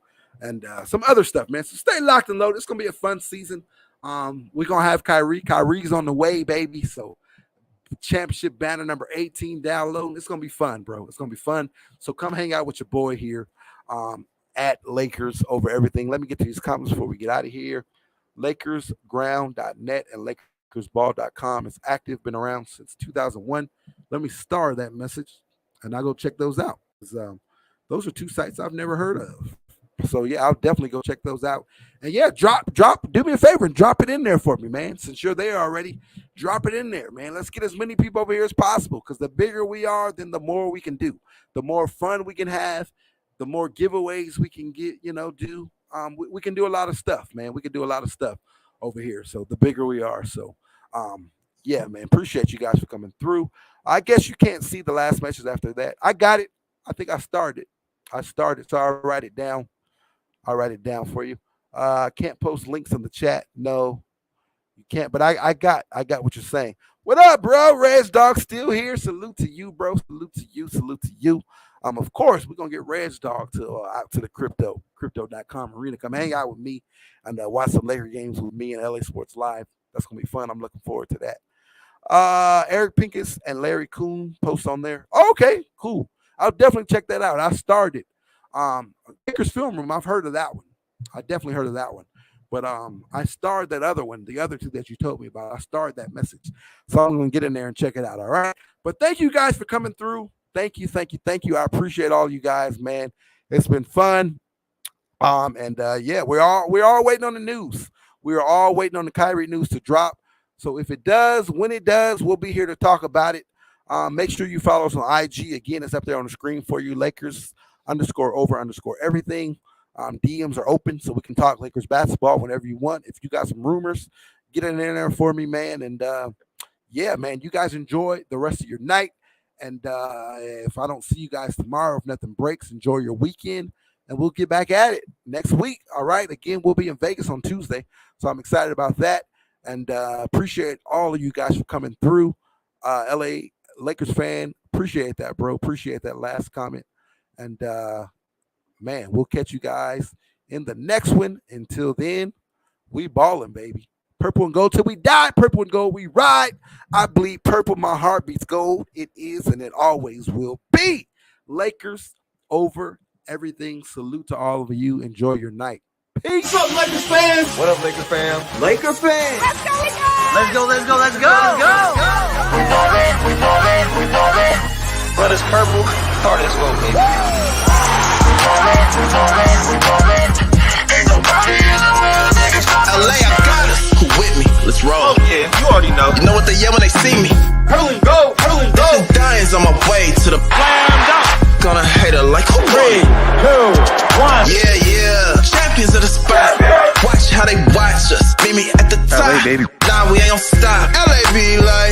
and some other stuff, man. So stay locked and loaded. It's gonna be a fun season. We're gonna have Kyrie. Kyrie's on the way, baby. So championship banner number 18 download. It's gonna be fun, bro. It's gonna be fun. So come hang out with your boy here at Lakers Over Everything. Let me get to these comments before we get out of here. LakersGround.net and LakersBall.com is active, been around since 2001. Let me star that message and I'll go check those out. Those are two sites I've never heard of. So yeah, I'll definitely go check those out. And yeah, drop, do me a favor and drop it in there for me, man. Since you're there already, drop it in there, man. Let's get as many people over here as possible because the bigger we are, then the more we can do. The more fun we can have, the more giveaways we can get, do. We can do a lot of stuff, man. We can do a lot of stuff over here. So the bigger we are. So, yeah, man, appreciate you guys for coming through. I guess you can't see the last message after that. I got it. I think I started. So I'll write it down. I'll write it down for you. Can't post links in the chat. No, you can't. But I got what you're saying. What up, bro? Reg Dog still here. Salute to you, bro. Salute to you. Salute to you. Of course, we're gonna get Reg Dog out to the crypto.com arena. Come hang out with me and watch some Laker games with me and LA Sports Live. That's gonna be fun. I'm looking forward to that. Eric Pincus and Larry Kuhn post on there. Oh, okay, cool. I'll definitely check that out. I started. Lakers Film Room, I've heard of that one. I definitely heard of that one. But I starred that other one, the other two that you told me about. I starred that message. So I'm going to get in there and check it out, all right? But thank you guys for coming through. Thank you. I appreciate all you guys, man. It's been fun. Yeah, we're all waiting on the news. We're all waiting on the Kyrie news to drop. So if it does, when it does, we'll be here to talk about it. Make sure you follow us on IG. Again, it's up there on the screen for you. Lakers_over_everything. DMs are open, so we can talk Lakers basketball whenever you want. If you got some rumors, get it in there for me, man. And yeah, man, you guys enjoy the rest of your night. And if I don't see you guys tomorrow, if nothing breaks, enjoy your weekend. And we'll get back at it next week. All right. Again, we'll be in Vegas on Tuesday. So I'm excited about that. And appreciate all of you guys for coming through. LA Lakers fan, appreciate that, bro. Appreciate that last comment. And man, we'll catch you guys in the next one. Until then, we balling, baby. Purple and gold till we die. Purple and gold we ride. I bleed purple. My heart beats gold. It is and it always will be. Lakers over everything. Salute to all of you. Enjoy your night. Peace. What's up, Lakers fans? What up, Laker fam? Laker fans. Let's go, let's go! Let's go, let's go, let's go! Go! We ballin'. But it's purple, heart as well, baby. We ballin'. Ain't nobody in the world that can stop us. LA, I got us. Who with me? Let's roll. Oh yeah, you already know. You know what they yell when they see me? Hurling go, hurling go. This is Diane's on my way to the Slam dunk. Gonna hate her like who won? 3, 2, 1. Yeah. Champions of the spot. Watch how they watch us. Meet me at the top. LA, baby. Nah, we ain't gon' stop. LA be like.